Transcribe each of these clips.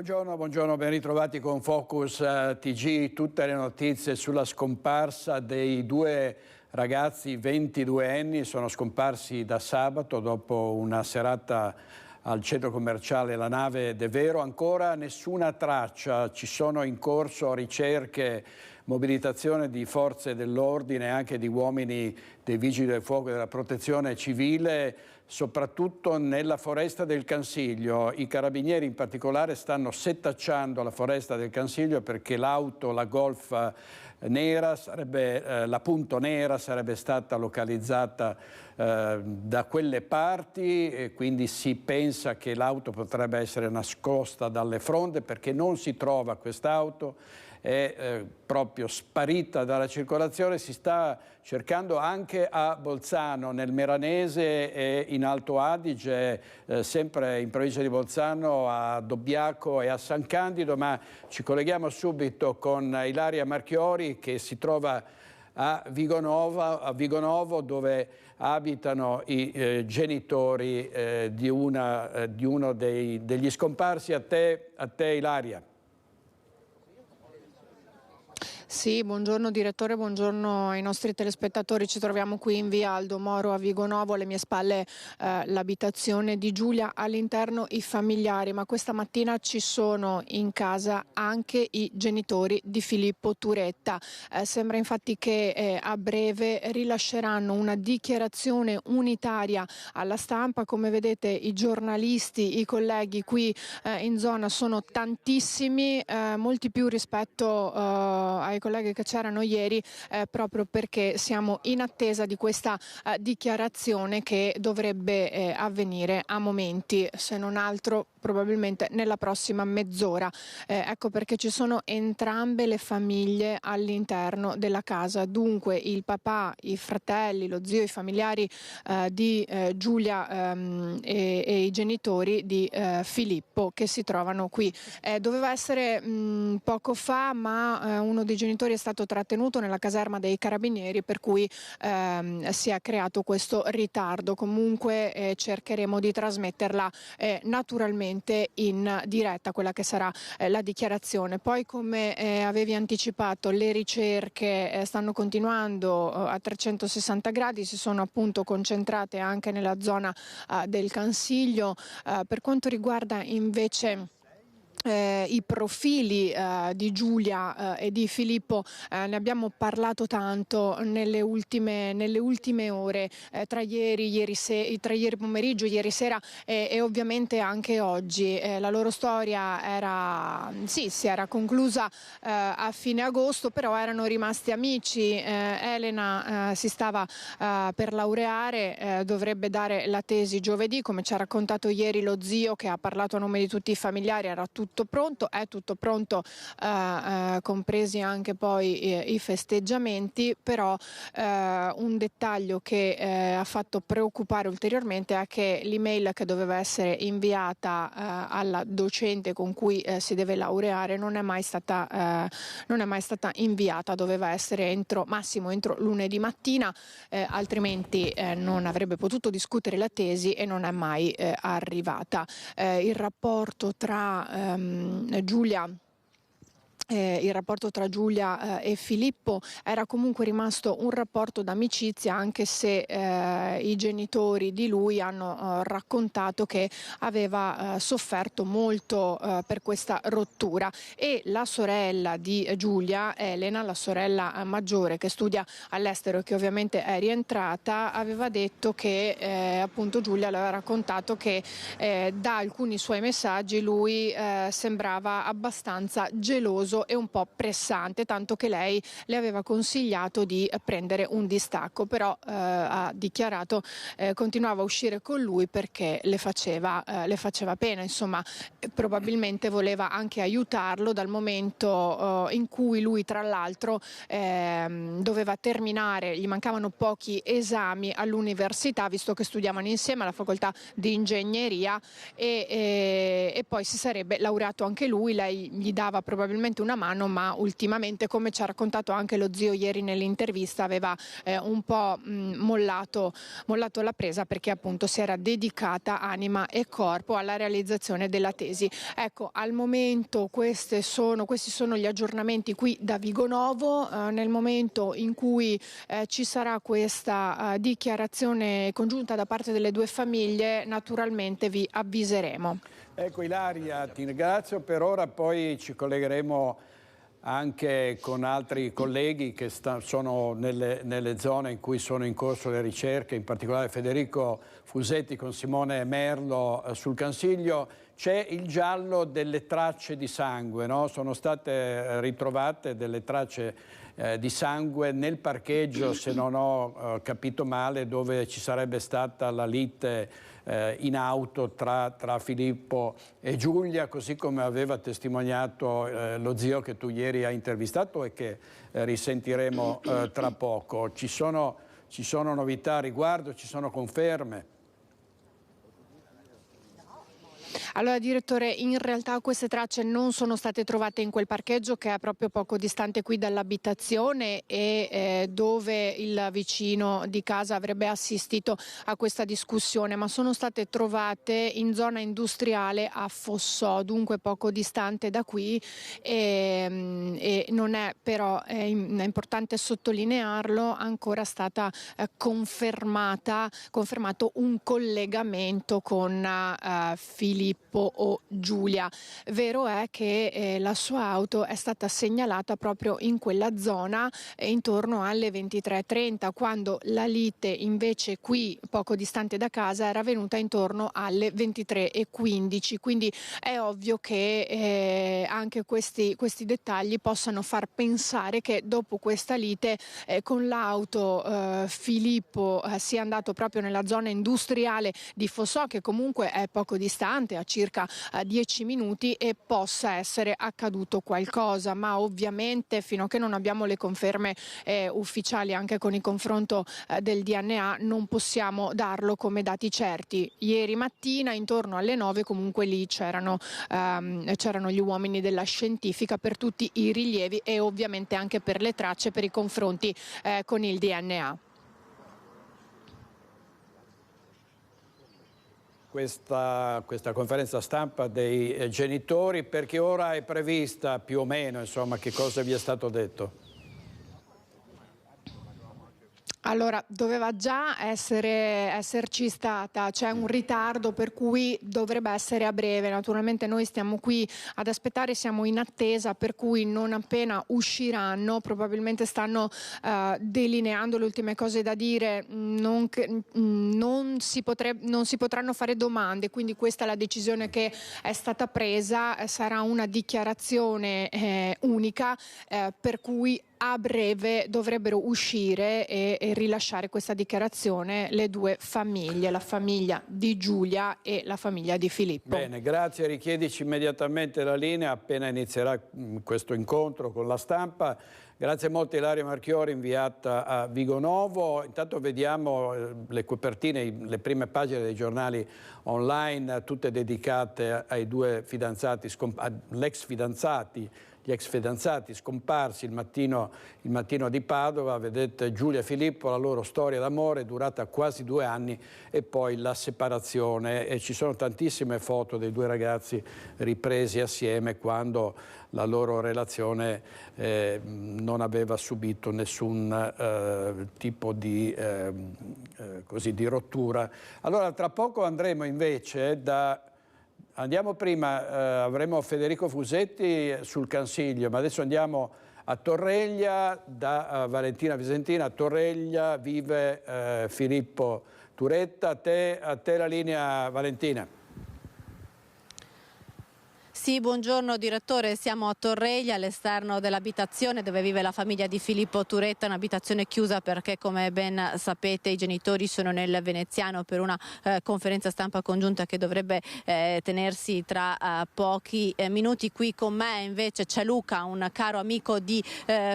Buongiorno, ben ritrovati con Focus TG. Tutte le notizie sulla scomparsa dei due ragazzi 22enni. Sono scomparsi da sabato dopo una serata al centro commerciale La Nave de Vero. Ancora nessuna traccia, ci sono in corso ricerche, mobilitazione di forze dell'ordine, anche di uomini dei Vigili del Fuoco e della Protezione Civile, soprattutto nella foresta del Cansiglio. I carabinieri in particolare stanno setacciando la foresta del Cansiglio perché l'auto, la Golf nera, la Punto Nera, sarebbe stata localizzata da quelle parti, e quindi si pensa che l'auto potrebbe essere nascosta dalle fronde perché non si trova quest'auto. È proprio sparita dalla circolazione. Si sta cercando anche a Bolzano, nel Meranese e in Alto Adige, sempre in provincia di Bolzano, a Dobbiaco e a San Candido, ma ci colleghiamo subito con Ilaria Marchiori che si trova a Vigonovo, dove abitano i genitori di uno degli scomparsi. A te Ilaria. Sì, buongiorno direttore, buongiorno ai nostri telespettatori. Ci troviamo qui in via Aldo Moro a Vigonovo, alle mie spalle l'abitazione di Giulia, all'interno i familiari, ma questa mattina ci sono in casa anche i genitori di Filippo Turetta. Sembra infatti che a breve rilasceranno una dichiarazione unitaria alla stampa. Come vedete, i giornalisti, i colleghi qui in zona sono tantissimi, molti più rispetto ai colleghi che c'erano ieri, proprio perché siamo in attesa di questa dichiarazione che dovrebbe avvenire a momenti, se non altro probabilmente nella prossima mezz'ora. Ecco perché ci sono entrambe le famiglie all'interno della casa, dunque il papà, i fratelli, lo zio, i familiari di Giulia e i genitori di Filippo che si trovano qui. Doveva essere poco fa, ma uno dei genitori è stato trattenuto nella caserma dei carabinieri, per cui si è creato questo ritardo. Comunque cercheremo di trasmetterla naturalmente in diretta, quella che sarà la dichiarazione. Poi, come avevi anticipato, le ricerche stanno continuando a 360 gradi, si sono appunto concentrate anche nella zona del Cansiglio. Per quanto riguarda invece i profili di Giulia e di Filippo, ne abbiamo parlato tanto nelle ultime ore, tra ieri pomeriggio, ieri sera e ovviamente anche oggi. La loro storia si era conclusa a fine agosto, però erano rimasti amici. Elena si stava per laureare, dovrebbe dare la tesi giovedì, come ci ha raccontato ieri lo zio, che ha parlato a nome di tutti i familiari. Era tutto pronto, è tutto pronto, compresi anche poi i festeggiamenti, però un dettaglio che ha fatto preoccupare ulteriormente è che l'email che doveva essere inviata alla docente con cui si deve laureare non è mai stata inviata. Doveva essere massimo entro lunedì mattina, altrimenti non avrebbe potuto discutere la tesi e non è mai arrivata. Il rapporto tra il rapporto tra Giulia e Filippo era comunque rimasto un rapporto d'amicizia, anche se i genitori di lui hanno raccontato che aveva sofferto molto per questa rottura, e la sorella di Giulia, Elena, la sorella maggiore che studia all'estero e che ovviamente è rientrata, aveva detto che appunto Giulia le aveva raccontato che da alcuni suoi messaggi lui sembrava abbastanza geloso e un po' pressante, tanto che lei le aveva consigliato di prendere un distacco, però ha dichiarato continuava a uscire con lui perché le faceva pena, insomma probabilmente voleva anche aiutarlo, dal momento in cui lui tra l'altro doveva terminare, gli mancavano pochi esami all'università, visto che studiavano insieme alla facoltà di ingegneria, e poi si sarebbe laureato anche lui. Lei gli dava probabilmente una mano, ma ultimamente, come ci ha raccontato anche lo zio ieri nell'intervista, aveva un po' mollato la presa, perché appunto si era dedicata anima e corpo alla realizzazione della tesi. Ecco, al momento questi sono gli aggiornamenti qui da Vigonovo. Nel momento in cui ci sarà questa dichiarazione congiunta da parte delle due famiglie, naturalmente vi avviseremo. Ecco Ilaria, ti ringrazio per ora, poi ci collegheremo anche con altri colleghi che sono nelle zone in cui sono in corso le ricerche, in particolare Federico Fusetti con Simone Merlo sul Cansiglio. C'è il giallo delle tracce di sangue, no? Sono state ritrovate delle tracce di sangue nel parcheggio, se non ho capito male, dove ci sarebbe stata la lite in auto tra Filippo e Giulia, così come aveva testimoniato lo zio che tu ieri hai intervistato e che risentiremo tra poco. Ci sono novità a riguardo, ci sono conferme? Allora, direttore, in realtà queste tracce non sono state trovate in quel parcheggio, che è proprio poco distante qui dall'abitazione e dove il vicino di casa avrebbe assistito a questa discussione, ma sono state trovate in zona industriale a Fossò, dunque poco distante da qui, e non è però, è importante sottolinearlo, ancora stata confermato un collegamento con Filippo o Giulia. Vero è che la sua auto è stata segnalata proprio in quella zona intorno alle 23:30, quando la lite invece qui poco distante da casa era venuta intorno alle 23:15, quindi è ovvio che anche questi dettagli possano far pensare che dopo questa lite con l'auto Filippo sia andato proprio nella zona industriale di Fossò, che comunque è poco distante, a circa 10 minuti, e possa essere accaduto qualcosa, ma ovviamente fino a che non abbiamo le conferme ufficiali anche con il confronto del DNA non possiamo darlo come dati certi. Ieri mattina intorno alle 9 comunque lì c'erano gli uomini della scientifica per tutti i rilievi e ovviamente anche per le tracce, per i confronti con il DNA. Questa conferenza stampa dei genitori, per che ora è prevista più o meno, insomma, che cosa vi è stato detto? Allora, doveva già esserci stata, c'è un ritardo per cui dovrebbe essere a breve. Naturalmente noi stiamo qui ad aspettare, siamo in attesa, per cui non appena usciranno, probabilmente stanno delineando le ultime cose da dire, non si potranno fare domande, quindi questa è la decisione che è stata presa, sarà una dichiarazione unica, per cui a breve dovrebbero uscire e rilasciare questa dichiarazione le due famiglie, la famiglia di Giulia e la famiglia di Filippo. Bene, grazie. Richiedici immediatamente la linea appena inizierà questo incontro con la stampa. Grazie molto Ilaria Marchiori, inviata a Vigonovo. Intanto vediamo le copertine, le prime pagine dei giornali online, tutte dedicate ai due fidanzati, gli ex fidanzati scomparsi il mattino di Padova. Vedete Giulia e Filippo, la loro storia d'amore durata quasi 2 anni e poi la separazione, e ci sono tantissime foto dei due ragazzi ripresi assieme quando la loro relazione non aveva subito nessun tipo di rottura. Allora tra poco andremo invece Andiamo prima, avremo Federico Fusetti sul Cansiglio, ma adesso andiamo a Torreglia da Valentina Visentina. A Torreglia vive Filippo Turetta. A te la linea, Valentina. Sì, buongiorno direttore, siamo a Torreglia, all'esterno dell'abitazione dove vive la famiglia di Filippo Turetta, un'abitazione chiusa perché, come ben sapete, i genitori sono nel Veneziano per una conferenza stampa congiunta che dovrebbe tenersi tra pochi minuti. Qui con me invece c'è Luca, un caro amico di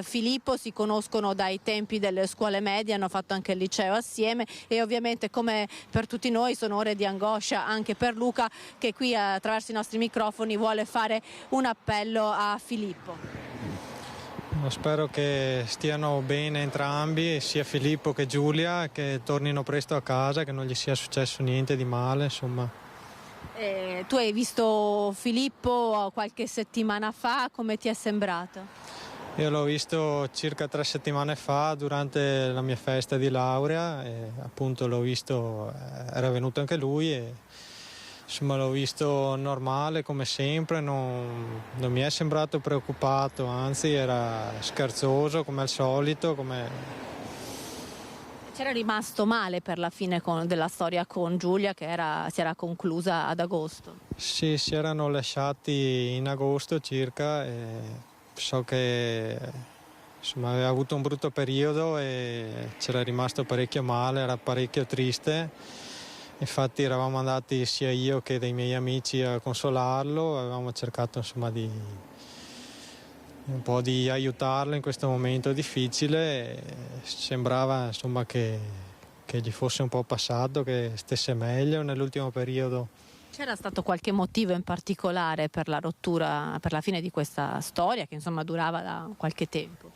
Filippo, si conoscono dai tempi delle scuole medie, hanno fatto anche il liceo assieme e ovviamente, come per tutti noi, sono ore di angoscia anche per Luca, che qui attraverso i nostri microfoni vuole vuole fare un appello a Filippo. Spero che stiano bene entrambi, sia Filippo che Giulia, che tornino presto a casa, che non gli sia successo niente di male, insomma. Tu hai visto Filippo qualche settimana fa, come ti è sembrato? Io l'ho visto circa 3 settimane fa durante la mia festa di laurea e appunto l'ho visto, era venuto anche lui e insomma l'ho visto normale come sempre, non mi è sembrato preoccupato, anzi era scherzoso come al solito. C'era rimasto male per la fine della storia con Giulia che si era conclusa ad agosto? Sì, si erano lasciati in agosto circa e so che insomma, aveva avuto un brutto periodo e c'era rimasto parecchio male, era parecchio triste. Infatti eravamo andati sia io che dei miei amici a consolarlo, avevamo cercato insomma un po' di aiutarlo in questo momento difficile e sembrava insomma che gli fosse un po' passato, che stesse meglio nell'ultimo periodo. C'era stato qualche motivo in particolare per la rottura, per la fine di questa storia che insomma durava da qualche tempo?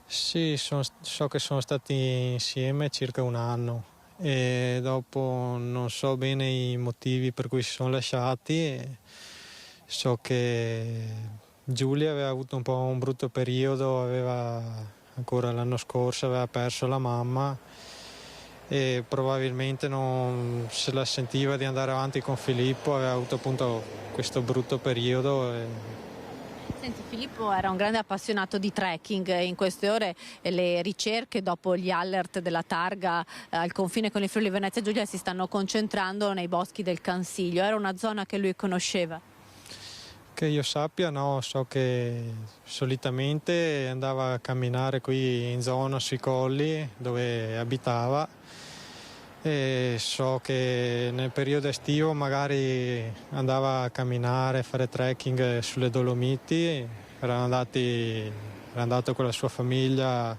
Sì, so che sono stati insieme circa un anno e dopo non so bene i motivi per cui si sono lasciati e so che Giulia aveva avuto un po' un brutto periodo, ancora l'anno scorso aveva perso la mamma e probabilmente non se la sentiva di andare avanti con Filippo, aveva avuto appunto questo brutto periodo. Senti, Filippo era un grande appassionato di trekking, in queste ore le ricerche dopo gli alert della targa al confine con il Friuli Venezia Giulia si stanno concentrando nei boschi del Cansiglio, era una zona che lui conosceva? Che io sappia no, so che solitamente andava a camminare qui in zona sui colli dove abitava e so che nel periodo estivo magari andava a camminare, a fare trekking sulle Dolomiti, era andato con la sua famiglia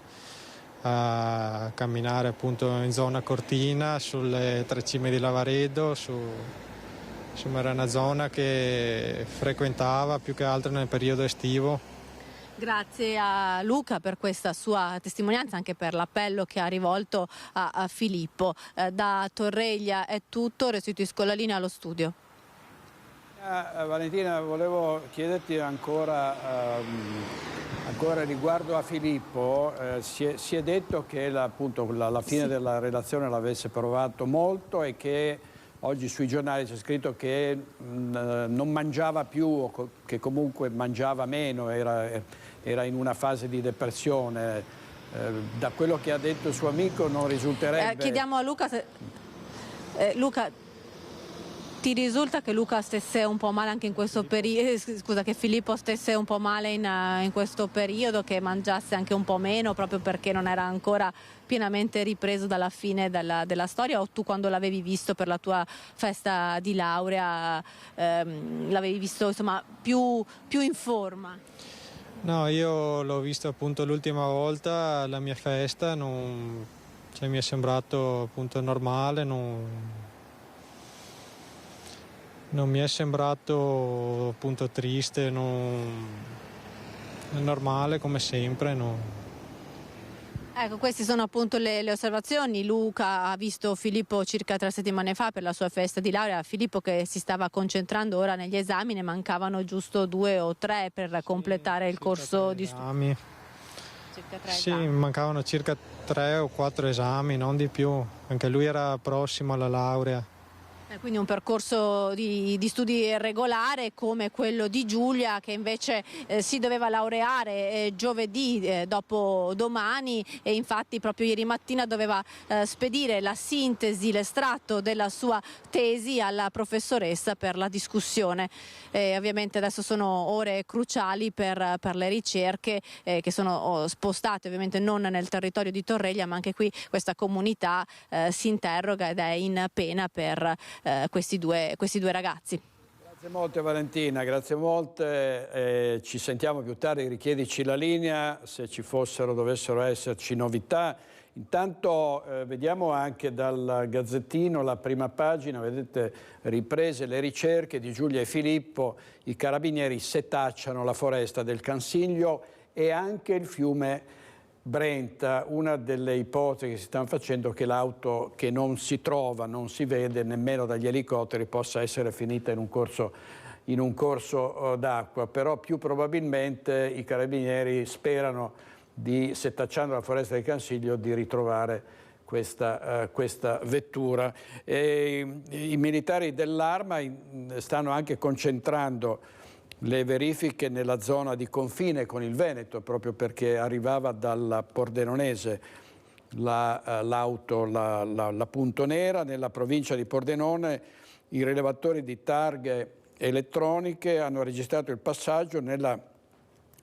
a camminare appunto in zona Cortina, sulle 3 cime di Lavaredo, insomma era una zona che frequentava più che altro nel periodo estivo. Grazie a Luca per questa sua testimonianza, anche per l'appello che ha rivolto a Filippo. Da Torreglia è tutto, restituisco la linea allo studio. Valentina, volevo chiederti ancora riguardo a Filippo, si è detto che appunto la fine della relazione l'avesse provato molto e che oggi sui giornali c'è scritto che non mangiava più o che comunque mangiava meno, era in una fase di depressione. Da quello che ha detto il suo amico non risulterebbe... Chiediamo a Luca se... Luca, ti risulta che Luca stesse un po' male anche in questo periodo? Scusa, che Filippo stesse un po' male in questo periodo, che mangiasse anche un po' meno proprio perché non era ancora pienamente ripreso dalla fine della storia, o tu quando l'avevi visto per la tua festa di laurea l'avevi visto insomma più in forma? No, io l'ho visto appunto l'ultima volta alla mia festa, mi è sembrato appunto normale, non mi è sembrato appunto triste, è normale come sempre. Ecco, queste sono appunto le osservazioni. Luca ha visto Filippo circa 3 settimane fa per la sua festa di laurea. Filippo che si stava concentrando ora negli esami, ne mancavano giusto 2 o 3 per completare il corso di studi. Circa 3 esami. Mancavano circa 3 o 4 esami, non di più. Anche lui era prossimo alla laurea. Quindi un percorso di studi regolare come quello di Giulia, che invece si doveva laureare giovedì dopo domani, e infatti proprio ieri mattina doveva spedire la sintesi, l'estratto della sua tesi alla professoressa per la discussione. Ovviamente adesso sono ore cruciali per le ricerche che sono spostate ovviamente non nel territorio di Torreglia, ma anche qui questa comunità si interroga ed è in pena per questi due ragazzi. Grazie molte Valentina, grazie molte. Ci sentiamo più tardi, richiedici la linea se ci dovessero esserci novità. Intanto vediamo anche dal Gazzettino la prima pagina, vedete, riprese le ricerche di Giulia e Filippo, i carabinieri setacciano la foresta del Cansiglio e anche il fiume Brenta. Una delle ipotesi che si stanno facendo è che l'auto che non si trova, non si vede nemmeno dagli elicotteri, possa essere finita in un corso d'acqua, però più probabilmente i carabinieri sperano setacciando la foresta del Cansiglio, di ritrovare questa vettura. I militari dell'Arma stanno anche concentrando le verifiche nella zona di confine con il Veneto, proprio perché arrivava dalla Pordenonese l'auto, la Punto Nera. Nella provincia di Pordenone i rilevatori di targhe elettroniche hanno registrato il passaggio nella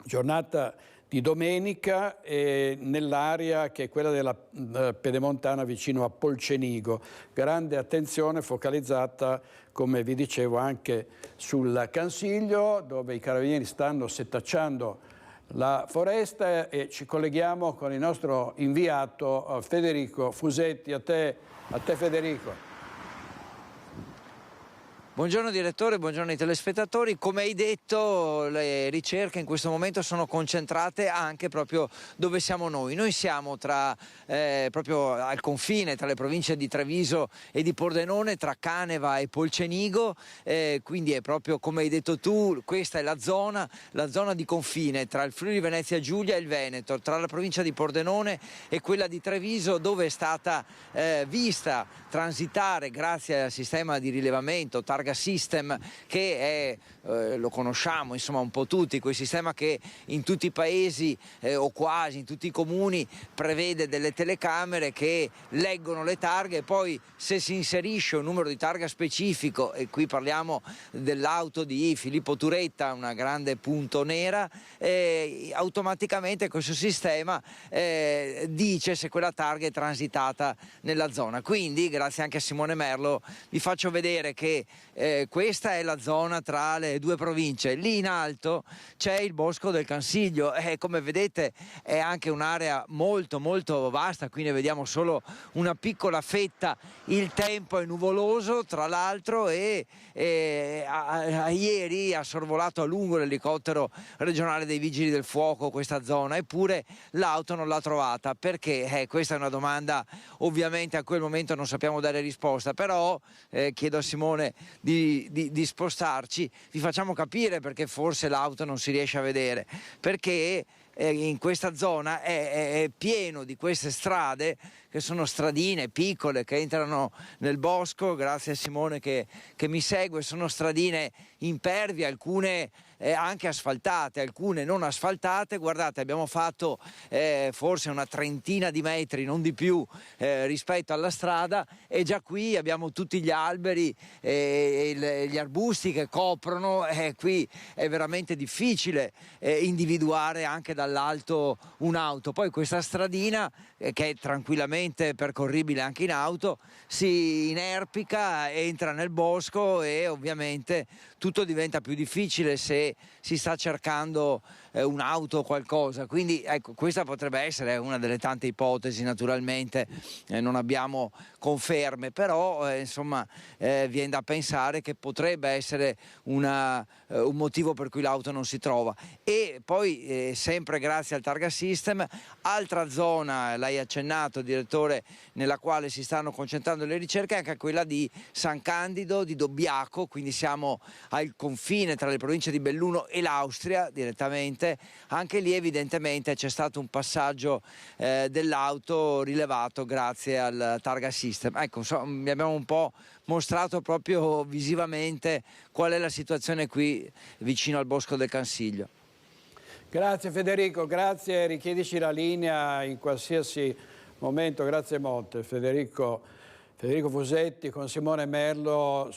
giornata di domenica nell'area che è quella della Pedemontana vicino a Polcenigo. Grande attenzione focalizzata, come vi dicevo, anche sul Cansiglio, dove i carabinieri stanno setacciando la foresta, e ci colleghiamo con il nostro inviato Federico Fusetti. A te Federico. Buongiorno direttore, buongiorno ai telespettatori. Come hai detto, le ricerche in questo momento sono concentrate anche proprio dove siamo noi. Noi siamo proprio al confine tra le province di Treviso e di Pordenone, tra Caneva e Polcenigo, quindi è proprio come hai detto tu, questa è la zona di confine tra il Friuli Venezia Giulia e il Veneto, tra la provincia di Pordenone e quella di Treviso, dove è stata vista transitare, grazie al sistema di rilevamento Targa System, che è, lo conosciamo insomma un po' tutti, quel sistema che in tutti i paesi o quasi in tutti i comuni prevede delle telecamere che leggono le targhe, e poi se si inserisce un numero di targa specifico, e qui parliamo dell'auto di Filippo Turetta, una grande Punto Nera, automaticamente questo sistema dice se quella targa è transitata nella zona. Quindi grazie anche a Simone Merlo vi faccio vedere che questa è la zona tra le due province. Lì in alto c'è il Bosco del Cansiglio, come vedete è anche un'area molto molto vasta, qui ne vediamo solo una piccola fetta. Il tempo è nuvoloso tra l'altro, e ieri ha sorvolato a lungo l'elicottero regionale dei Vigili del Fuoco questa zona, eppure l'auto non l'ha trovata. Perché? Questa è una domanda ovviamente a quel momento non sappiamo dare risposta, però chiedo a Simone di spostarci, vi facciamo capire perché forse l'auto non si riesce a vedere, perché in questa zona è pieno di queste strade che sono stradine piccole che entrano nel bosco. Grazie a Simone che mi segue, sono stradine impervie, alcune anche asfaltate, alcune non asfaltate. Guardate, abbiamo fatto forse una trentina di metri, non di più, rispetto alla strada, e già qui abbiamo tutti gli alberi e gli arbusti che coprono. Qui è veramente difficile individuare anche dall'alto un'auto. Poi questa stradina, che è tranquillamente percorribile anche in auto, si inerpica, entra nel bosco, e ovviamente tutto diventa più difficile se si sta cercando un'auto o qualcosa. Quindi ecco, questa potrebbe essere una delle tante ipotesi, naturalmente non abbiamo conferme, però insomma viene da pensare che potrebbe essere un motivo per cui l'auto non si trova. E poi sempre grazie al Targa System, altra zona, l'hai accennato direttore, nella quale si stanno concentrando le ricerche, anche quella di San Candido, di Dobbiaco, quindi siamo al confine tra le province di Belluno e l'Austria direttamente. Anche lì evidentemente c'è stato un passaggio dell'auto rilevato grazie al Targa System. Ecco, insomma, vi abbiamo un po' mostrato proprio visivamente qual è la situazione qui vicino al Bosco del Cansiglio. Grazie Federico, grazie, richiedici la linea in qualsiasi momento. Grazie molte Federico Federico Fusetti con Simone Merlo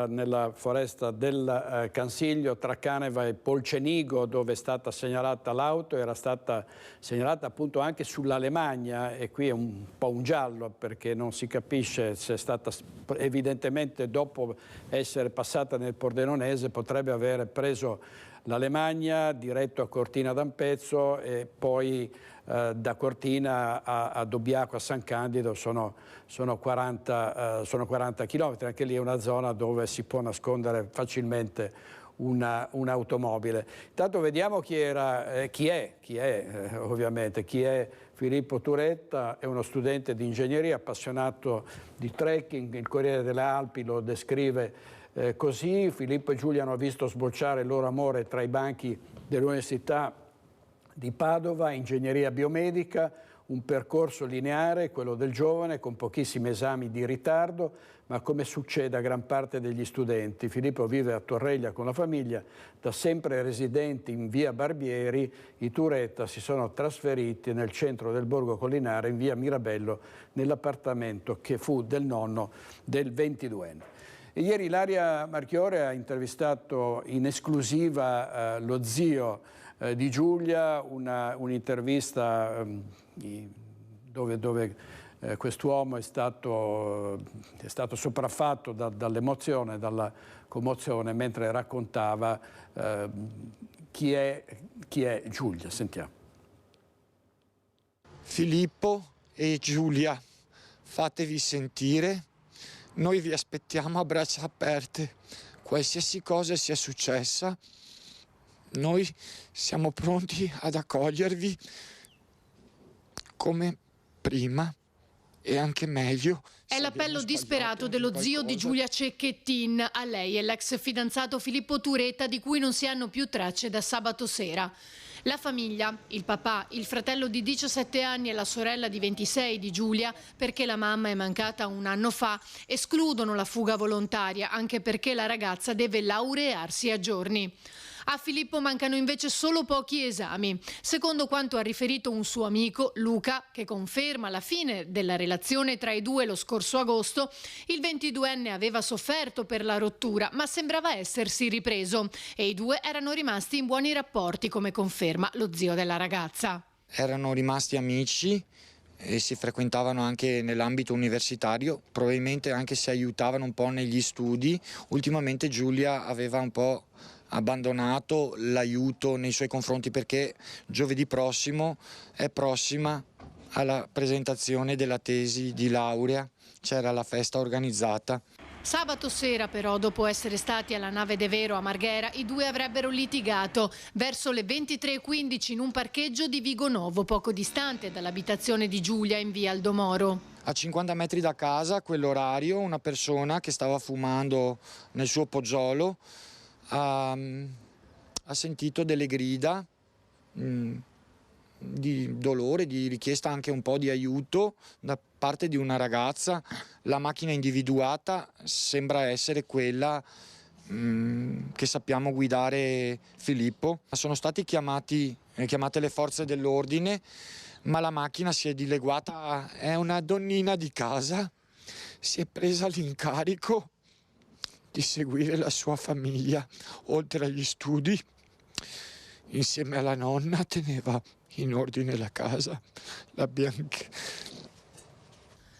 nella foresta del Cansiglio tra Caneva e Polcenigo, dove è stata segnalata l'auto. Era stata segnalata appunto anche sull'Alemagna, e qui è un po' un giallo perché non si capisce se è stata, evidentemente dopo essere passata nel Pordenonese potrebbe aver preso l'Alemagna diretto a Cortina d'Ampezzo e poi da Cortina a Dobbiaco, a San Candido sono 40 chilometri. Anche lì è una zona dove si può nascondere facilmente un'automobile. Intanto vediamo chi è ovviamente, chi è Filippo Turetta. È uno studente di ingegneria, appassionato di trekking. Il Corriere delle Alpi lo descrive così: Filippo e Giulia hanno visto sbocciare il loro amore tra i banchi dell'Università di Padova, ingegneria biomedica, un percorso lineare, quello del giovane, con pochissimi esami di ritardo, ma come succede a gran parte degli studenti. Filippo vive a Torreglia con la famiglia, da sempre residenti in via Barbieri. I Turetta si sono trasferiti nel centro del borgo collinare, in via Mirabello, nell'appartamento che fu del nonno del 22enne. E ieri Ilaria Marchiore ha intervistato in esclusiva lo zio di Giulia, un'intervista dove quest'uomo è stato sopraffatto dall'emozione, dalla commozione, mentre raccontava chi è Giulia. Sentiamo. Filippo e Giulia, fatevi sentire, noi vi aspettiamo a braccia aperte, qualsiasi cosa sia successa. Noi siamo pronti ad accogliervi come prima e anche meglio. È l'appello disperato dello zio di Giulia Cecchettin a lei e l'ex fidanzato Filippo Turetta, di cui non si hanno più tracce da sabato sera. La famiglia, il papà, il fratello di 17 anni e la sorella di 26 di Giulia, perché la mamma è mancata un anno fa, escludono la fuga volontaria, anche perché la ragazza deve laurearsi a giorni. A Filippo mancano invece solo pochi esami, secondo quanto ha riferito un suo amico, Luca, che conferma la fine della relazione tra i due lo scorso agosto. Il 22enne aveva sofferto per la rottura, ma sembrava essersi ripreso e i due erano rimasti in buoni rapporti, come conferma lo zio della ragazza. Erano rimasti amici e si frequentavano anche nell'ambito universitario, probabilmente anche si aiutavano un po' negli studi. Ultimamente Giulia aveva un po' abbandonato l'aiuto nei suoi confronti perché giovedì prossimo è prossima alla presentazione della tesi di laurea, c'era la festa organizzata. Sabato sera però, dopo essere stati alla Nave de Vero a Marghera, i due avrebbero litigato verso le 23:15 in un parcheggio di Vigonovo, poco distante dall'abitazione di Giulia in via Aldomoro. A 50 metri da casa, a quell'orario, una persona che stava fumando nel suo poggiolo ha sentito delle grida di dolore, di richiesta anche un po' di aiuto da parte di una ragazza. La macchina individuata sembra essere quella che sappiamo guidare Filippo. Sono stati chiamate le forze dell'ordine, ma la macchina si è dileguata, è una donnina di casa, si è presa l'incarico di seguire la sua famiglia oltre agli studi. Insieme alla nonna teneva in ordine la casa, la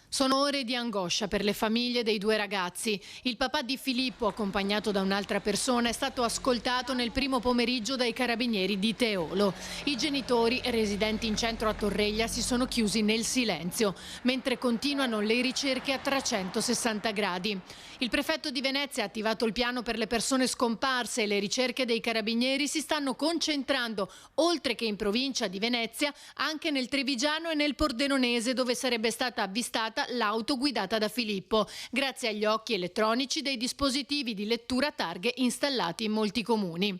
Sono ore di angoscia per le famiglie dei due ragazzi. Il papà di Filippo, accompagnato da un'altra persona, è stato ascoltato nel primo pomeriggio dai carabinieri di Teolo. I genitori, residenti in centro a Torreglia, si sono chiusi nel silenzio, mentre continuano le ricerche a 360 gradi. Il prefetto di Venezia ha attivato il piano per le persone scomparse e le ricerche dei carabinieri si stanno concentrando, oltre che in provincia di Venezia, anche nel Trevigiano e nel Pordenonese, dove sarebbe stata avvistata l'auto guidata da Filippo, grazie agli occhi elettronici dei dispositivi di lettura targhe installati in molti comuni.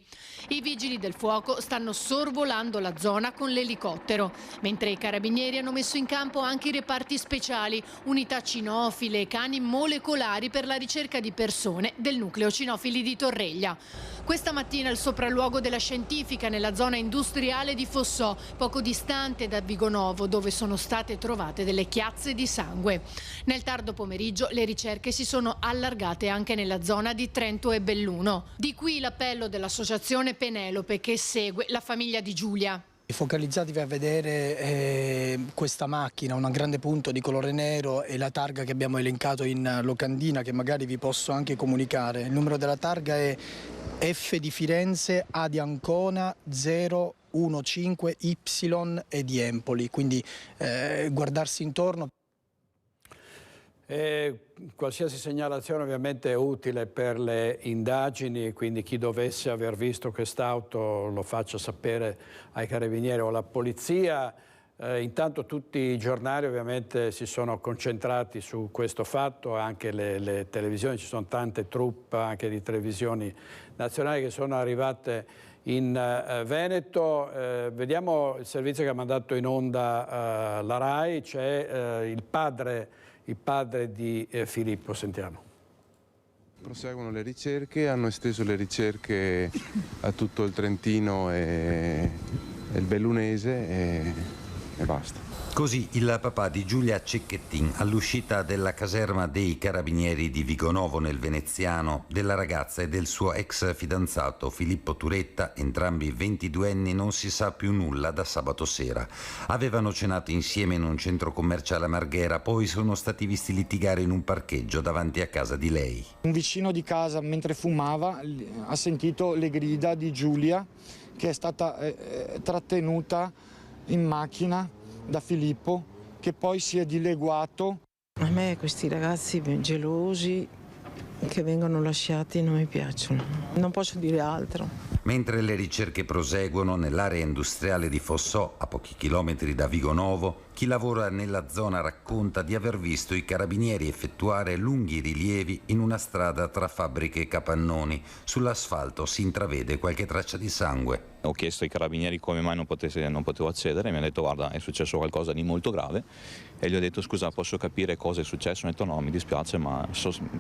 I vigili del fuoco stanno sorvolando la zona con l'elicottero, mentre i carabinieri hanno messo in campo anche i reparti speciali, unità cinofile e cani molecolari per la ricerca di persone del nucleo cinofili di Torreglia. Questa mattina il sopralluogo della scientifica nella zona industriale di Fossò, poco distante da Vigonovo, dove sono state trovate delle chiazze di sangue. segue. Nel tardo pomeriggio le ricerche si sono allargate anche nella zona di Trento e Belluno. Di qui l'appello dell'associazione Penelope che segue la famiglia di Giulia. Focalizzati per vedere questa macchina, un grande punto di colore nero e la targa che abbiamo elencato in locandina, che magari vi posso anche comunicare. Il numero della targa è F di Firenze, A di Ancona, 015 Y e di Empoli, quindi guardarsi intorno. Qualsiasi segnalazione ovviamente è utile per le indagini, quindi chi dovesse aver visto quest'auto lo faccia sapere ai carabinieri o alla polizia. Intanto tutti i giornali ovviamente si sono concentrati su questo fatto, anche le televisioni, ci sono tante troupe anche di televisioni nazionali che sono arrivate in Veneto. Vediamo il servizio che ha mandato in onda la RAI, c'è il padre di Filippo, sentiamo. Proseguono le ricerche, hanno esteso le ricerche a tutto il Trentino e il Bellunese e basta. Così il papà di Giulia Cecchettin all'uscita della caserma dei Carabinieri di Vigonovo nel Veneziano, della ragazza e del suo ex fidanzato Filippo Turetta, entrambi 22enni, non si sa più nulla da sabato sera. Avevano cenato insieme in un centro commerciale a Marghera, poi sono stati visti litigare in un parcheggio davanti a casa di lei. Un vicino di casa, mentre fumava, ha sentito le grida di Giulia, che è stata trattenuta in macchina da Filippo, che poi si è dileguato. A me questi ragazzi gelosi che vengono lasciati non mi piacciono, non posso dire altro. Mentre le ricerche proseguono nell'area industriale di Fossò, a pochi chilometri da Vigonovo, chi lavora nella zona racconta di aver visto i carabinieri effettuare lunghi rilievi in una strada tra fabbriche e capannoni. Sull'asfalto si intravede qualche traccia di sangue. Ho chiesto ai carabinieri come mai non potevo accedere, mi hanno detto guarda è successo qualcosa di molto grave e gli ho detto scusa posso capire cosa è successo, ho detto no mi dispiace ma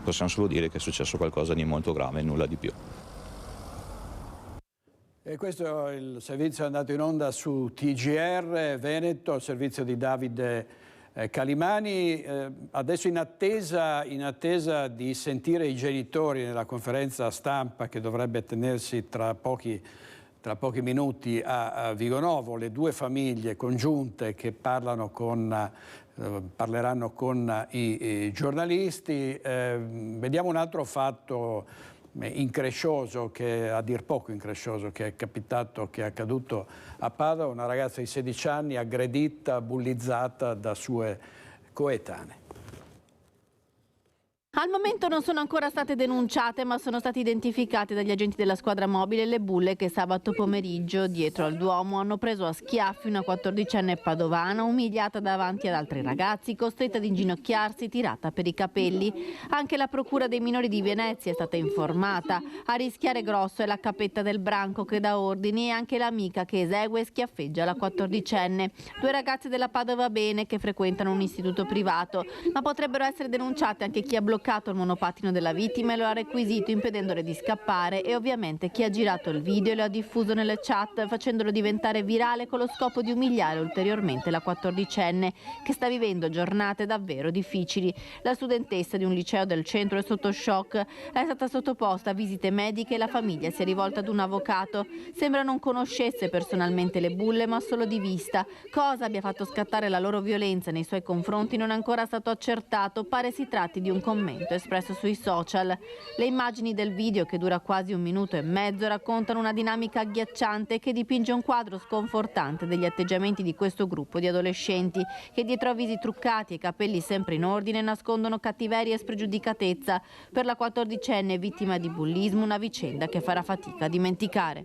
possiamo solo dire che è successo qualcosa di molto grave e nulla di più. E questo è il servizio è andato in onda su TGR Veneto, il servizio di Davide Calimani. Adesso in attesa di sentire i genitori nella conferenza stampa che dovrebbe tenersi tra pochi minuti a Vigonovo, le due famiglie congiunte che parleranno con i giornalisti. Vediamo un altro fatto increscioso, a dir poco increscioso, che è accaduto a Padova, una ragazza di 16 anni aggredita, bullizzata da sue coetanee. Al momento non sono ancora state denunciate, ma sono state identificate dagli agenti della squadra mobile le bulle che sabato pomeriggio dietro al Duomo hanno preso a schiaffi una 14enne padovana, umiliata davanti ad altri ragazzi, costretta ad inginocchiarsi, tirata per i capelli. Anche la procura dei minori di Venezia è stata informata. A rischiare grosso è la cappetta del branco che dà ordini e anche l'amica che esegue e schiaffeggia la 14enne. Due ragazze della Padova Bene che frequentano un istituto privato, ma potrebbero essere denunciate anche chi ha bloccato il monopattino della vittima e lo ha requisito impedendole di scappare e ovviamente chi ha girato il video e lo ha diffuso nelle chat facendolo diventare virale con lo scopo di umiliare ulteriormente la 14enne che sta vivendo giornate davvero difficili. La studentessa di un liceo del centro è sotto shock, è stata sottoposta a visite mediche e la famiglia si è rivolta ad un avvocato. Sembra non conoscesse personalmente le bulle ma solo di vista. Cosa abbia fatto scattare la loro violenza nei suoi confronti non è ancora stato accertato, pare si tratti di un commento espresso sui social. Le immagini del video, che dura quasi 1 minuto e mezzo, raccontano una dinamica agghiacciante che dipinge un quadro sconfortante degli atteggiamenti di questo gruppo di adolescenti che dietro a visi truccati e capelli sempre in ordine nascondono cattiveria e spregiudicatezza. Per la 14enne vittima di bullismo una vicenda che farà fatica a dimenticare.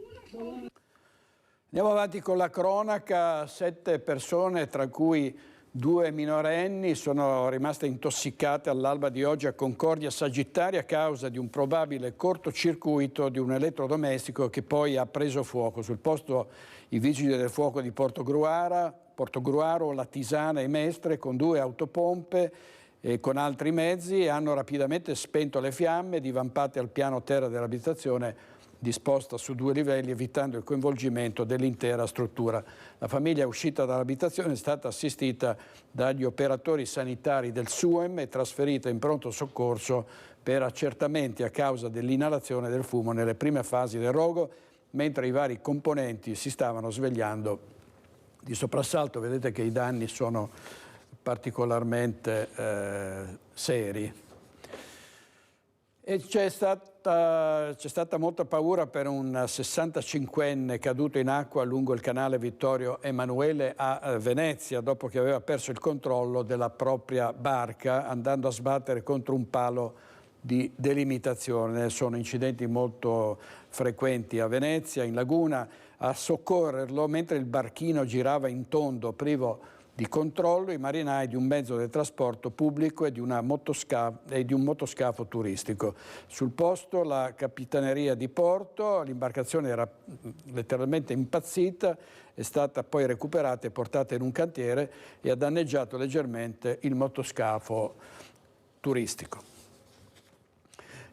Andiamo avanti con la cronaca. 7 persone, tra cui 2 minorenni, sono rimaste intossicate all'alba di oggi a Concordia Sagittaria a causa di un probabile cortocircuito di un elettrodomestico che poi ha preso fuoco. Sul posto i vigili del fuoco di Portogruaro, La Tisana e Mestre con 2 autopompe e con altri mezzi hanno rapidamente spento le fiamme divampate al piano terra dell'abitazione disposta su 2 livelli, evitando il coinvolgimento dell'intera struttura. La famiglia uscita dall'abitazione è stata assistita dagli operatori sanitari del SUEM e trasferita in pronto soccorso per accertamenti a causa dell'inalazione del fumo nelle prime fasi del rogo, mentre i vari componenti si stavano svegliando di soprassalto. Vedete che i danni sono particolarmente seri. E c'è stata molta paura per un 65enne caduto in acqua lungo il canale Vittorio Emanuele a Venezia, dopo che aveva perso il controllo della propria barca andando a sbattere contro un palo di delimitazione. Sono incidenti molto frequenti a Venezia, in laguna. A soccorrerlo, mentre il barchino girava in tondo privo di controllo, i marinai di un mezzo di trasporto pubblico e di un motoscafo turistico. Sul posto la capitaneria di porto, l'imbarcazione era letteralmente impazzita, è stata poi recuperata e portata in un cantiere e ha danneggiato leggermente il motoscafo turistico.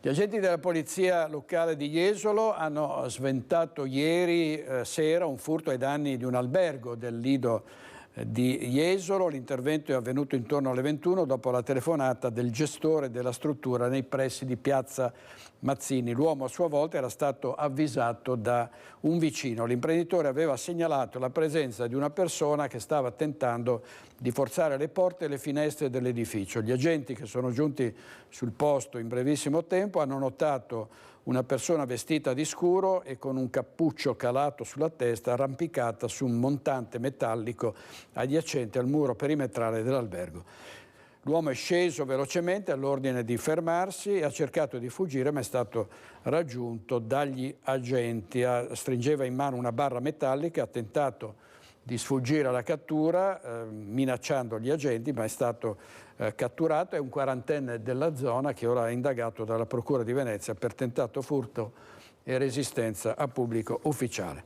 Gli agenti della polizia locale di Jesolo hanno sventato ieri sera un furto ai danni di un albergo del Lido di Jesolo. L'intervento è avvenuto intorno alle 21 dopo la telefonata del gestore della struttura nei pressi di Piazza Mazzini. L'uomo a sua volta era stato avvisato da un vicino. L'imprenditore aveva segnalato la presenza di una persona che stava tentando di forzare le porte e le finestre dell'edificio. Gli agenti che sono giunti sul posto in brevissimo tempo hanno notato una persona vestita di scuro e con un cappuccio calato sulla testa, arrampicata su un montante metallico adiacente al muro perimetrale dell'albergo. L'uomo è sceso velocemente all'ordine di fermarsi e ha cercato di fuggire, ma è stato raggiunto dagli agenti. Stringeva in mano una barra metallica, ha tentato di sfuggire alla cattura minacciando gli agenti, ma è stato catturato. È un quarantenne della zona che ora è indagato dalla Procura di Venezia per tentato furto e resistenza a pubblico ufficiale.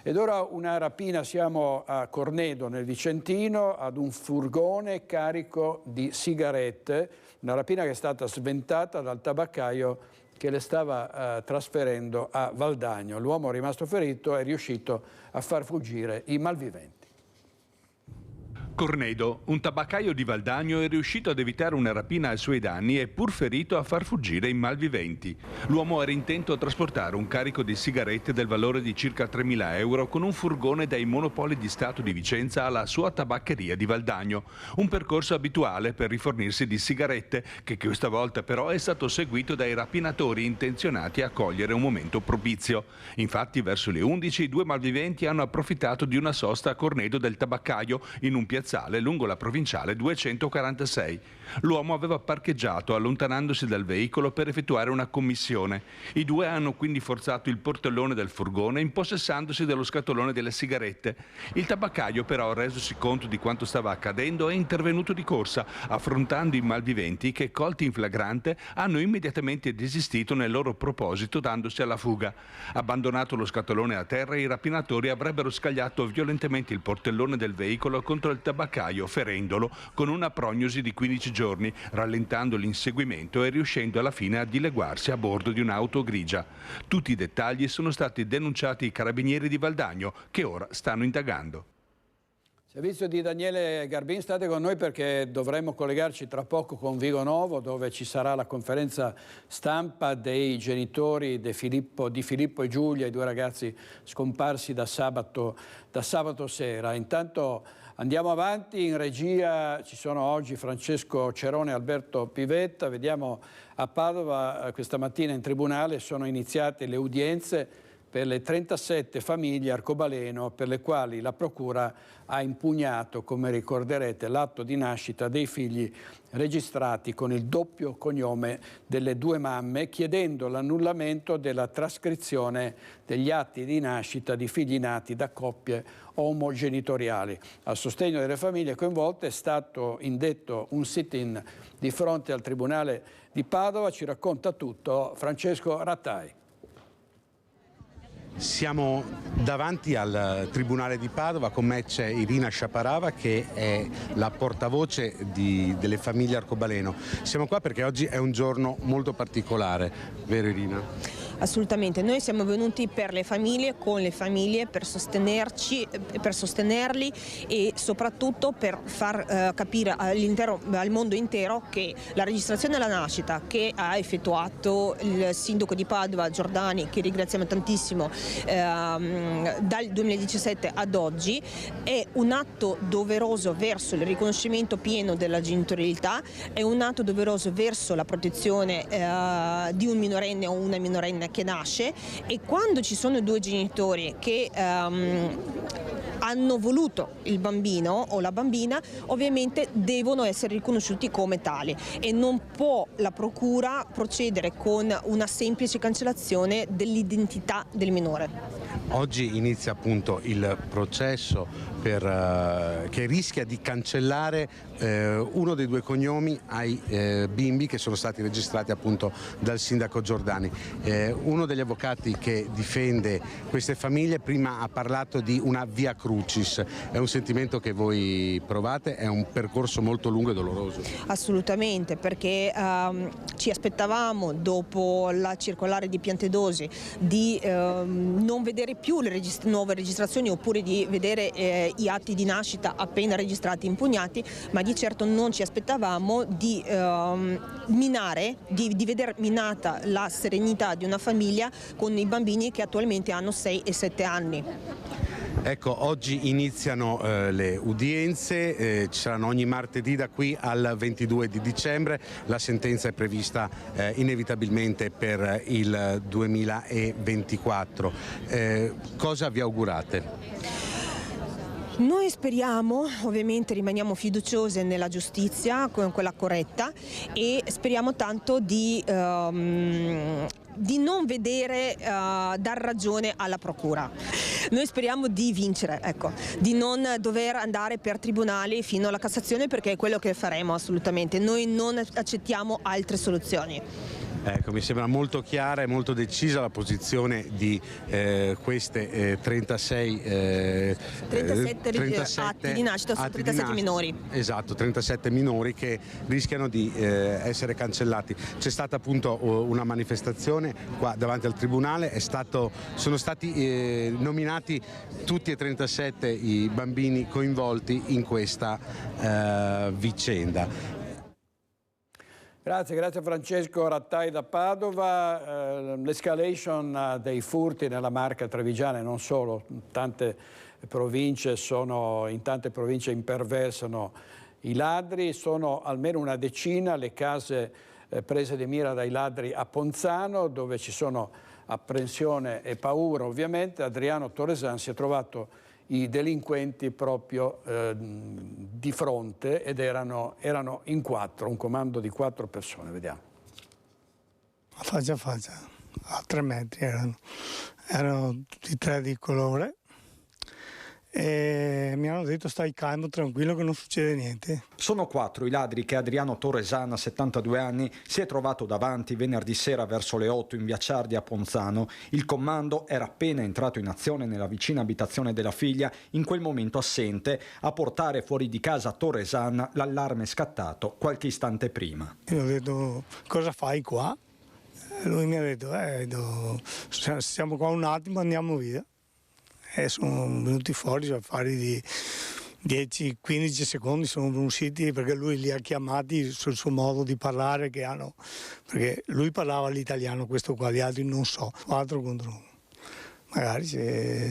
Ed ora una rapina, siamo a Cornedo nel Vicentino, ad un furgone carico di sigarette, una rapina che è stata sventata dal tabaccaio che le stava trasferendo a Valdagno. L'uomo rimasto ferito è riuscito a far fuggire i malviventi. Cornedo, un tabaccaio di Valdagno, è riuscito ad evitare una rapina ai suoi danni e pur ferito a far fuggire i malviventi. L'uomo era intento a trasportare un carico di sigarette del valore di circa 3.000 euro con un furgone dai Monopoli di Stato di Vicenza alla sua tabaccheria di Valdagno. Un percorso abituale per rifornirsi di sigarette, che questa volta però è stato seguito dai rapinatori intenzionati a cogliere un momento propizio. Infatti verso le 11 i due malviventi hanno approfittato di una sosta a Cornedo del tabaccaio in un piazzale lungo la provinciale 246. L'uomo aveva parcheggiato allontanandosi dal veicolo per effettuare una commissione. I due hanno quindi forzato il portellone del furgone impossessandosi dello scatolone delle sigarette. Il tabaccaio però, resosi conto di quanto stava accadendo, è intervenuto di corsa affrontando i malviventi che, colti in flagrante, hanno immediatamente desistito nel loro proposito dandosi alla fuga. Abbandonato lo scatolone a terra, i rapinatori avrebbero scagliato violentemente il portellone del veicolo contro il tabaccaio, ferendolo con una prognosi di 15 giorni, rallentando l'inseguimento e riuscendo alla fine a dileguarsi a bordo di un'auto grigia. Tutti i dettagli sono stati denunciati ai carabinieri di Valdagno, che ora stanno indagando. Servizio di Daniele Garbin, state con noi perché dovremmo collegarci tra poco con Vigonovo, dove ci sarà la conferenza stampa dei genitori di Filippo e Giulia, i due ragazzi scomparsi da sabato sera. Intanto andiamo avanti, in regia ci sono oggi Francesco Cerone e Alberto Pivetta. Vediamo a Padova questa mattina in tribunale sono iniziate le udienze per le 37 famiglie arcobaleno per le quali la Procura ha impugnato, come ricorderete, l'atto di nascita dei figli registrati con il doppio cognome delle due mamme, chiedendo l'annullamento della trascrizione degli atti di nascita di figli nati da coppie omogenitoriali. A sostegno delle famiglie coinvolte è stato indetto un sit-in di fronte al Tribunale di Padova. Ci racconta tutto Francesco Rattai. Siamo davanti al Tribunale di Padova, con me c'è Irina Sciaparava che è la portavoce delle famiglie arcobaleno. Siamo qua perché oggi è un giorno molto particolare, vero Irina? Assolutamente, noi siamo venuti per le famiglie, con le famiglie, per sostenerci, per sostenerli e soprattutto per far capire al mondo intero che la registrazione alla nascita che ha effettuato il sindaco di Padova Giordani, che ringraziamo tantissimo, dal 2017 ad oggi, è un atto doveroso verso il riconoscimento pieno della genitorialità, è un atto doveroso verso la protezione di un minorenne o una minorenne che nasce, e quando ci sono due genitori che hanno voluto il bambino o la bambina, ovviamente devono essere riconosciuti come tali e non può la procura procedere con una semplice cancellazione dell'identità del minore. Oggi inizia appunto il processo che rischia di cancellare uno dei due cognomi ai bimbi che sono stati registrati appunto dal sindaco Giordani. Uno degli avvocati che difende queste famiglie prima ha parlato di una via crucis. È un sentimento che voi provate? È un percorso molto lungo e doloroso? Assolutamente, perché ci aspettavamo dopo la circolare di Piantedosi di non vedere più le nuove registrazioni, oppure di vedere i atti di nascita appena registrati impugnati, ma di certo non ci aspettavamo di vedere minata la serenità di una famiglia con i bambini che attualmente hanno 6 e 7 anni. Ecco, oggi iniziano le udienze, ci saranno ogni martedì da qui al 22 di dicembre, la sentenza è prevista inevitabilmente per il 2024. Cosa vi augurate? Noi speriamo, ovviamente rimaniamo fiduciose nella giustizia, con quella corretta, e speriamo tanto di non vedere dar ragione alla procura. Noi speriamo di vincere, ecco, di non dover andare per tribunali fino alla Cassazione, perché è quello che faremo assolutamente. Noi non accettiamo altre soluzioni. Ecco, mi sembra molto chiara e molto decisa la posizione di queste 37 atti di nascita su 37 minori. Esatto, 37 minori che rischiano di essere cancellati. C'è stata appunto una manifestazione qua davanti al Tribunale, sono stati nominati tutti e 37 i bambini coinvolti in questa vicenda. Grazie Francesco Rattai da Padova. L'escalation dei furti nella Marca trevigiana e non solo, in tante province imperversano i ladri, sono almeno una decina le case prese di mira dai ladri a Ponzano, dove ci sono apprensione e paura ovviamente. Adriano Torresan si è trovato i delinquenti proprio di fronte ed erano in 4, un comando di 4 persone, vediamo. Faccia a faccia, a 3 metri erano tutti 3 di colore e mi hanno detto stai calmo, tranquillo che non succede niente. Sono 4 i ladri che Adriano Torresan, 72 anni, si è trovato davanti venerdì sera verso le 8 in via Ciardi a Ponzano. Il comando era appena entrato in azione nella vicina abitazione della figlia, in quel momento assente. A portare fuori di casa Torresan, l'allarme è scattato qualche istante prima. Io ho detto cosa fai qua? E lui mi ha detto siamo qua un attimo, andiamo via. E sono venuti fuori affari di 10-15 secondi, sono usciti perché lui li ha chiamati sul suo modo di parlare che hanno, perché lui parlava l'italiano, questo qua, gli altri non so, 4 contro 1. Magari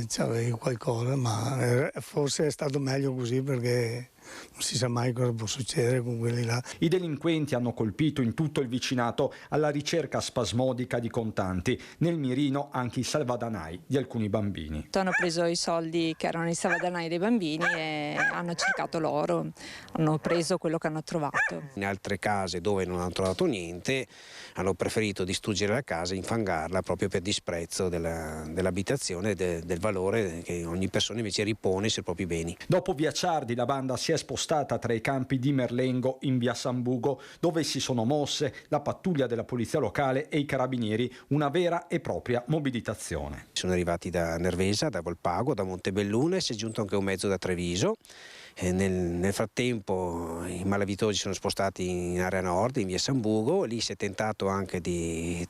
c'avevi qualcosa, ma forse è stato meglio così perché non si sa mai cosa può succedere con quelli là. I delinquenti hanno colpito in tutto il vicinato alla ricerca spasmodica di contanti, nel mirino anche i salvadanai di alcuni bambini. Hanno preso i soldi che erano i salvadanai dei bambini e hanno cercato l'oro, hanno preso quello che hanno trovato. In altre case dove non hanno trovato niente hanno preferito distruggere la casa e infangarla proprio per disprezzo dell'abitazione e del valore che ogni persona invece ripone sui propri beni. Dopo via Ciardi la banda si è è spostata tra i campi di Merlengo in via San Bugo, dove si sono mosse la pattuglia della polizia locale e i carabinieri, una vera e propria mobilitazione. Sono arrivati da Nervesa, da Volpago, da Montebelluna e si è giunto anche un mezzo da Treviso. Nel frattempo i malavitosi sono spostati in area nord, in via San Bugo, lì si è tentato anche di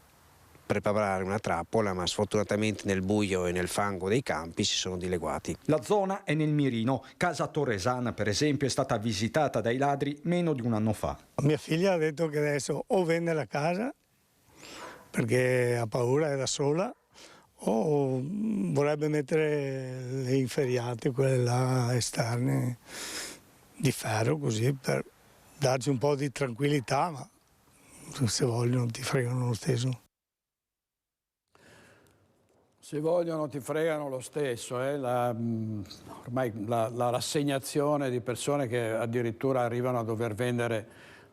preparare una trappola, ma sfortunatamente nel buio e nel fango dei campi si sono dileguati. La zona è nel mirino. Casa Torresana, per esempio, è stata visitata dai ladri meno di un anno fa. Mia figlia ha detto che adesso o vende la casa perché ha paura, è da sola, o vorrebbe mettere le inferriate, quelle là esterne, di ferro, così per darci un po' di tranquillità, ma se vogliono ti fregano lo stesso. Se vogliono ti fregano lo stesso, ormai la rassegnazione di persone che addirittura arrivano a dover vendere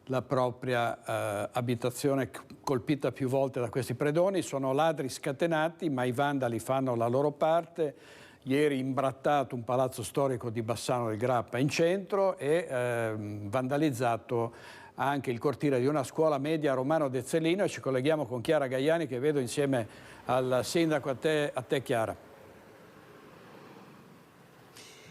la propria abitazione colpita più volte da questi predoni. Sono ladri scatenati, ma i vandali fanno la loro parte. Ieri imbrattato un palazzo storico di Bassano del Grappa in centro e vandalizzato anche il cortile di una scuola media Romano Dezzolino, e ci colleghiamo con Chiara Gaiani, che vedo insieme al sindaco. A te Chiara.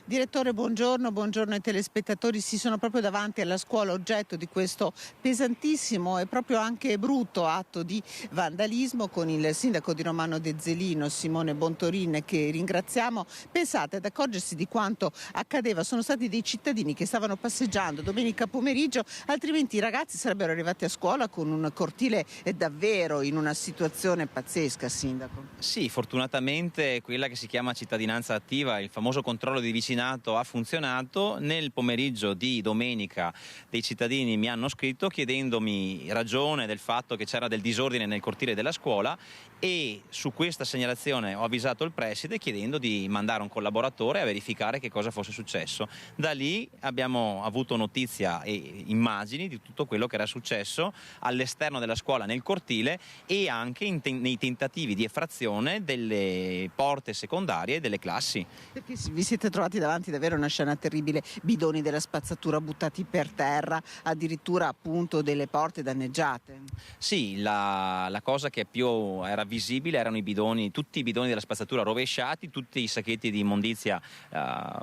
Direttore, buongiorno ai telespettatori. Si sono proprio davanti alla scuola oggetto di questo pesantissimo e proprio anche brutto atto di vandalismo, con il sindaco di Romano Dezzolino, Simone Bontorin, che ringraziamo. Pensate, ad accorgersi di quanto accadeva sono stati dei cittadini che stavano passeggiando domenica pomeriggio, altrimenti i ragazzi sarebbero arrivati a scuola con un cortile davvero in una situazione pazzesca, sindaco. Sì, fortunatamente quella che si chiama cittadinanza attiva, il famoso controllo di vicinato, ha funzionato. Nel pomeriggio di domenica dei cittadini mi hanno scritto chiedendomi ragione del fatto che c'era del disordine nel cortile della scuola, e su questa segnalazione ho avvisato il preside chiedendo di mandare un collaboratore a verificare che cosa fosse successo. Da lì abbiamo avuto notizia e immagini di tutto quello che era successo all'esterno della scuola, nel cortile, e anche nei tentativi di effrazione delle porte secondarie delle classi. Perché vi siete trovati davanti davvero una scena terribile, bidoni della spazzatura buttati per terra, addirittura appunto delle porte danneggiate. Sì, la cosa che più era visibile erano i bidoni, tutti i bidoni della spazzatura rovesciati, tutti i sacchetti di immondizia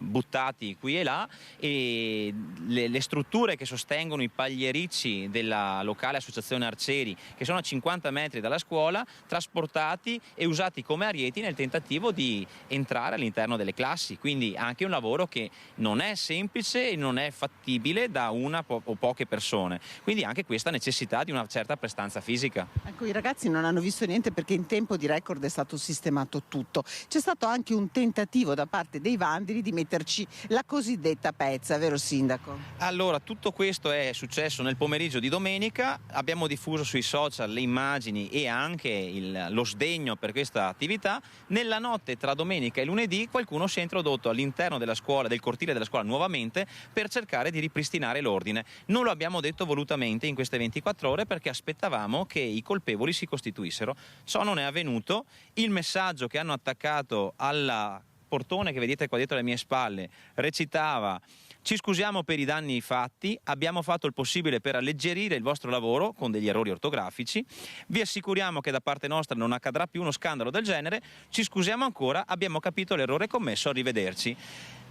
buttati qui e là, e le strutture che sostengono i pagliericci della locale associazione arcieri, che sono a 50 metri dalla scuola, trasportati e usati come arieti nel tentativo di entrare all'interno delle classi. Quindi anche un lavoro che non è semplice e non è fattibile da una o poche persone, quindi anche questa necessità di una certa prestanza fisica. Ecco, i ragazzi non hanno visto niente perché in tempo di record è stato sistemato tutto. C'è stato anche un tentativo da parte dei vandali di metterci la cosiddetta pezza, vero sindaco? Allora, tutto questo è successo nel pomeriggio di domenica, abbiamo diffuso sui social le immagini e anche lo sdegno per questa attività. Nella notte tra domenica e lunedì qualcuno si è introdotto all'interno della scuola, del cortile della scuola nuovamente, per cercare di ripristinare l'ordine. Non lo abbiamo detto volutamente in queste 24 ore perché aspettavamo che i colpevoli si costituissero. Ciò non è avvenuto. Il messaggio che hanno attaccato al portone che vedete qua dietro alle mie spalle recitava: ci scusiamo per i danni fatti, abbiamo fatto il possibile per alleggerire il vostro lavoro con degli errori ortografici, vi assicuriamo che da parte nostra non accadrà più uno scandalo del genere, ci scusiamo ancora, abbiamo capito l'errore commesso, arrivederci.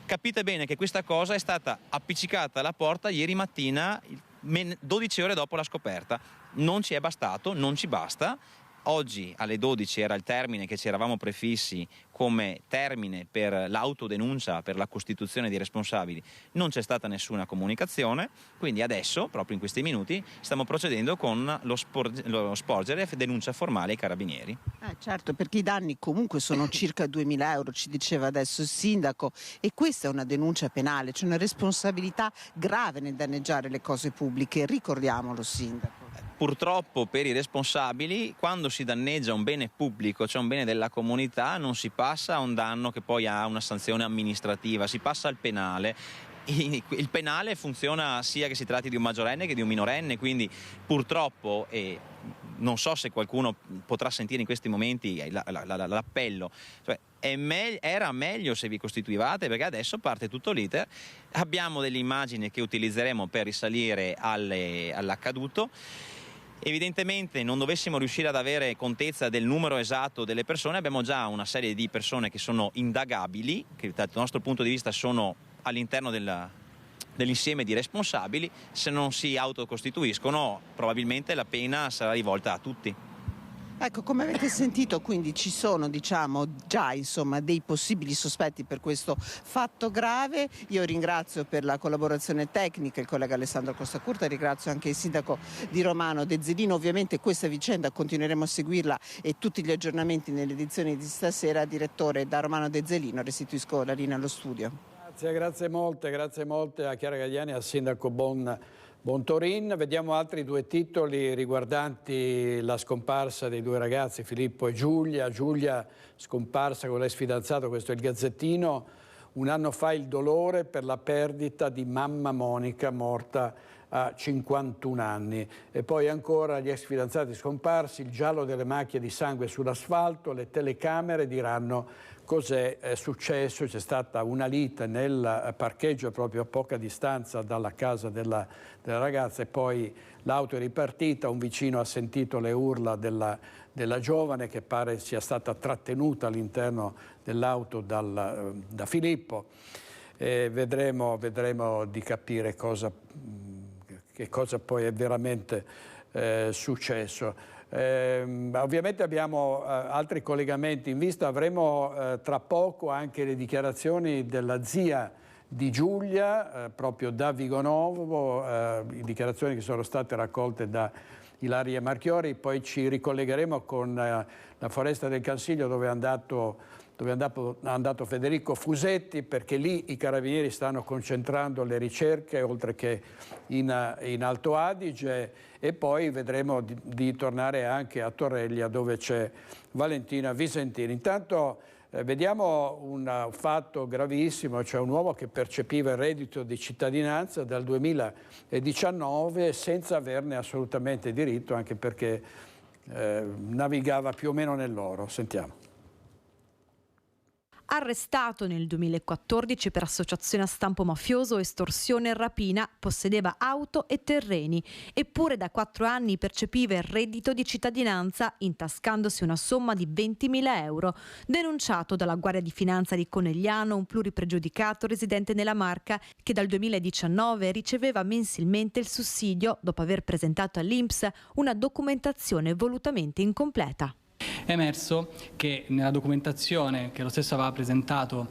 Capite bene che questa cosa è stata appiccicata alla porta ieri mattina, 12 ore dopo la scoperta. Non ci è bastato, non ci basta. Oggi alle 12 era il termine che ci eravamo prefissi come termine per l'autodenuncia, per la costituzione di responsabili. Non c'è stata nessuna comunicazione, quindi adesso, proprio in questi minuti, stiamo procedendo con lo sporgere denuncia formale ai carabinieri. Certo, perché i danni comunque sono circa 2.000 euro, ci diceva adesso il sindaco, e questa è una denuncia penale, c'è una responsabilità grave nel danneggiare le cose pubbliche, ricordiamolo sindaco. Purtroppo per i responsabili, quando si danneggia un bene pubblico, cioè un bene della comunità, non si passa a un danno che poi ha una sanzione amministrativa, si passa al penale. Il penale funziona sia che si tratti di un maggiorenne che di un minorenne, quindi purtroppo, non so se qualcuno potrà sentire in questi momenti l'appello, cioè era meglio se vi costituivate, perché adesso parte tutto l'iter. Abbiamo delle immagini che utilizzeremo per risalire all'accaduto. Evidentemente non dovessimo riuscire ad avere contezza del numero esatto delle persone, abbiamo già una serie di persone che sono indagabili, che dal nostro punto di vista sono all'interno dell'insieme di responsabili. Se non si autocostituiscono, probabilmente la pena sarà rivolta a tutti. Ecco, come avete sentito, quindi ci sono, diciamo, già dei possibili sospetti per questo fatto grave. Io ringrazio per la collaborazione tecnica il collega Alessandro Costacurta, ringrazio anche il sindaco di Romano De Zelino. Ovviamente questa vicenda continueremo a seguirla e tutti gli aggiornamenti nelle edizioni di stasera. Direttore, da Romano De Zelino restituisco la linea allo studio. Grazie molte a Chiara Gagliani e al sindaco Bontorin. Vediamo altri due titoli riguardanti la scomparsa dei due ragazzi, Filippo e Giulia. Giulia scomparsa con l'ex fidanzato, questo è il Gazzettino. Un anno fa il dolore per la perdita di mamma Monica, morta a 51 anni. E poi ancora gli ex fidanzati scomparsi, il giallo delle macchie di sangue sull'asfalto, le telecamere diranno cos'è successo. C'è stata una lite nel parcheggio proprio a poca distanza dalla casa della ragazza e poi l'auto è ripartita, un vicino ha sentito le urla della giovane che pare sia stata trattenuta all'interno dell'auto da Filippo. Vedremo di capire che cosa poi è veramente successo. Ovviamente abbiamo altri collegamenti in vista, avremo tra poco anche le dichiarazioni della zia di Giulia, proprio da Vigonovo, dichiarazioni che sono state raccolte da Ilaria Marchiori. Poi ci ricollegheremo con la Foresta del Cansiglio dove è andato Federico Fusetti, perché lì i carabinieri stanno concentrando le ricerche oltre che in Alto Adige, e poi vedremo di tornare anche a Torreglia dove c'è Valentina Visentini. Intanto vediamo un fatto gravissimo, cioè un uomo che percepiva il reddito di cittadinanza dal 2019 senza averne assolutamente diritto, anche perché navigava più o meno nell'oro. Sentiamo. Arrestato nel 2014 per associazione a stampo mafioso, estorsione e rapina, possedeva auto e terreni, eppure da 4 anni percepiva il reddito di cittadinanza intascandosi una somma di 20.000 euro. Denunciato dalla Guardia di Finanza di Conegliano, un pluripregiudicato residente nella Marca che dal 2019 riceveva mensilmente il sussidio dopo aver presentato all'INPS una documentazione volutamente incompleta. È emerso che nella documentazione che lo stesso aveva presentato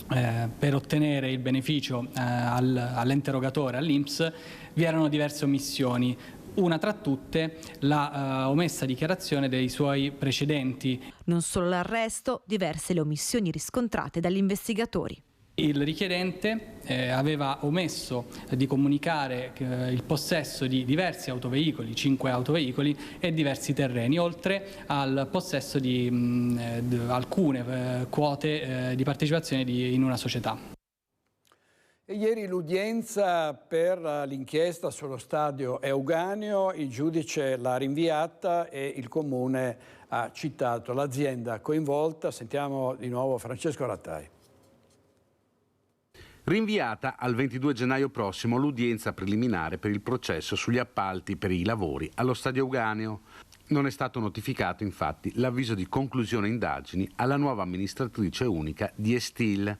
per ottenere il beneficio all'ente erogatore, all'INPS, vi erano diverse omissioni. Una tra tutte la omessa dichiarazione dei suoi precedenti. Non solo l'arresto, diverse le omissioni riscontrate dagli investigatori. Il richiedente aveva omesso di comunicare il possesso di diversi autoveicoli, 5 autoveicoli e diversi terreni, oltre al possesso di alcune quote di partecipazione in una società. E ieri l'udienza per l'inchiesta sullo stadio Euganeo, il giudice l'ha rinviata e il Comune ha citato l'azienda coinvolta. Sentiamo di nuovo Francesco Rattai. Rinviata al 22 gennaio prossimo l'udienza preliminare per il processo sugli appalti per i lavori allo stadio Euganeo. Non è stato notificato infatti l'avviso di conclusione indagini alla nuova amministratrice unica di Estil.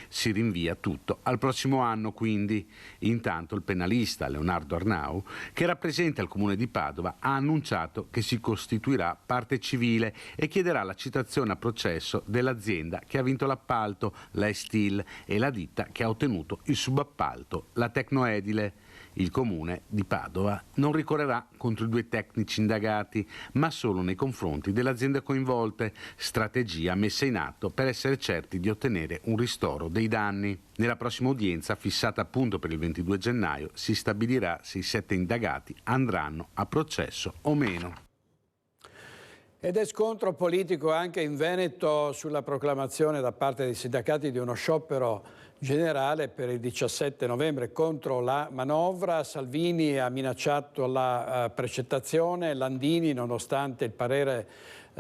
Si rinvia tutto al prossimo anno quindi. Intanto il penalista Leonardo Arnau, che rappresenta il comune di Padova, ha annunciato che si costituirà parte civile e chiederà la citazione a processo dell'azienda che ha vinto l'appalto, la Estil, e la ditta che ha ottenuto il subappalto, la Tecnoedile. Il comune di Padova non ricorrerà contro i 2 tecnici indagati, ma solo nei confronti delle aziende coinvolte, strategia messa in atto per essere certi di ottenere un ristoro dei danni. Nella prossima udienza, fissata appunto per il 22 gennaio, si stabilirà se i 7 indagati andranno a processo o meno. Ed è scontro politico anche in Veneto sulla proclamazione da parte dei sindacati di uno sciopero generale per il 17 novembre contro la manovra. Salvini ha minacciato la precettazione, Landini, nonostante il parere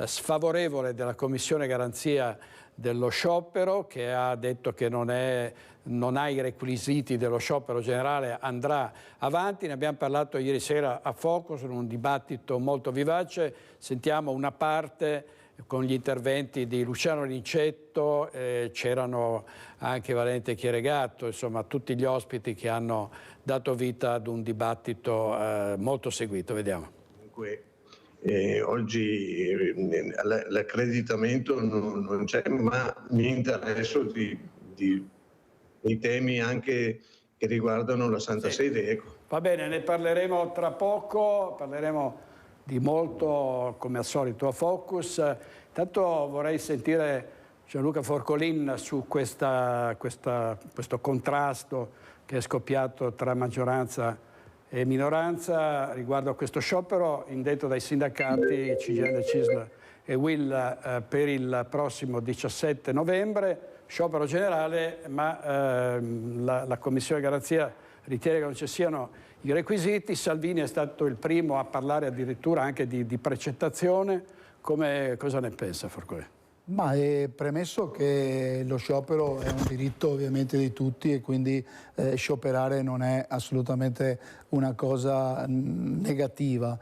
sfavorevole della Commissione Garanzia dello sciopero, che ha detto che non ha i requisiti dello sciopero generale, andrà avanti. Ne abbiamo parlato ieri sera a Focus, in un dibattito molto vivace. Sentiamo una parte con gli interventi di Luciano Rincetto, c'erano anche Valente Chieregatto, insomma tutti gli ospiti che hanno dato vita ad un dibattito molto seguito. Vediamo. Comunque, oggi l'accreditamento non c'è, ma mi interesso dei temi anche che riguardano la Santa Sede. Ecco. Va bene, ne parleremo tra poco, parleremo di molto come al solito a Focus. Intanto vorrei sentire Gianluca Forcolin su questo contrasto che è scoppiato tra maggioranza e minoranza riguardo a questo sciopero indetto dai sindacati CGIL, CISL e UIL per il prossimo 17 novembre, sciopero generale, ma la Commissione Garanzia ritiene che non ci siano i requisiti. Salvini è stato il primo a parlare addirittura anche di precettazione. Cosa ne pensa Forcolin? Ma è premesso che lo sciopero è un diritto ovviamente di tutti e quindi scioperare non è assolutamente una cosa negativa.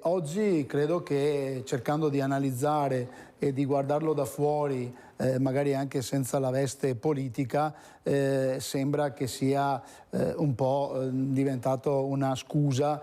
Oggi credo che cercando di analizzare e di guardarlo da fuori, magari anche senza la veste politica, sembra che sia un po' diventato una scusa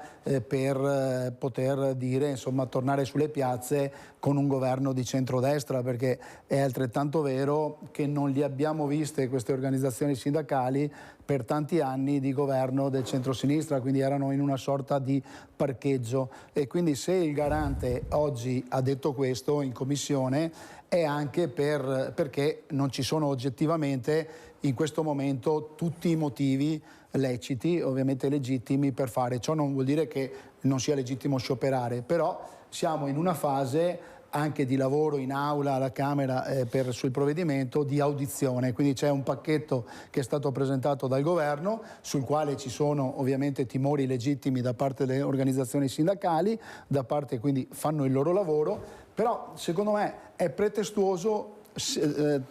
per poter dire, insomma, tornare sulle piazze con un governo di centrodestra, perché è altrettanto vero che non li abbiamo viste queste organizzazioni sindacali per tanti anni di governo del centrosinistra, quindi erano in una sorta di parcheggio. E quindi se il garante oggi ha detto questo in commissione è anche perché non ci sono oggettivamente in questo momento tutti i motivi leciti, ovviamente legittimi, per fare. Ciò non vuol dire che non sia legittimo scioperare, però siamo in una fase anche di lavoro in aula alla Camera sul provvedimento di audizione, quindi c'è un pacchetto che è stato presentato dal governo sul quale ci sono ovviamente timori legittimi da parte delle organizzazioni sindacali, da parte, quindi fanno il loro lavoro, però secondo me è pretestuoso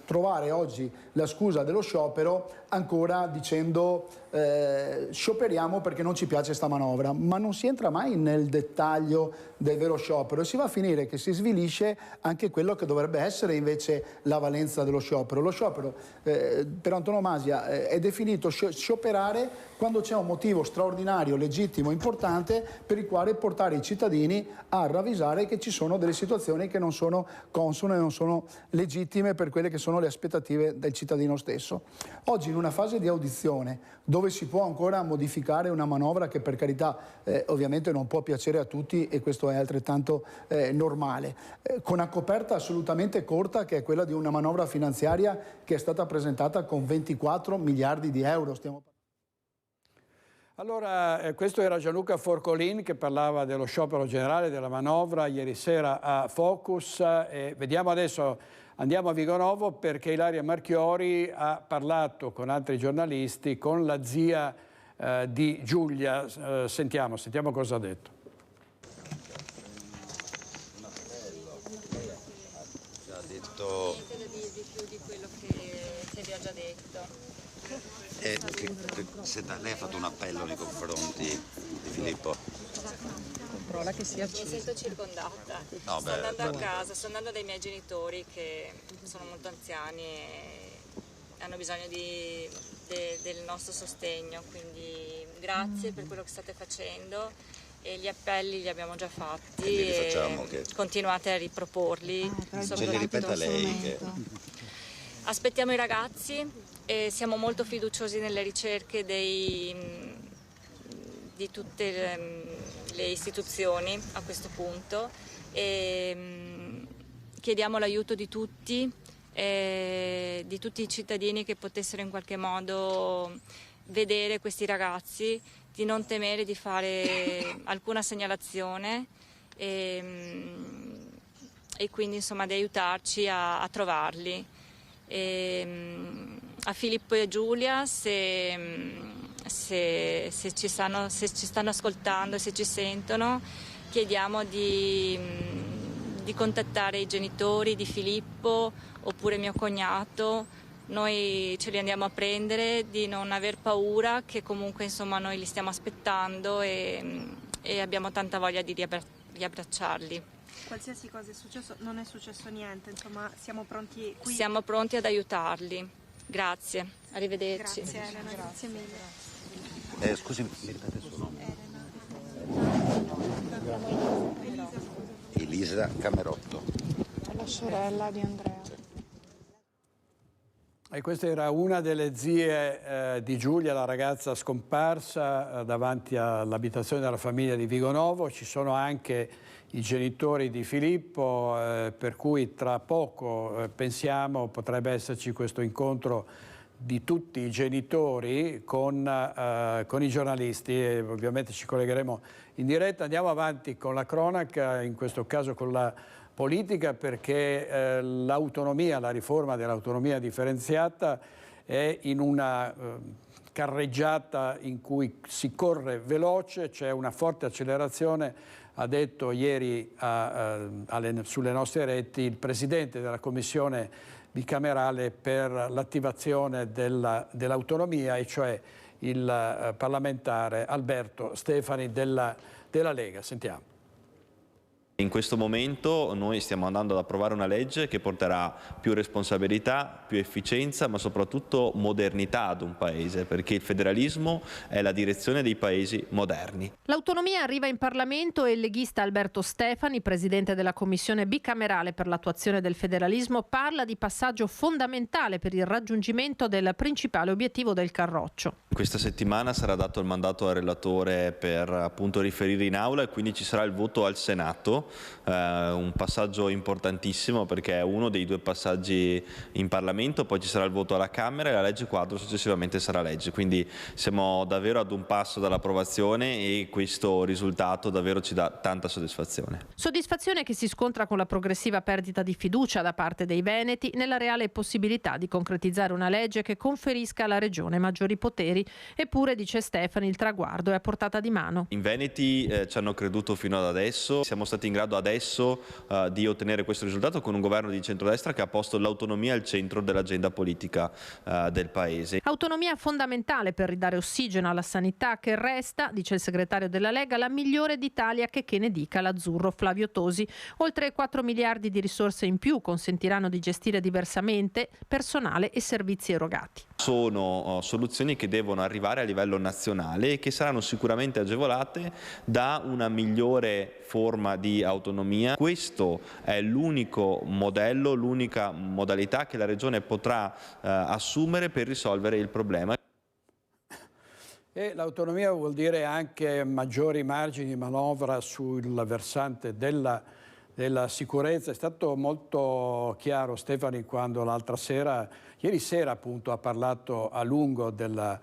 trovare oggi la scusa dello sciopero ancora dicendo scioperiamo perché non ci piace sta manovra, ma non si entra mai nel dettaglio del vero sciopero e si va a finire che si svilisce anche quello che dovrebbe essere invece la valenza dello sciopero. Lo sciopero per antonomasia è definito scioperare quando c'è un motivo straordinario, legittimo, importante per il quale portare i cittadini a ravvisare che ci sono delle situazioni che non sono consone, non sono legittime per quelle che sono le aspettative del cittadino stesso. Oggi in una fase di audizione dove si può ancora modificare una manovra che per carità ovviamente non può piacere a tutti e questo è altrettanto normale, con una coperta assolutamente corta che è quella di una manovra finanziaria che è stata presentata con 24 miliardi di euro. Allora, questo era Gianluca Forcolin che parlava dello sciopero generale della manovra ieri sera a Focus. Vediamo adesso, andiamo a Vigonovo perché Ilaria Marchiori ha parlato con altri giornalisti, con la zia di Giulia. Sentiamo cosa ha detto. Ha detto... Niente da dirvi più di quello che vi ho già detto. Lei ha fatto un appello nei confronti di Filippo? Controlla che sia acceso. Mi sento circondata. No, sto andando a casa, sto andando dai miei genitori che sono molto anziani e hanno bisogno del nostro sostegno, quindi grazie per quello che state facendo e gli appelli li abbiamo già fatti e continuate a riproporli. Ce li ripeta lei. Che... Aspettiamo i ragazzi e siamo molto fiduciosi nelle ricerche di tutte le istituzioni a questo punto e chiediamo l'aiuto di tutti i cittadini che potessero in qualche modo vedere questi ragazzi, di non temere di fare alcuna segnalazione e quindi insomma di aiutarci a trovarli. A Filippo e Giulia, se ci stanno ascoltando e se ci sentono, chiediamo di di contattare i genitori di Filippo oppure mio cognato. Noi ce li andiamo a prendere, di non aver paura, che comunque insomma noi li stiamo aspettando e abbiamo tanta voglia di riabbracciarli. Qualsiasi cosa è successo, non è successo niente, insomma siamo pronti qui. Siamo pronti ad aiutarli. Grazie, arrivederci. Grazie Elena, grazie mille. Scusi, mi ripetere il suo nome? Elisa Camerotto. È la sorella di Andrea. E questa era una delle zie di Giulia, la ragazza scomparsa davanti all'abitazione della famiglia di Vigonovo. Ci sono anche i genitori di Filippo, per cui tra poco pensiamo potrebbe esserci questo incontro di tutti i genitori con i giornalisti e ovviamente ci collegheremo in diretta. Andiamo avanti con la cronaca, in questo caso con la politica, perché l'autonomia, la riforma dell'autonomia differenziata è in una carreggiata in cui si corre veloce, c'è una forte accelerazione, ha detto ieri sulle nostre reti il Presidente della Commissione bicamerale per l'attivazione dell'autonomia, e cioè il parlamentare Alberto Stefani della Lega. Sentiamo. In questo momento noi stiamo andando ad approvare una legge che porterà più responsabilità, più efficienza, ma soprattutto modernità ad un paese, perché il federalismo è la direzione dei paesi moderni. L'autonomia arriva in Parlamento e il leghista Alberto Stefani, presidente della Commissione bicamerale per l'attuazione del federalismo, parla di passaggio fondamentale per il raggiungimento del principale obiettivo del Carroccio. Questa settimana sarà dato il mandato al relatore per appunto riferire in aula e quindi ci sarà il voto al Senato. Un passaggio importantissimo perché è uno dei due passaggi in Parlamento, poi ci sarà il voto alla Camera e la legge quadro successivamente sarà legge, quindi siamo davvero ad un passo dall'approvazione e questo risultato davvero ci dà tanta soddisfazione. Soddisfazione che si scontra con la progressiva perdita di fiducia da parte dei veneti nella reale possibilità di concretizzare una legge che conferisca alla Regione maggiori poteri, eppure, dice Stefani, il traguardo è a portata di mano. In Veneti ci hanno creduto fino ad adesso, siamo stati in grado adesso di ottenere questo risultato con un governo di centrodestra che ha posto l'autonomia al centro dell'agenda politica del Paese. Autonomia fondamentale per ridare ossigeno alla sanità, che resta, dice il segretario della Lega, la migliore d'Italia, che ne dica l'azzurro Flavio Tosi. Oltre 4 miliardi di risorse in più consentiranno di gestire diversamente personale e servizi erogati. Sono soluzioni che devono arrivare a livello nazionale e che saranno sicuramente agevolate da una migliore forma di autonomia. Questo è l'unico modello, l'unica modalità che la Regione potrà assumere per risolvere il problema. E l'autonomia vuol dire anche maggiori margini di manovra sul versante della sicurezza. È stato molto chiaro Stefani quando ieri sera appunto, ha parlato a lungo della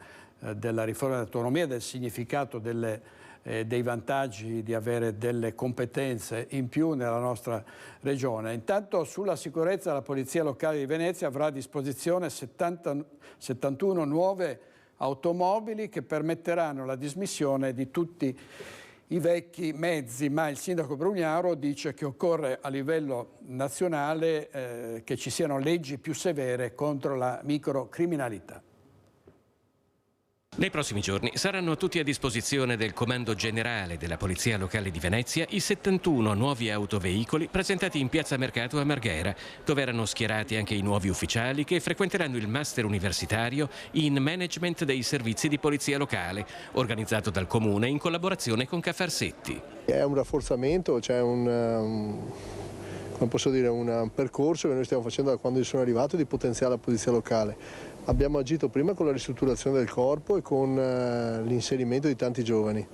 riforma dell'autonomia, del significato dei vantaggi di avere delle competenze in più nella nostra regione. Intanto sulla sicurezza la Polizia Locale di Venezia avrà a disposizione 71 nuove automobili che permetteranno la dismissione di tutti i vecchi mezzi, ma il sindaco Brugnaro dice che occorre a livello nazionale che ci siano leggi più severe contro la microcriminalità. Nei prossimi giorni saranno tutti a disposizione del Comando Generale della Polizia Locale di Venezia i 71 nuovi autoveicoli presentati in Piazza Mercato a Marghera, dove erano schierati anche i nuovi ufficiali che frequenteranno il master universitario in management dei servizi di polizia locale, organizzato dal Comune in collaborazione con Cafarsetti. È un rafforzamento, c'è un percorso che noi stiamo facendo da quando io sono arrivato di potenziare la polizia locale. Abbiamo agito prima con la ristrutturazione del corpo e con l'inserimento di tanti giovani.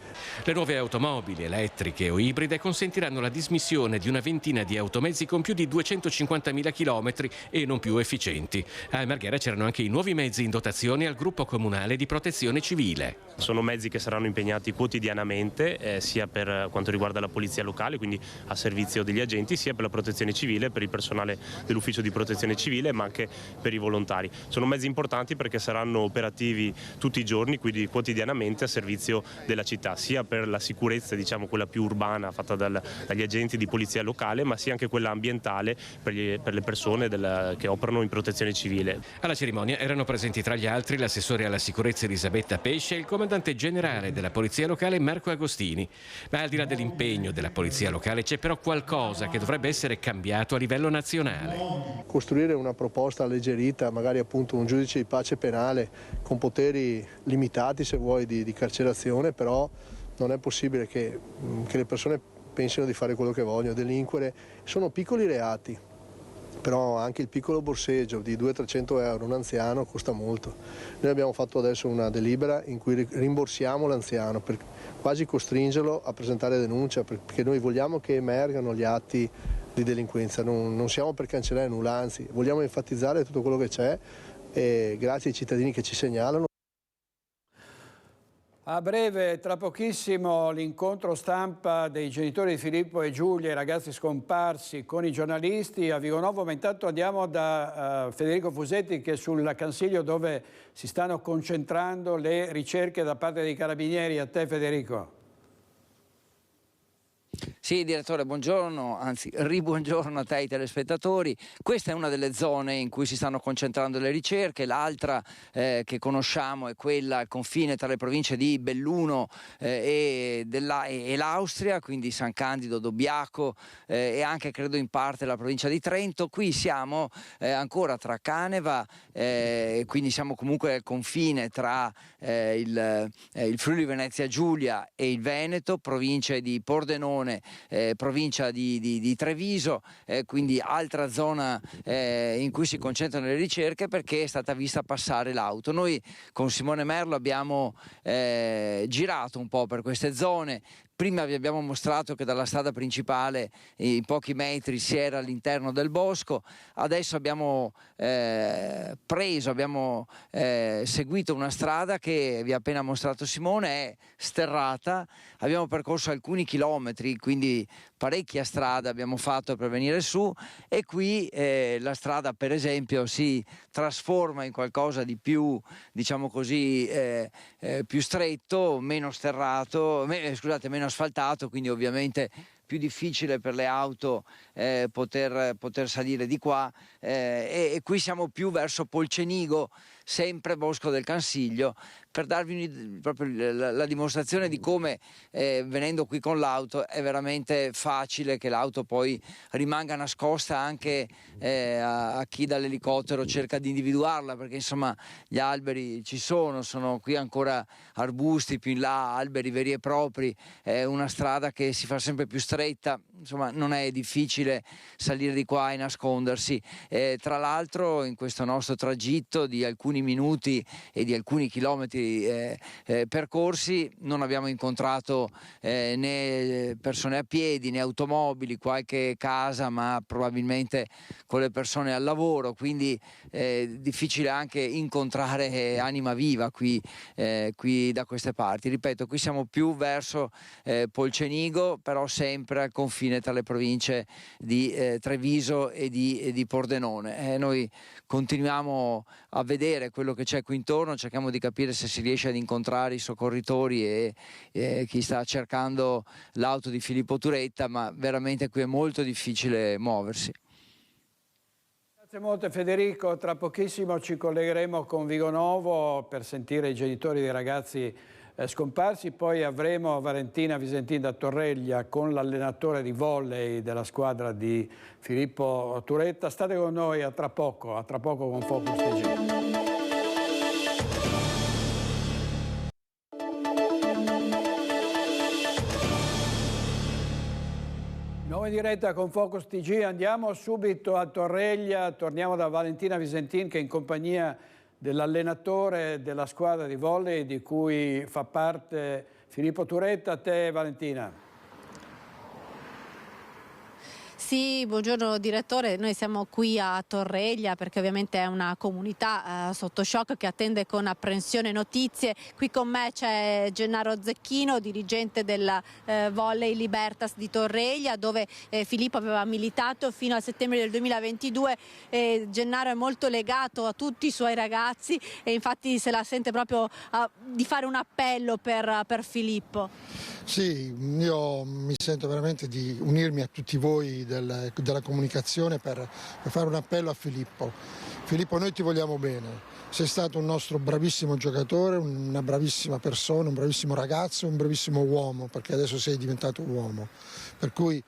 Le nuove automobili elettriche o ibride consentiranno la dismissione di una ventina di automezzi con più di 250.000 chilometri e non più efficienti. A Marghera c'erano anche i nuovi mezzi in dotazione al gruppo comunale di protezione civile. Sono mezzi che saranno impegnati quotidianamente sia per quanto riguarda la polizia locale, quindi a servizio degli agenti, sia per la protezione civile, per il personale dell'ufficio di protezione civile, ma anche per i volontari. Sono mezzi importanti importanti perché saranno operativi tutti i giorni, quindi quotidianamente a servizio della città, sia per la sicurezza, diciamo quella più urbana fatta dagli agenti di polizia locale, ma sia anche quella ambientale per le persone che operano in protezione civile. Alla cerimonia erano presenti tra gli altri l'assessore alla sicurezza Elisabetta Pesce e il comandante generale della polizia locale Marco Agostini. Ma al di là dell'impegno della polizia locale c'è però qualcosa che dovrebbe essere cambiato a livello nazionale. Costruire una proposta alleggerita, magari appunto un giudice di pace penale con poteri limitati se vuoi di carcerazione, però non è possibile che le persone pensino di fare quello che vogliono, delinquere. Sono piccoli reati, però anche il piccolo borseggio di 200-300 euro un anziano costa molto. Noi abbiamo fatto adesso una delibera in cui rimborsiamo l'anziano per quasi costringerlo a presentare denuncia, perché noi vogliamo che emergano gli atti di delinquenza, non siamo per cancellare nulla, anzi vogliamo enfatizzare tutto quello che c'è e grazie ai cittadini che ci segnalano. A breve, tra pochissimo, l'incontro stampa dei genitori di Filippo e Giulia, i ragazzi scomparsi, con i giornalisti a Vigonovo, ma intanto andiamo da Federico Fusetti, che è sul Cansiglio dove si stanno concentrando le ricerche da parte dei carabinieri. A te, Federico. Sì, direttore, buongiorno, anzi ribuongiorno a te ai telespettatori. Questa è una delle zone in cui si stanno concentrando le ricerche, l'altra che conosciamo è quella al confine tra le province di Belluno e l'Austria, quindi San Candido, Dobbiaco e anche credo in parte la provincia di Trento. Qui siamo ancora tra Caneva, quindi siamo comunque al confine tra il Friuli Venezia Giulia e il Veneto, province di Pordenone, provincia di Treviso, quindi altra zona in cui si concentrano le ricerche perché è stata vista passare l'auto. Noi con Simone Merlo abbiamo girato un po' per queste zone. Prima vi abbiamo mostrato che dalla strada principale in pochi metri si era all'interno del bosco, adesso abbiamo seguito una strada che vi ha appena mostrato Simone, è sterrata, abbiamo percorso alcuni chilometri, quindi parecchia strada abbiamo fatto per venire su e qui la strada per esempio si trasforma in qualcosa di più, diciamo così, più stretto, meno sterrato, meno asfaltato, quindi ovviamente più difficile per le auto poter salire di qua e qui siamo più verso Polcenigo, sempre Bosco del Cansiglio, per darvi proprio la dimostrazione di come venendo qui con l'auto è veramente facile che l'auto poi rimanga nascosta anche a chi dall'elicottero cerca di individuarla, perché insomma gli alberi ci sono qui ancora arbusti, più in là alberi veri e propri, è una strada che si fa sempre più stretta, insomma non è difficile salire di qua e nascondersi. Tra l'altro in questo nostro tragitto di alcuni minuti e di alcuni chilometri percorsi non abbiamo incontrato né persone a piedi né automobili, qualche casa ma probabilmente con le persone al lavoro, quindi difficile anche incontrare anima viva qui da queste parti. Ripeto, qui siamo più verso Polcenigo, però sempre al confine tra le province di Treviso e di Pordenone. Noi continuiamo a vedere quello che c'è qui intorno, cerchiamo di capire se si riesce ad incontrare i soccorritori e chi sta cercando l'auto di Filippo Turetta, ma veramente qui è molto difficile muoversi. Grazie molto Federico, tra pochissimo ci collegheremo con Vigonovo per sentire i genitori dei ragazzi scomparsi, poi avremo Valentina Visentin da Torreglia con l'allenatore di volley della squadra di Filippo Turetta. State con noi, a tra poco con Focus TG. Nuova diretta con Focus TG, andiamo subito a Torreglia, torniamo da Valentina Visentin che è in compagnia dell'allenatore della squadra di volley di cui fa parte Filippo Turetta. A te Valentina. Sì, buongiorno direttore, noi siamo qui a Torreglia perché ovviamente è una comunità sotto shock che attende con apprensione notizie. Qui con me c'è Gennaro Zecchino, dirigente del Volley Libertas di Torreglia, dove Filippo aveva militato fino al settembre del 2022. Gennaro è molto legato a tutti i suoi ragazzi e infatti se la sente proprio di fare un appello per Filippo. Sì, io mi sento veramente di unirmi a tutti voi della comunicazione per fare un appello a Filippo. Filippo, noi ti vogliamo bene, sei stato un nostro bravissimo giocatore, una bravissima persona, un bravissimo ragazzo, un bravissimo uomo, perché adesso sei diventato un uomo. Per cui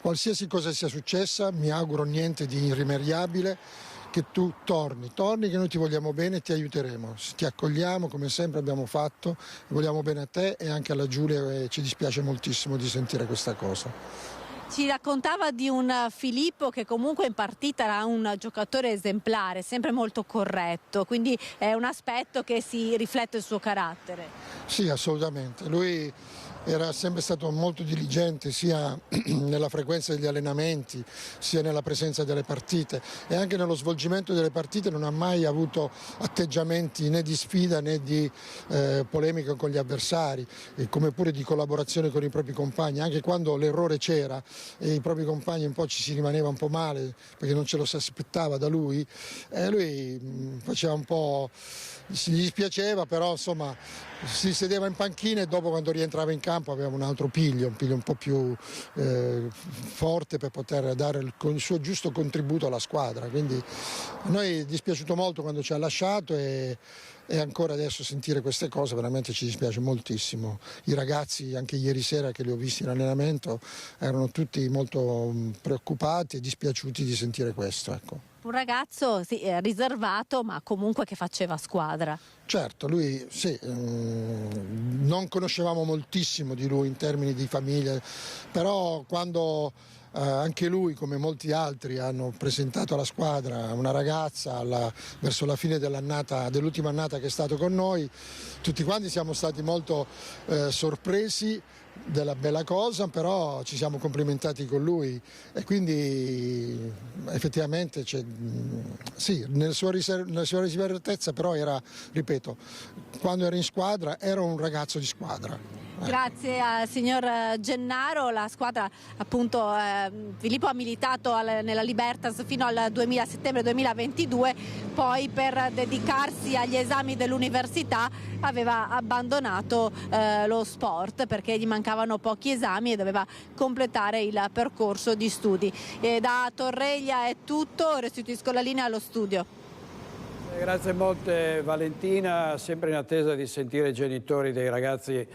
qualsiasi cosa sia successa mi auguro niente di irrimediabile, che tu torni, che noi ti vogliamo bene e ti aiuteremo, ti accogliamo come sempre abbiamo fatto, vogliamo bene a te e anche alla Giulia e ci dispiace moltissimo di sentire questa cosa. Ci raccontava di un Filippo che comunque in partita era un giocatore esemplare, sempre molto corretto, quindi è un aspetto che si riflette sul suo carattere. Sì, assolutamente, lui era sempre stato molto diligente sia nella frequenza degli allenamenti sia nella presenza delle partite e anche nello svolgimento delle partite non ha mai avuto atteggiamenti né di sfida né di polemica con gli avversari, come pure di collaborazione con i propri compagni, anche quando l'errore c'era e i propri compagni un po' ci si rimaneva un po' male perché non ce lo si aspettava da lui, lui faceva un po', gli dispiaceva, però insomma si sedeva in panchina e dopo quando rientrava in campo aveva un altro piglio un po' più forte per poter dare il suo giusto contributo alla squadra, quindi a noi è dispiaciuto molto quando ci ha lasciato e ancora adesso sentire queste cose veramente ci dispiace moltissimo. I ragazzi anche ieri sera che li ho visti in allenamento erano tutti molto preoccupati e dispiaciuti di sentire questo, ecco. Un ragazzo riservato ma comunque che faceva squadra. Certo, lui sì, non conoscevamo moltissimo di lui in termini di famiglia, però quando anche lui come molti altri hanno presentato alla squadra una ragazza verso la fine dell'ultima annata che è stato con noi, tutti quanti siamo stati molto sorpresi della bella cosa, però ci siamo complimentati con lui e quindi effettivamente sì, nella sua riservatezza, però era, ripeto, quando era in squadra era un ragazzo di squadra. Grazie al signor Gennaro, la squadra appunto Filippo ha militato nella Libertas fino al settembre 2022, poi per dedicarsi agli esami dell'università aveva abbandonato lo sport perché gli mancavano pochi esami e doveva completare il percorso di studi. Da Torreglia è tutto, restituisco la linea allo studio. Grazie molte Valentina, sempre in attesa di sentire i genitori dei ragazzi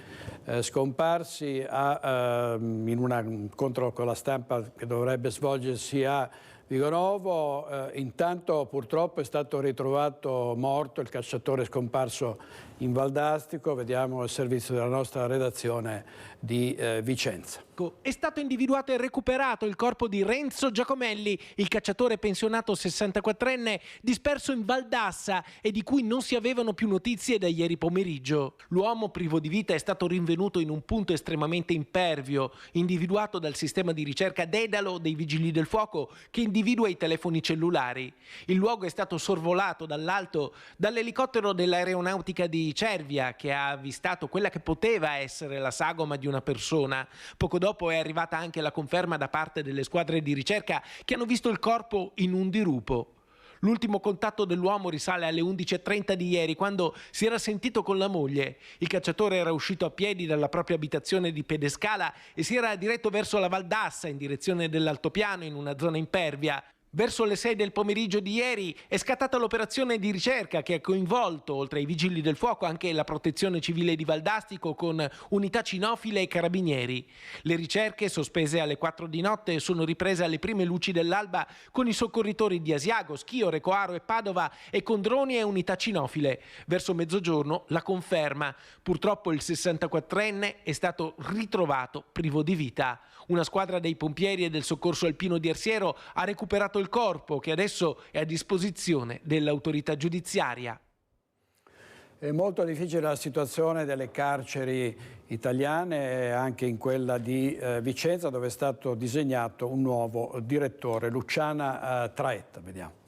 scomparsi in un incontro con la stampa che dovrebbe svolgersi a Vigonovo. Intanto purtroppo è stato ritrovato morto il cacciatore scomparso in Valdastico. Vediamo il servizio della nostra redazione di Vicenza. È stato individuato e recuperato il corpo di Renzo Giacomelli, il cacciatore pensionato 64enne disperso in Valdassa e di cui non si avevano più notizie da ieri pomeriggio. L'uomo privo di vita è stato rinvenuto in un punto estremamente impervio, individuato dal sistema di ricerca Dedalo dei Vigili del Fuoco che individua i telefoni cellulari. Il luogo è stato sorvolato dall'alto dall'elicottero dell'aeronautica di Cervia che ha avvistato quella che poteva essere la sagoma di una persona. Poco dopo è arrivata anche la conferma da parte delle squadre di ricerca che hanno visto il corpo in un dirupo. L'ultimo contatto dell'uomo risale alle 11:30 di ieri, quando si era sentito con la moglie. Il cacciatore era uscito a piedi dalla propria abitazione di Pedescala e si era diretto verso la Valdassa in direzione dell'altopiano in una zona impervia. Verso le 6 del pomeriggio di ieri è scattata l'operazione di ricerca che ha coinvolto, oltre ai vigili del fuoco, anche la protezione civile di Valdastico con unità cinofile e carabinieri. Le ricerche, sospese alle 4 di notte, sono riprese alle prime luci dell'alba con i soccorritori di Asiago, Schio, Recoaro e Padova e con droni e unità cinofile. Verso mezzogiorno la conferma. Purtroppo il 64enne è stato ritrovato privo di vita. Una squadra dei pompieri e del soccorso alpino di Ersiero ha recuperato il corpo che adesso è a disposizione dell'autorità giudiziaria. È molto difficile la situazione delle carceri italiane, anche in quella di Vicenza, dove è stato disegnato un nuovo direttore. Luciana Traetta, vediamo.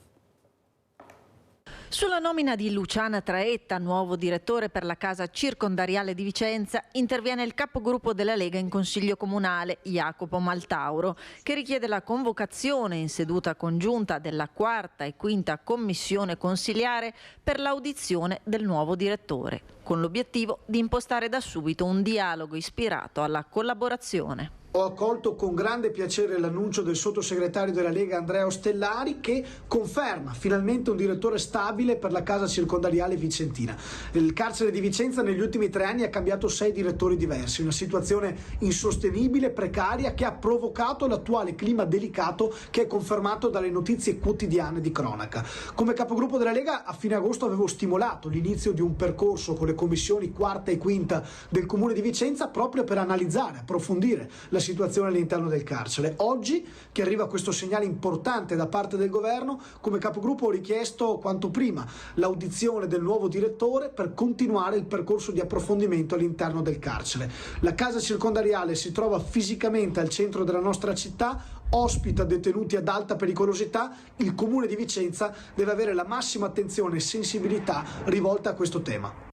Sulla nomina di Luciana Traetta, nuovo direttore per la casa circondariale di Vicenza, interviene il capogruppo della Lega in Consiglio Comunale, Jacopo Maltauro, che richiede la convocazione in seduta congiunta della quarta e quinta commissione consiliare per l'audizione del nuovo direttore, con l'obiettivo di impostare da subito un dialogo ispirato alla collaborazione. Ho accolto con grande piacere l'annuncio del sottosegretario della Lega Andrea Ostellari, che conferma finalmente un direttore stabile per la casa circondariale vicentina. Il carcere di Vicenza negli ultimi 3 anni ha cambiato 6 direttori diversi, una situazione insostenibile, precaria, che ha provocato l'attuale clima delicato che è confermato dalle notizie quotidiane di cronaca. Come capogruppo della Lega a fine agosto avevo stimolato l'inizio di un percorso con le commissioni quarta e quinta del Comune di Vicenza proprio per analizzare, approfondire la situazione all'interno del carcere. Oggi, che arriva questo segnale importante da parte del governo, come capogruppo ho richiesto quanto prima l'audizione del nuovo direttore per continuare il percorso di approfondimento all'interno del carcere. La casa circondariale si trova fisicamente al centro della nostra città, ospita detenuti ad alta pericolosità. Il Comune di Vicenza deve avere la massima attenzione e sensibilità rivolta a questo tema.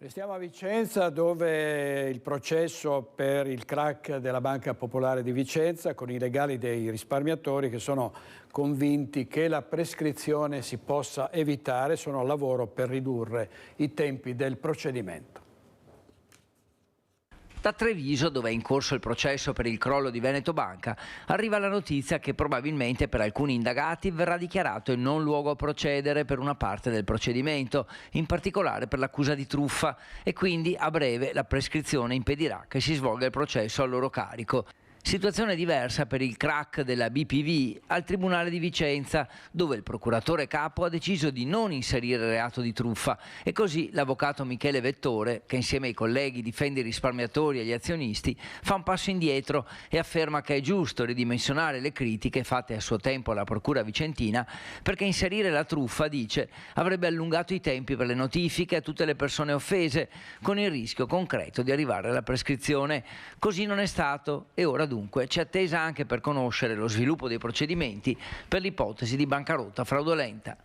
Restiamo a Vicenza, dove il processo per il crack della Banca Popolare di Vicenza, con i legali dei risparmiatori che sono convinti che la prescrizione si possa evitare, sono al lavoro per ridurre i tempi del procedimento. Da Treviso, dove è in corso il processo per il crollo di Veneto Banca, arriva la notizia che probabilmente per alcuni indagati verrà dichiarato il non luogo a procedere per una parte del procedimento, in particolare per l'accusa di truffa, e quindi a breve la prescrizione impedirà che si svolga il processo a loro carico. Situazione diversa per il crack della BPV al Tribunale di Vicenza, dove il procuratore capo ha deciso di non inserire reato di truffa, e così l'avvocato Michele Vettore, che insieme ai colleghi difende i risparmiatori e gli azionisti, fa un passo indietro e afferma che è giusto ridimensionare le critiche fatte a suo tempo alla procura vicentina, perché inserire la truffa, dice, avrebbe allungato i tempi per le notifiche a tutte le persone offese, con il rischio concreto di arrivare alla prescrizione. Così non è stato, e ora dunque c'è attesa anche per conoscere lo sviluppo dei procedimenti per l'ipotesi di bancarotta fraudolenta.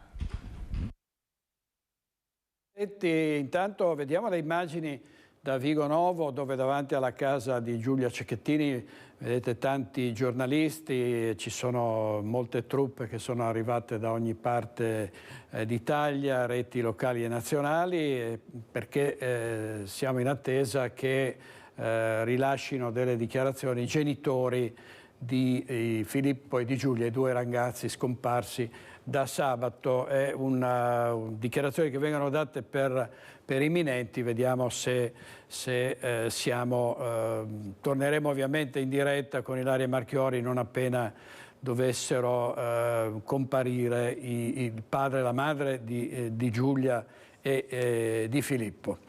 Intanto vediamo le immagini da Vigonovo, dove davanti alla casa di Giulia Cecchettini vedete tanti giornalisti, ci sono molte truppe che sono arrivate da ogni parte d'Italia, reti locali e nazionali, perché siamo in attesa che rilascino delle dichiarazioni i genitori di Filippo e di Giulia, i 2 ragazzi scomparsi da sabato. È una dichiarazione che vengono date per imminenti. Vediamo se torneremo ovviamente in diretta con Ilaria Marchiori non appena dovessero comparire il padre e la madre di Giulia e di Filippo.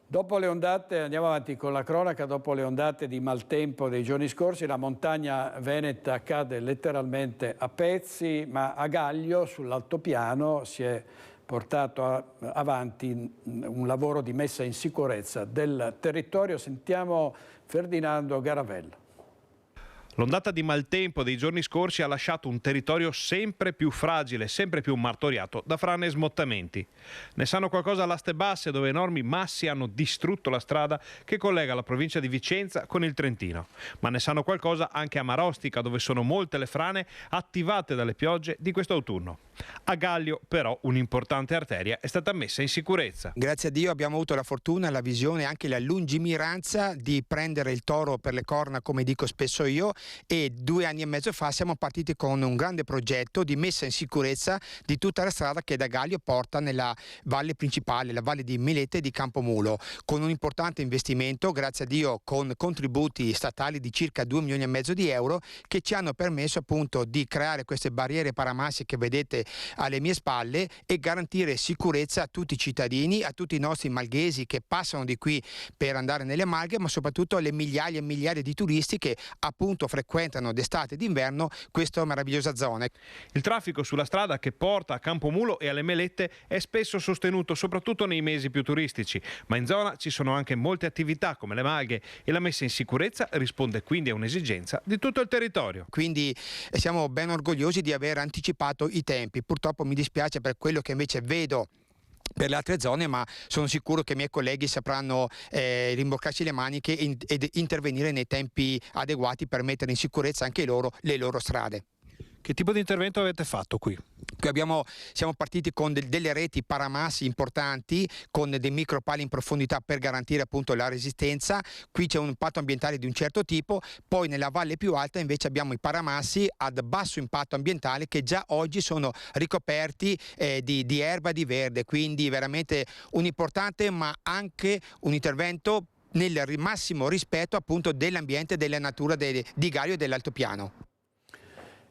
Dopo le ondate, andiamo avanti con la cronaca, dopo le ondate di maltempo dei giorni scorsi, la montagna veneta cade letteralmente a pezzi, ma a Gaglio, sull'altopiano, si è portato avanti un lavoro di messa in sicurezza del territorio. Sentiamo Ferdinando Garavello. L'ondata di maltempo dei giorni scorsi ha lasciato un territorio sempre più fragile, sempre più martoriato da frane e smottamenti. Ne sanno qualcosa all'Aste Basse, dove enormi massi hanno distrutto la strada che collega la provincia di Vicenza con il Trentino. Ma ne sanno qualcosa anche a Marostica, dove sono molte le frane attivate dalle piogge di questo autunno. A Gaglio, però, un'importante arteria è stata messa in sicurezza. Grazie a Dio abbiamo avuto la fortuna, la visione e anche la lungimiranza di prendere il toro per le corna, come dico spesso io, e 2 anni e mezzo fa siamo partiti con un grande progetto di messa in sicurezza di tutta la strada che da Gaglio porta nella valle principale, la valle di Milete e di Campomulo, con un importante investimento, grazie a Dio, con contributi statali di circa 2,5 milioni di euro, che ci hanno permesso appunto di creare queste barriere paramassi che vedete alle mie spalle e garantire sicurezza a tutti i cittadini, a tutti i nostri malghesi che passano di qui per andare nelle Marche, ma soprattutto alle migliaia e migliaia di turisti che appunto frequentano d'estate e d'inverno questa meravigliosa zona. Il traffico sulla strada che porta a Campomulo e alle Melette è spesso sostenuto soprattutto nei mesi più turistici, ma in zona ci sono anche molte attività come le malghe e la messa in sicurezza risponde quindi a un'esigenza di tutto il territorio. Quindi siamo ben orgogliosi di aver anticipato i tempi. Purtroppo mi dispiace per quello che invece vedo per le altre zone, ma sono sicuro che i miei colleghi sapranno rimboccarsi le maniche ed intervenire nei tempi adeguati per mettere in sicurezza anche le loro strade. Che tipo di intervento avete fatto qui? Siamo partiti con delle reti paramassi importanti, con dei micropali in profondità per garantire appunto la resistenza. Qui c'è un impatto ambientale di un certo tipo, poi nella valle più alta invece abbiamo i paramassi ad basso impatto ambientale che già oggi sono ricoperti di erba, di verde, quindi veramente un importante ma anche un intervento nel massimo rispetto appunto dell'ambiente e della natura di Gaglio e dell'altopiano.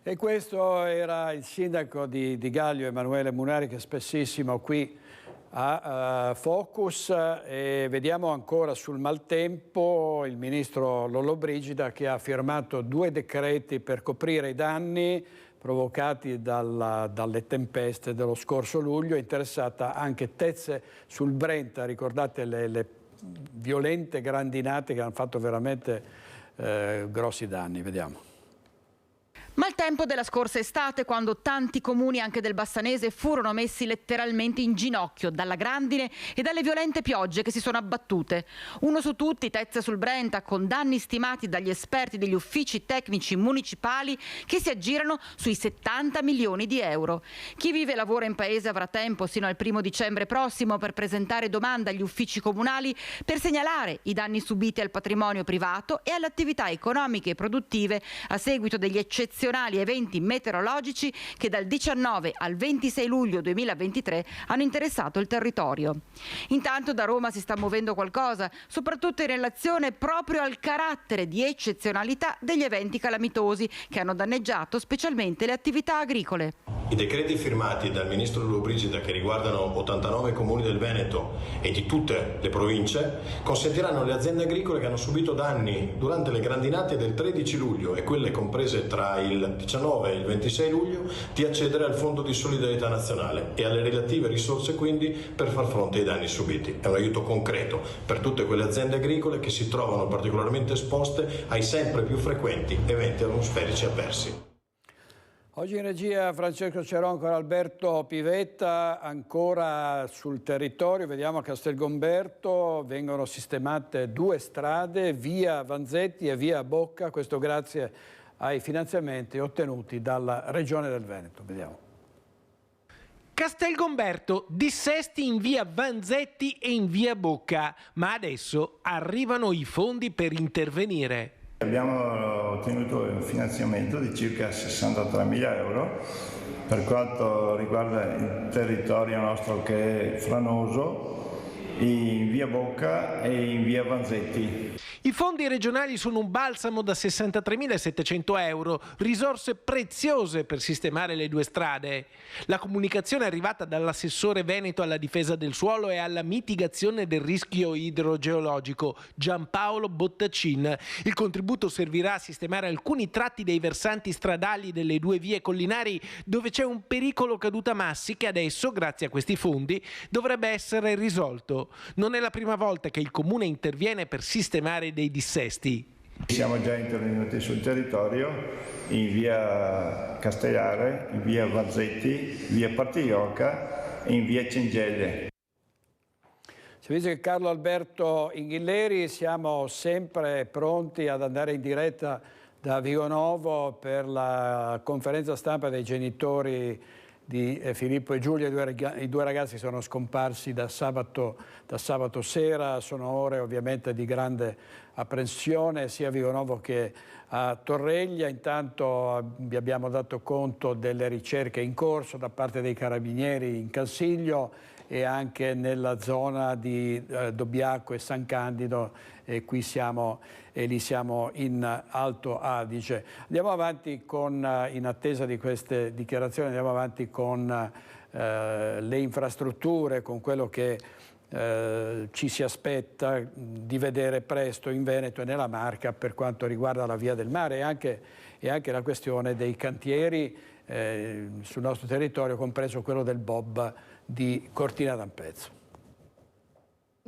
E questo era il sindaco di Gaglio, Emanuele Munari, che spessissimo qui a Focus. E vediamo ancora sul maltempo il ministro Lollobrigida che ha firmato 2 decreti per coprire i danni provocati dalle tempeste dello scorso luglio. È interessata anche Tezze sul Brenta, ricordate le violente grandinate che hanno fatto veramente grossi danni. Vediamo. Maltempo della scorsa estate, quando tanti comuni anche del Bassanese furono messi letteralmente in ginocchio dalla grandine e dalle violente piogge che si sono abbattute. Uno su tutti, Tezze sul Brenta, con danni stimati dagli esperti degli uffici tecnici municipali che si aggirano sui 70 milioni di euro. Chi vive e lavora in paese avrà tempo sino al 1° dicembre prossimo per presentare domanda agli uffici comunali per segnalare i danni subiti al patrimonio privato e alle attività economiche e produttive a seguito degli eccezionali eventi meteorologici che dal 19 al 26 luglio 2023 hanno interessato il territorio. Intanto da Roma si sta muovendo qualcosa, soprattutto in relazione proprio al carattere di eccezionalità degli eventi calamitosi che hanno danneggiato specialmente le attività agricole. I decreti firmati dal ministro Lollobrigida, che riguardano 89 comuni del Veneto e di tutte le province, consentiranno alle aziende agricole che hanno subito danni durante le grandinate del 13 luglio e quelle comprese tra il 19 e il 26 luglio di accedere al Fondo di Solidarietà Nazionale e alle relative risorse quindi per far fronte ai danni subiti. È un aiuto concreto per tutte quelle aziende agricole che si trovano particolarmente esposte ai sempre più frequenti eventi atmosferici avversi. Oggi in regia Francesco Ceron con Alberto Pivetta, ancora sul territorio, vediamo a Castelgomberto vengono sistemate 2 strade, via Vanzetti e via Bocca, questo grazie ai finanziamenti ottenuti dalla Regione del Veneto. Vediamo. Castelgomberto, dissesti in via Vanzetti e in via Bocca, ma adesso arrivano i fondi per intervenire. Abbiamo ottenuto un finanziamento di circa 63.000 euro per quanto riguarda il territorio nostro che è franoso, in via Bocca e in via Vanzetti. I fondi regionali sono un balsamo da 63.700 euro, risorse preziose per sistemare le 2 strade. La comunicazione è arrivata dall'assessore veneto alla difesa del suolo e alla mitigazione del rischio idrogeologico, Giampaolo Bottacin. Il contributo servirà a sistemare alcuni tratti dei versanti stradali delle 2 vie collinari dove c'è un pericolo caduta massi che adesso, grazie a questi fondi, dovrebbe essere risolto. Non è la prima volta che il comune interviene per sistemare dei dissesti. Siamo già intervenuti sul territorio in via Castellare, in via Vanzetti, via Partigliocca e in via Cengelle. Ci dice Carlo Alberto Inghilleri, siamo sempre pronti ad andare in diretta da Vigonovo per la conferenza stampa dei genitori di Filippo e Giulia. I 2 ragazzi sono scomparsi da sabato sera, sono ore ovviamente di grande apprensione sia a Vigonovo che a Torreglia. Intanto vi abbiamo dato conto delle ricerche in corso da parte dei carabinieri in Cansiglio e anche nella zona di Dobbiaco e San Candido, e qui siamo in Alto Adige. Andiamo avanti in attesa di queste dichiarazioni, andiamo avanti con le infrastrutture, con quello che ci si aspetta di vedere presto in Veneto e nella Marca per quanto riguarda la Via del Mare e anche la questione dei cantieri sul nostro territorio, compreso quello del Bob di Cortina d'Ampezzo.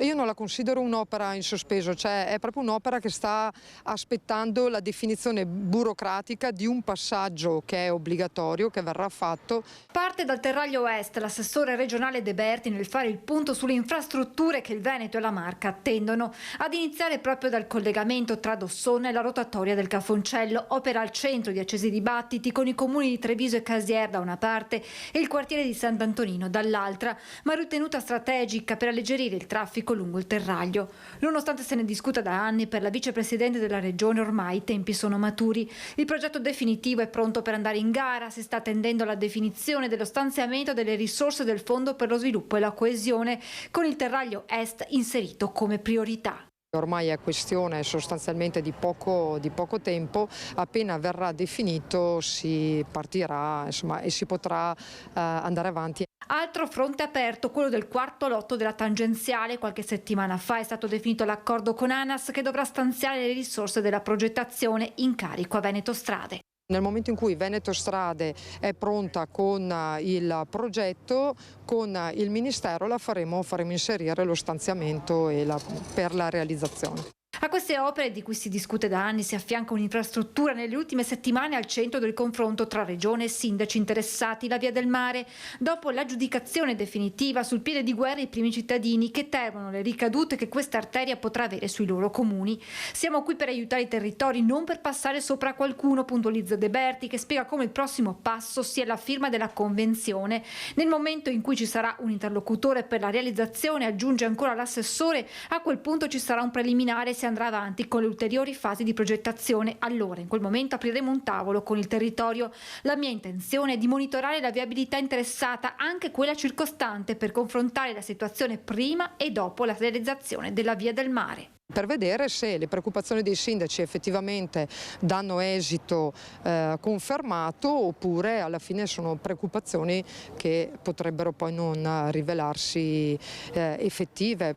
Io non la considero un'opera in sospeso, cioè è proprio un'opera che sta aspettando la definizione burocratica di un passaggio che è obbligatorio, che verrà fatto. Parte dal Terraglio Est l'assessore regionale De Berti nel fare il punto sulle infrastrutture che il Veneto e la Marca attendono, ad iniziare proprio dal collegamento tra Dossona e la rotatoria del Cafoncello, opera al centro di accesi dibattiti con i comuni di Treviso e Casier da una parte e il quartiere di Sant'Antonino dall'altra, ma ritenuta strategica per alleggerire il traffico lungo il Terraglio. Nonostante se ne discuta da anni, per la vicepresidente della regione ormai i tempi sono maturi. Il progetto definitivo è pronto per andare in gara, si sta attendendo la definizione dello stanziamento delle risorse del Fondo per lo sviluppo e la coesione, con il Terraglio Est inserito come priorità. Ormai è questione sostanzialmente di poco tempo, appena verrà definito si partirà, insomma, e si potrà andare avanti. Altro fronte aperto, quello del quarto lotto della tangenziale. Qualche settimana fa è stato definito l'accordo con ANAS che dovrà stanziare le risorse della progettazione in carico a Veneto Strade. Nel momento in cui Veneto Strade è pronta con il progetto, con il Ministero faremo inserire lo stanziamento per la realizzazione. A queste opere, di cui si discute da anni, si affianca un'infrastruttura nelle ultime settimane al centro del confronto tra regione e sindaci interessati, la Via del Mare. Dopo l'aggiudicazione definitiva, sul piede di guerra i primi cittadini che temono le ricadute che questa arteria potrà avere sui loro comuni. Siamo qui per aiutare i territori, non per passare sopra qualcuno, puntualizza De Berti, che spiega come il prossimo passo sia la firma della convenzione. Nel momento in cui ci sarà un interlocutore per la realizzazione, aggiunge ancora l'assessore, a quel punto ci sarà un preliminare, si andrà avanti con le ulteriori fasi di progettazione. Allora, in quel momento apriremo un tavolo con il territorio. La mia intenzione è di monitorare la viabilità interessata, anche quella circostante, per confrontare la situazione prima e dopo la realizzazione della Via del Mare. Per vedere se le preoccupazioni dei sindaci effettivamente danno esito confermato, oppure alla fine sono preoccupazioni che potrebbero poi non rivelarsi effettive.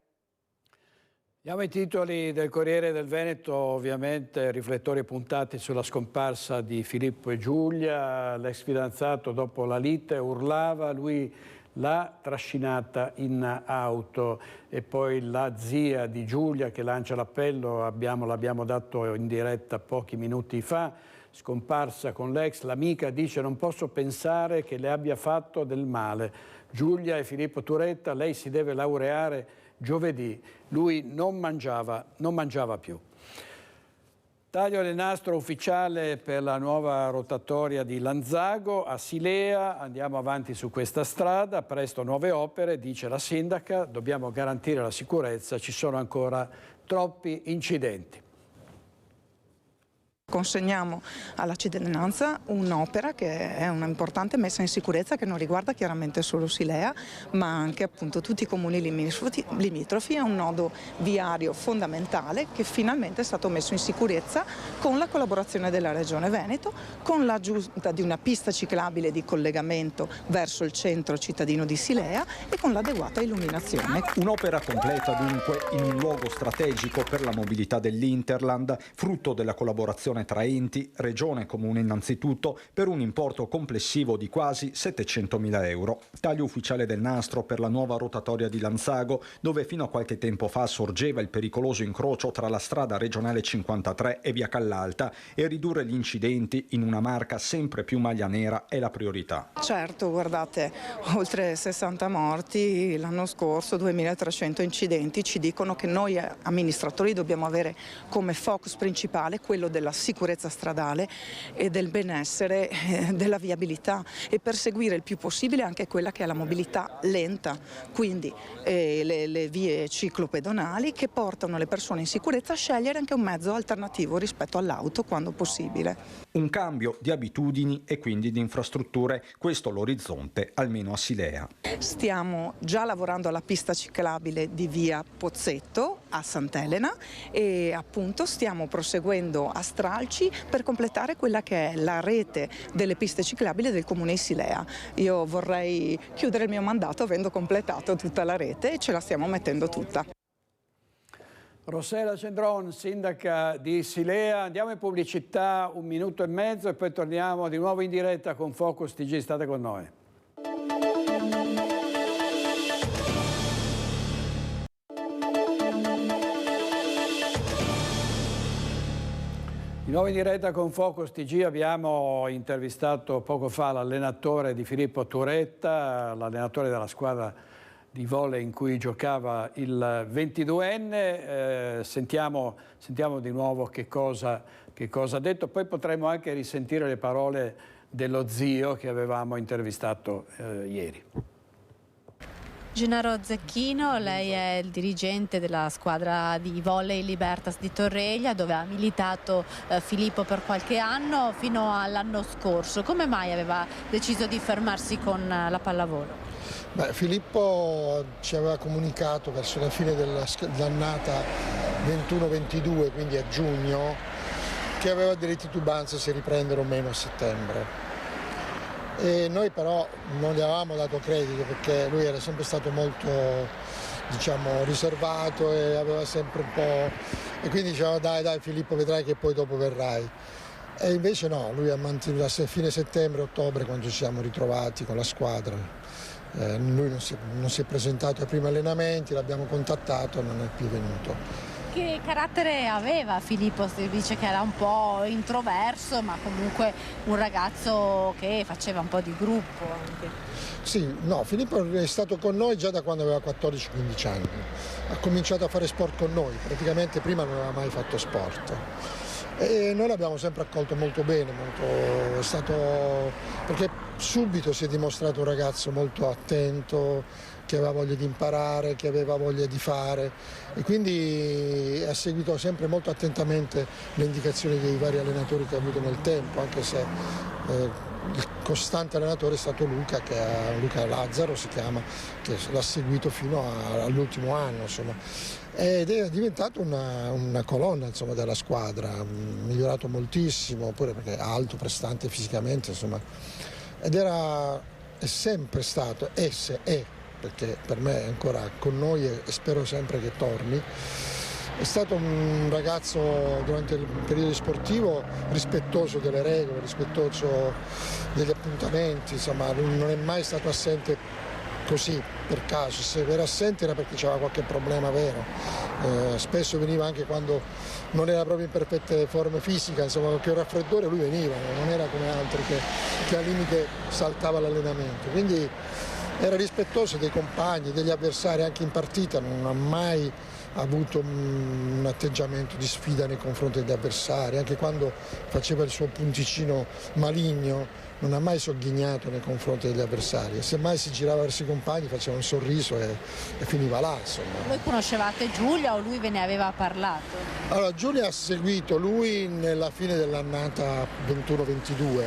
Diamo i titoli del Corriere del Veneto, ovviamente riflettori puntati sulla scomparsa di Filippo e Giulia. L'ex fidanzato dopo la lite urlava, lui l'ha trascinata in auto, e poi la zia di Giulia che lancia l'appello, l'abbiamo dato in diretta pochi minuti fa, scomparsa con l'ex. L'amica dice: non posso pensare che le abbia fatto del male. Giulia e Filippo Turetta, lei si deve laureare giovedì, lui non mangiava più. Taglio del nastro ufficiale per la nuova rotatoria di Lanzago a Silea. Andiamo avanti su questa strada, presto nuove opere, dice la sindaca, dobbiamo garantire la sicurezza, ci sono ancora troppi incidenti. Consegniamo alla cittadinanza un'opera che è una importante messa in sicurezza, che non riguarda chiaramente solo Silea, ma anche appunto tutti i comuni limitrofi. È un nodo viario fondamentale che finalmente è stato messo in sicurezza con la collaborazione della Regione Veneto, con l'aggiunta di una pista ciclabile di collegamento verso il centro cittadino di Silea e con l'adeguata illuminazione. Un'opera completa dunque in un luogo strategico per la mobilità dell'Interland, frutto della collaborazione tra enti, regione e comune innanzitutto, per un importo complessivo di quasi 700.000 euro. Taglio ufficiale del nastro per la nuova rotatoria di Lanzago, dove fino a qualche tempo fa sorgeva il pericoloso incrocio tra la strada regionale 53 e via Callalta, e ridurre gli incidenti in una Marca sempre più maglia nera è la priorità. Certo, guardate, oltre 60 morti l'anno scorso, 2.300 incidenti, ci dicono che noi amministratori dobbiamo avere come focus principale quello della sicurezza sicurezza stradale e del benessere della viabilità e perseguire il più possibile anche quella che è la mobilità lenta, quindi le vie ciclopedonali che portano le persone in sicurezza a scegliere anche un mezzo alternativo rispetto all'auto quando possibile. Un cambio di abitudini e quindi di infrastrutture, questo l'orizzonte almeno a Silea. Stiamo già lavorando alla pista ciclabile di via Pozzetto a Sant'Elena e appunto stiamo proseguendo a stralci per completare quella che è la rete delle piste ciclabili del comune di Silea. Io vorrei chiudere il mio mandato avendo completato tutta la rete e ce la stiamo mettendo tutta. Rossella Cendron, sindaca di Silea. Andiamo in pubblicità 1 minuto e mezzo e poi torniamo di nuovo in diretta con Focus TG. State con noi. Di nuovo in diretta con Focus TG abbiamo intervistato poco fa l'allenatore di Filippo Turetta, l'allenatore della squadra di volley in cui giocava il 22enne. Sentiamo di nuovo che cosa ha detto, poi potremo anche risentire le parole dello zio che avevamo intervistato ieri. Gennaro Zecchino, lei è il dirigente della squadra di volley Libertas di Torreglia, dove ha militato Filippo per qualche anno fino all'anno scorso. Come mai aveva deciso di fermarsi con la pallavolo? Beh, Filippo ci aveva comunicato verso la fine dell'annata 21-22, quindi a giugno, che aveva delle titubanze se riprendere o meno a settembre. E noi però non gli avevamo dato credito perché lui era sempre stato molto, diciamo, riservato e aveva sempre un po'... e quindi dicevamo dai Filippo, vedrai che poi dopo verrai. E invece no, lui ha mantenuto a fine settembre, ottobre, quando ci siamo ritrovati con la squadra. Lui non si è presentato ai primi allenamenti, l'abbiamo contattato, non è più venuto. Che carattere aveva Filippo? Si dice che era un po' introverso, ma comunque un ragazzo che faceva un po' di gruppo anche. Sì, no, Filippo è stato con noi già da quando aveva 14-15 anni. Ha cominciato a fare sport con noi, praticamente prima non aveva mai fatto sport. E noi l'abbiamo sempre accolto molto bene, perché subito si è dimostrato un ragazzo molto attento, che aveva voglia di imparare, che aveva voglia di fare e quindi ha seguito sempre molto attentamente le indicazioni dei vari allenatori che ha avuto nel tempo, anche se il costante allenatore è stato Luca Lazzaro si chiama, che l'ha seguito fino all'ultimo anno, insomma. Ed è diventato una colonna, insomma, della squadra, ha migliorato moltissimo, pure perché è alto, prestante fisicamente, insomma. Ed è sempre stato, è, perché per me è ancora con noi e spero sempre che torni. È stato un ragazzo durante il periodo sportivo rispettoso delle regole, rispettoso degli appuntamenti, insomma non è mai stato assente così per caso, se era assente era perché c'era qualche problema vero, spesso veniva anche quando non era proprio in perfette forme fisiche, insomma che un raffreddore lui veniva, non era come altri che al limite saltava l'allenamento, quindi era rispettoso dei compagni, degli avversari, anche in partita non ha mai avuto un atteggiamento di sfida nei confronti degli avversari, anche quando faceva il suo punticino maligno non ha mai sogghignato nei confronti degli avversari, semmai si girava verso i compagni, faceva un sorriso e finiva là, insomma. Voi conoscevate Giulia o lui ve ne aveva parlato? Allora Giulia ha seguito lui nella fine dell'annata 21-22,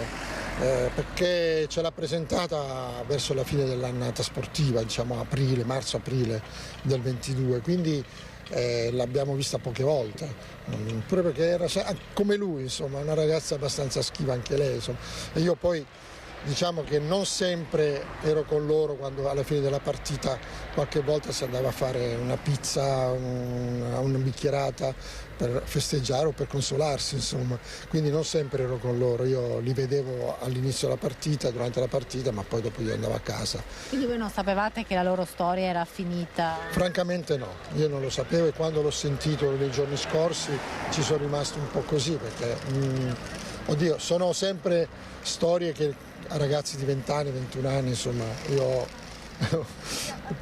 perché ce l'ha presentata verso la fine dell'annata sportiva, diciamo marzo-aprile del 22, quindi l'abbiamo vista poche volte, pure perché era come lui, insomma, una ragazza abbastanza schiva anche lei, insomma. E io poi diciamo che non sempre ero con loro quando alla fine della partita qualche volta si andava a fare una pizza, una bicchierata per festeggiare o per consolarsi, insomma, quindi non sempre ero con loro, io li vedevo all'inizio della partita, durante la partita, ma poi dopo io andavo a casa. Quindi voi non sapevate che la loro storia era finita? Francamente no, io non lo sapevo e quando l'ho sentito nei giorni scorsi ci sono rimasto un po' così perché, oddio, sono sempre storie che a ragazzi di 20 anni, 21 anni, insomma, io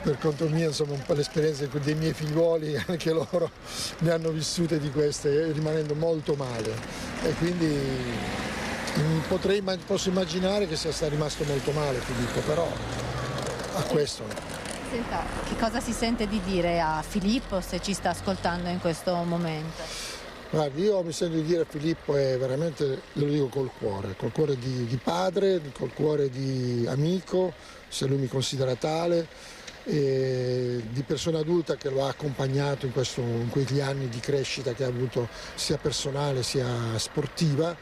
per conto mio, insomma, un po' l'esperienza dei miei figliuoli, anche loro ne hanno vissute di queste, rimanendo molto male. e quindi posso immaginare che sia rimasto molto male Filippo, però a questo. Senta, che cosa si sente di dire a Filippo se ci sta ascoltando in questo momento? Guardi, io mi sento di dire a Filippo, è veramente, lo dico col cuore di padre, col cuore di amico, se lui mi considera tale, e di persona adulta che lo ha accompagnato in quegli anni di crescita che ha avuto sia personale sia sportiva,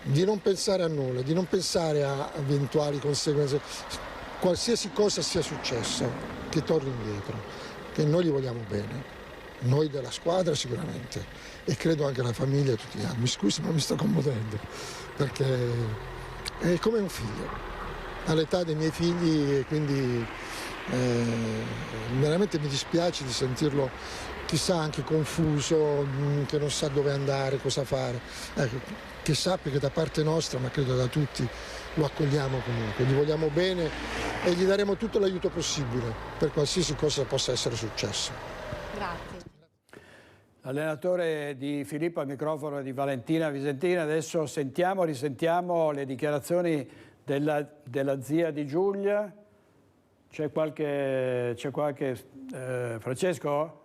di non pensare a nulla, di non pensare a eventuali conseguenze, qualsiasi cosa sia successa, che torni indietro, che noi gli vogliamo bene. Noi della squadra sicuramente e credo anche la famiglia e tutti gli altri. Mi scusi ma mi sto commuovendo perché è come un figlio, all'età dei miei figli e quindi veramente mi dispiace di sentirlo chissà anche confuso, che non sa dove andare, cosa fare. Ecco, che sappia che da parte nostra, ma credo da tutti, lo accogliamo comunque, gli vogliamo bene e gli daremo tutto l'aiuto possibile per qualsiasi cosa possa essere successo. Grazie. Allenatore di Filippo al microfono di Valentina Visentina. Adesso risentiamo le dichiarazioni della zia di Giulia. C'è qualche Francesco?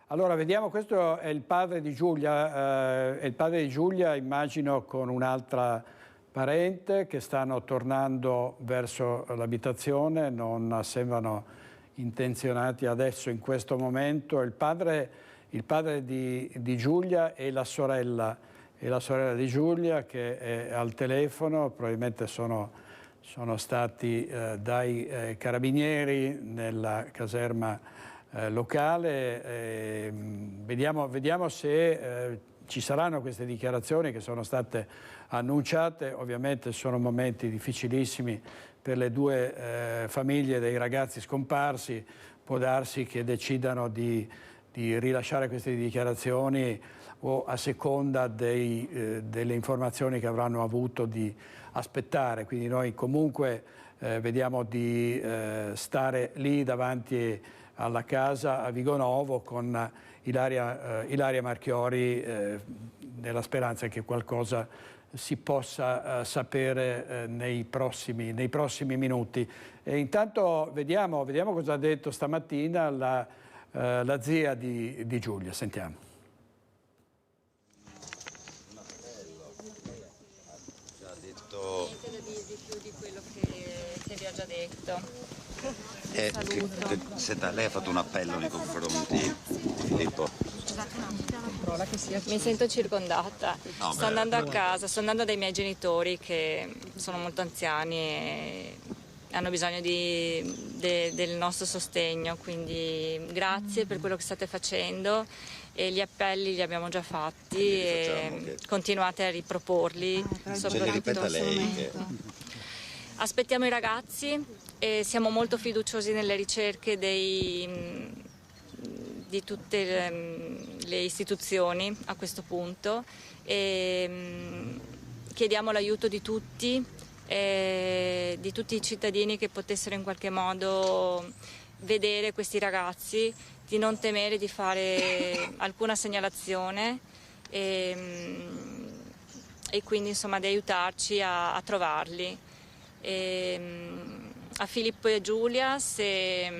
Allora vediamo, questo è il padre di Giulia, immagino con un'altra parente che stanno tornando verso l'abitazione, non sembrano intenzionati adesso in questo momento. Il padre di Giulia e la sorella di Giulia che è al telefono, probabilmente sono stati dai carabinieri nella caserma locale. Vediamo se ci saranno queste dichiarazioni che sono state annunciate. Ovviamente sono momenti difficilissimi per le due famiglie dei ragazzi scomparsi. Può darsi che decidano di rilasciare queste dichiarazioni o a seconda delle informazioni che avranno avuto di aspettare. Quindi noi comunque vediamo di stare lì davanti alla casa a Vigonovo con Ilaria Marchiori nella speranza che qualcosa si possa sapere nei prossimi minuti. E intanto vediamo cosa ha detto stamattina la zia di Giulia. Sentiamo. Niente da dirvi più di quello che vi ho già detto. Lei ha fatto un appello nei confronti di Filippo? Mi sento circondata. Sto andando a casa, sto andando dai miei genitori che sono molto anziani e hanno bisogno del nostro sostegno, quindi grazie per quello che state facendo e gli appelli li abbiamo già fatti e continuate a riproporli. Ce li ripeta lei? Aspettiamo i ragazzi e siamo molto fiduciosi nelle ricerche di tutte le istituzioni a questo punto e chiediamo l'aiuto di tutti i cittadini che potessero in qualche modo vedere questi ragazzi, di non temere di fare alcuna segnalazione e quindi insomma di aiutarci a trovarli. A Filippo e Giulia, se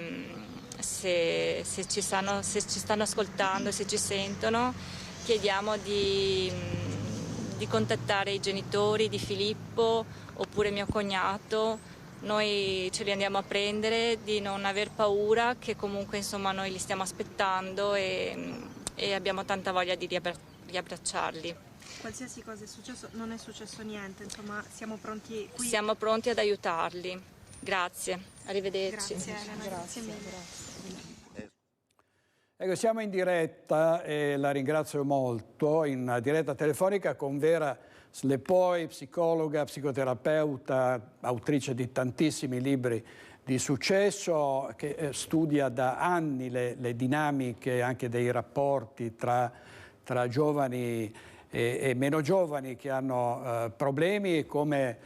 ci stanno ascoltando, se ci sentono, chiediamo di contattare i genitori di Filippo oppure mio cognato. Noi ce li andiamo a prendere, di non aver paura, che comunque insomma noi li stiamo aspettando e abbiamo tanta voglia di riabbracciarli. Qualsiasi cosa è successo, non è successo niente, insomma siamo pronti qui. Siamo pronti ad aiutarli. Grazie, arrivederci. Grazie Elena, grazie mille. Ecco, siamo in diretta e la ringrazio molto, in diretta telefonica con Vera Slepoi, psicologa, psicoterapeuta, autrice di tantissimi libri di successo, che studia da anni le dinamiche anche dei rapporti tra giovani e meno giovani che hanno problemi come...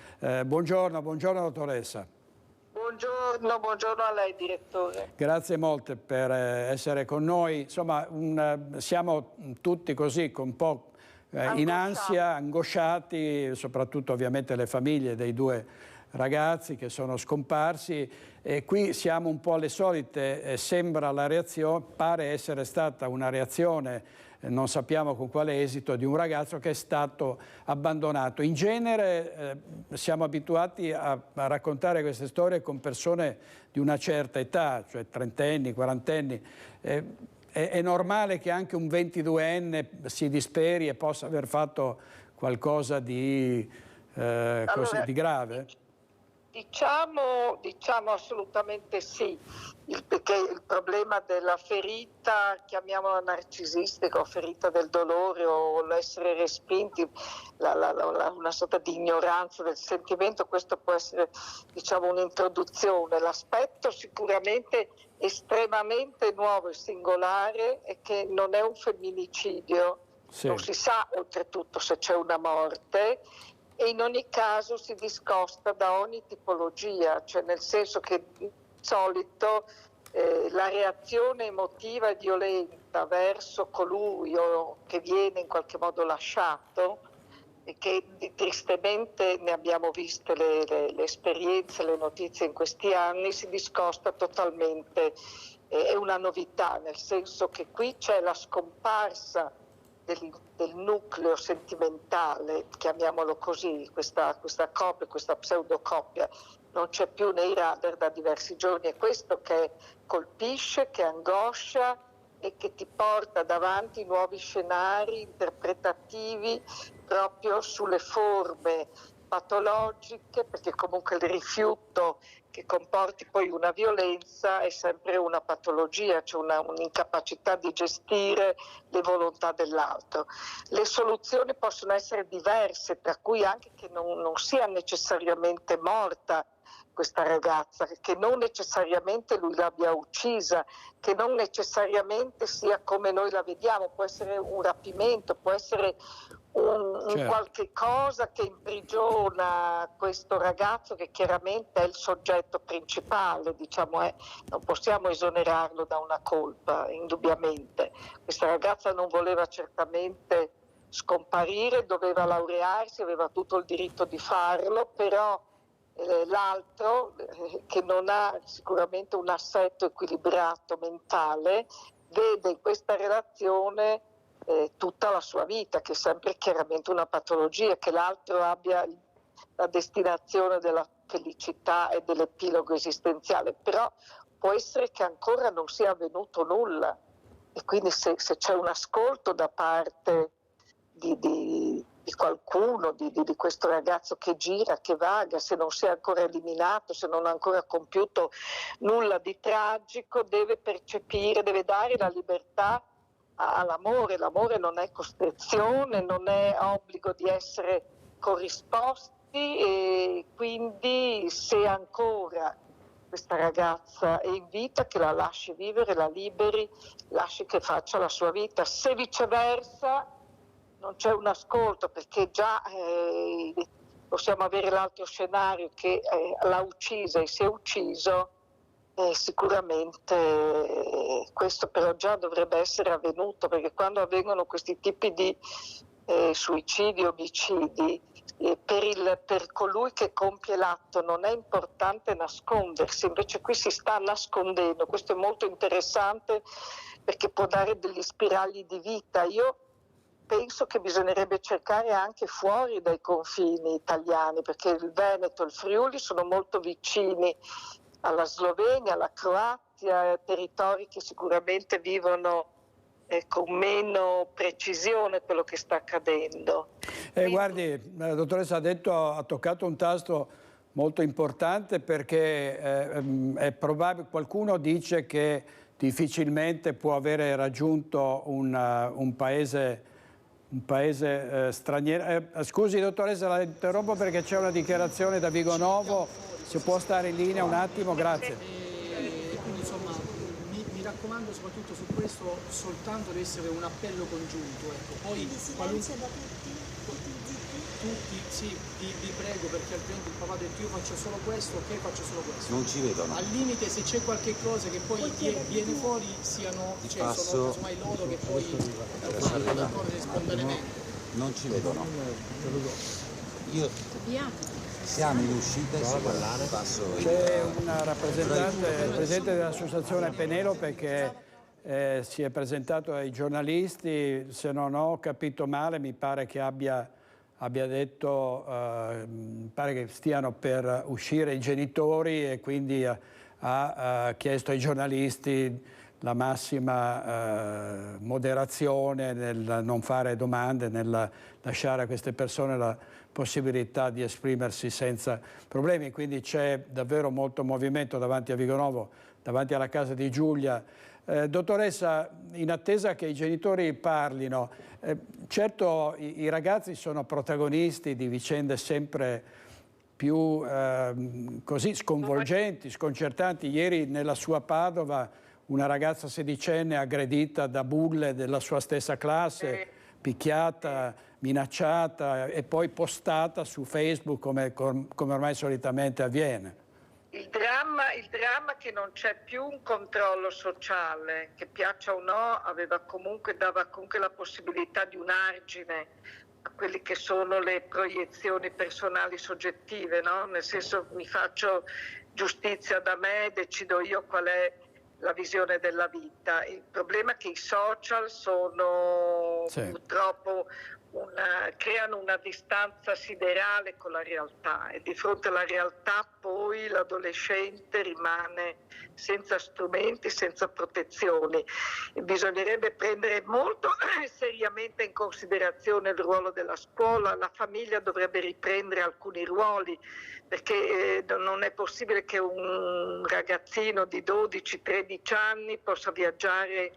Buongiorno dottoressa. Buongiorno a lei direttore. Grazie molte per essere con noi. Insomma, siamo tutti così con un po' in ansia, angosciati, soprattutto ovviamente le famiglie dei due ragazzi che sono scomparsi. E qui siamo un po' alle solite, sembra la reazione, pare essere stata una reazione, non sappiamo con quale esito, di un ragazzo che è stato abbandonato. In genere siamo abituati a raccontare queste storie con persone di una certa età, cioè trentenni, quarantenni. È normale che anche un 22enne si disperi e possa aver fatto qualcosa di grave? Diciamo assolutamente sì, perché il problema della ferita, chiamiamola narcisistica o ferita del dolore o l'essere respinti, una sorta di ignoranza del sentimento, questo può essere un'introduzione. L'aspetto sicuramente estremamente nuovo e singolare è che non è un femminicidio, non si sa oltretutto se c'è una morte. E in ogni caso si discosta da ogni tipologia, cioè nel senso che di solito la reazione emotiva e violenta verso colui che viene in qualche modo lasciato, e che tristemente ne abbiamo viste le esperienze, le notizie in questi anni, si discosta totalmente, è una novità, nel senso che qui c'è la scomparsa del nucleo sentimentale, chiamiamolo così, questa coppia, questa pseudocoppia non c'è più nei radar da diversi giorni, è questo che colpisce, che angoscia e che ti porta davanti nuovi scenari interpretativi proprio sulle forme patologiche, perché comunque il rifiuto che comporti poi una violenza è sempre una patologia, cioè un'incapacità di gestire le volontà dell'altro. Le soluzioni possono essere diverse, tra cui anche che non sia necessariamente morta questa ragazza, che non necessariamente lui l'abbia uccisa, che non necessariamente sia come noi la vediamo, può essere un rapimento, può essere un qualche cosa che imprigiona questo ragazzo, che chiaramente è il soggetto principale, non possiamo esonerarlo da una colpa, indubbiamente. Questa ragazza non voleva certamente scomparire, doveva laurearsi, aveva tutto il diritto di farlo, però l'altro, che non ha sicuramente un assetto equilibrato mentale, vede in questa relazione tutta la sua vita, che è sempre chiaramente una patologia, che l'altro abbia la destinazione della felicità e dell'epilogo esistenziale, però può essere che ancora non sia avvenuto nulla, e quindi se c'è un ascolto da parte di qualcuno, di questo ragazzo che gira, che vaga, se non si è ancora eliminato, se non ha ancora compiuto nulla di tragico, deve percepire, deve dare la libertà all'amore. L'amore non è costrizione, non è obbligo di essere corrisposti, e quindi se ancora questa ragazza è in vita, che la lasci vivere, la liberi, lasci che faccia la sua vita. Se viceversa non c'è un ascolto, perché già possiamo avere l'altro scenario, che l'ha uccisa e si è ucciso, sicuramente questo però già dovrebbe essere avvenuto, perché quando avvengono questi tipi di suicidi, omicidi, per colui che compie l'atto non è importante nascondersi, invece qui si sta nascondendo. Questo è molto interessante, perché può dare degli spiragli di vita. Io penso che bisognerebbe cercare anche fuori dai confini italiani, perché il Veneto e il Friuli sono molto vicini alla Slovenia, alla Croazia, territori che sicuramente vivono con meno precisione quello che sta accadendo. Guardi, la dottoressa ha toccato un tasto molto importante, perché è probabile, qualcuno dice che difficilmente può avere raggiunto un paese straniero. Scusi dottoressa, la interrompo perché c'è una dichiarazione da Vigonovo. Se può stare in linea un attimo, grazie. Quindi insomma mi raccomando soprattutto su questo, soltanto deve essere un appello congiunto. Ecco. Poi silenzio da tutti zitti? vi prego, perché altrimenti il papà ha detto io faccio solo questo, ok, faccio solo questo. Non ci vedono. Al limite, se c'è qualche cosa che poi viene fuori, sono casomai loro che poi spontaneamente. Non ci vedono. Io siamo in uscita e passo. C'è una rappresentante, il presidente dell'associazione Penelope, che si è presentato ai giornalisti. Se non ho capito male, mi pare che abbia detto, pare che stiano per uscire i genitori, e quindi ha chiesto ai giornalisti la massima moderazione nel non fare domande, nel lasciare a queste persone la possibilità di esprimersi senza problemi. Quindi c'è davvero molto movimento davanti a Vigonovo, davanti alla casa di Giulia. Dottoressa, in attesa che i genitori parlino, certo i ragazzi sono protagonisti di vicende sempre più così sconvolgenti, sconcertanti. Ieri nella sua Padova una ragazza sedicenne aggredita da bulle della sua stessa classe, picchiata, minacciata e poi postata su Facebook come ormai solitamente avviene. Il dramma che non c'è più un controllo sociale, che piaccia o no, dava comunque la possibilità di un argine a quelle che sono le proiezioni personali soggettive, no? Nel senso, mi faccio giustizia da me, decido io qual è la visione della vita. Il problema è che i social sono purtroppo creano una distanza siderale con la realtà, e di fronte alla realtà poi l'adolescente rimane senza strumenti, senza protezioni. Bisognerebbe prendere molto seriamente in considerazione il ruolo della scuola. La famiglia dovrebbe riprendere alcuni ruoli, perché non è possibile che un ragazzino di 12-13 anni possa viaggiare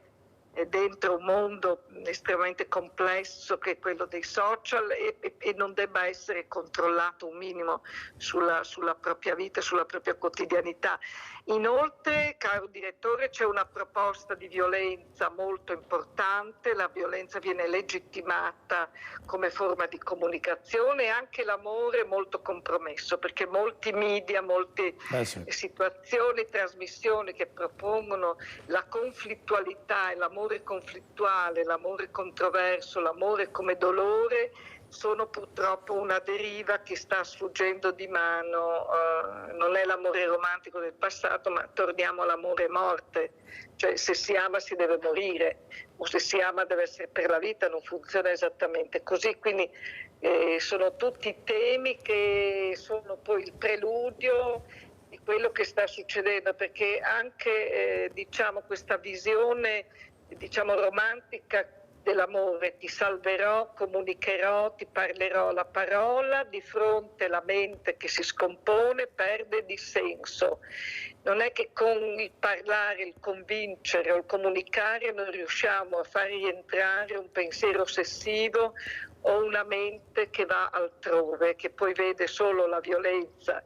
dentro un mondo estremamente complesso che è quello dei social e non debba essere controllato un minimo sulla propria vita, sulla propria quotidianità. Inoltre, caro direttore, c'è una proposta di violenza molto importante. La violenza viene legittimata come forma di comunicazione, e anche l'amore è molto compromesso, perché molti media, molte situazioni, trasmissioni che propongono la conflittualità e l'amore conflittuale, l'amore controverso, l'amore come dolore, sono purtroppo una deriva che sta sfuggendo di mano. Non è l'amore romantico del passato, ma torniamo all'amore morte, cioè se si ama si deve morire, o se si ama deve essere per la vita. Non funziona esattamente così, quindi sono tutti temi che sono poi il preludio di quello che sta succedendo, perché anche questa visione romantica dell'amore, ti salverò, comunicherò, ti parlerò la parola, di fronte alla mente che si scompone perde di senso. Non è che con il parlare, il convincere o il comunicare noi riusciamo a far rientrare un pensiero ossessivo o una mente che va altrove, che poi vede solo la violenza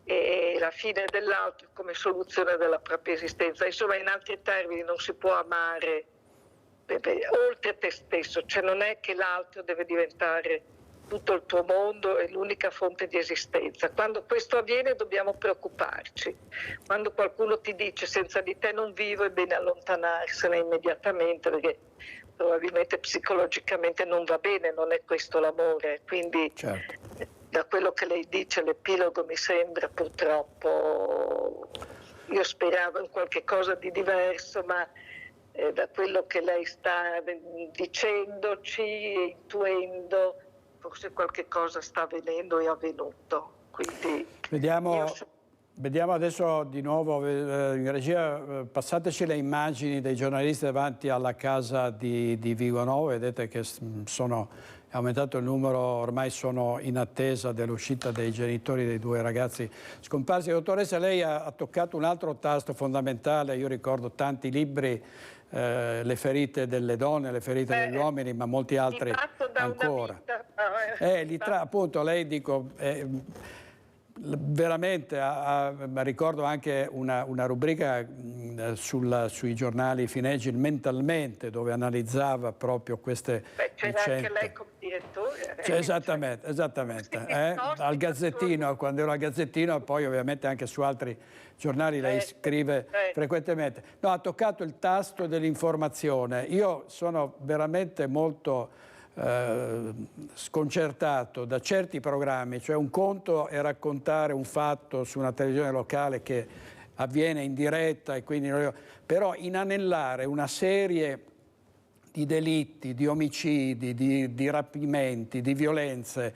e la fine dell'altro come soluzione della propria esistenza. Insomma, in altri termini, non si può amare oltre te stesso, cioè non è che l'altro deve diventare tutto il tuo mondo e l'unica fonte di esistenza. Quando questo avviene dobbiamo preoccuparci. Quando qualcuno ti dice senza di te non vivo, è bene allontanarsene immediatamente, perché probabilmente psicologicamente non va bene, non è questo l'amore. Quindi da quello che lei dice, l'epilogo mi sembra purtroppo, io speravo in qualche cosa di diverso, ma da quello che lei sta dicendoci e intuendo, forse qualche cosa sta avvenendo e è avvenuto. Quindi Vediamo adesso di nuovo in regia, passateci le immagini dei giornalisti davanti alla casa di Vigonovo. Vedete che è aumentato il numero, ormai sono in attesa dell'uscita dei genitori dei due ragazzi scomparsi. Dottoressa, lei ha toccato un altro tasto fondamentale. Io ricordo tanti libri, le ferite delle donne, le ferite degli uomini, ma molti altri ancora. Appunto, lei veramente ricordo anche una rubrica sui giornali finegi, Mentalmente, dove analizzava proprio queste c'era vicende. anche lei come direttore. Esattamente. Al Gazzettino, quando ero al Gazzettino, e poi ovviamente anche su altri giornali lei scrive frequentemente. No, ha toccato il tasto dell'informazione. Io sono veramente molto sconcertato da certi programmi, cioè un conto è raccontare un fatto su una televisione locale che avviene in diretta, e quindi però inanellare una serie di delitti, di omicidi, di rapimenti, di violenze,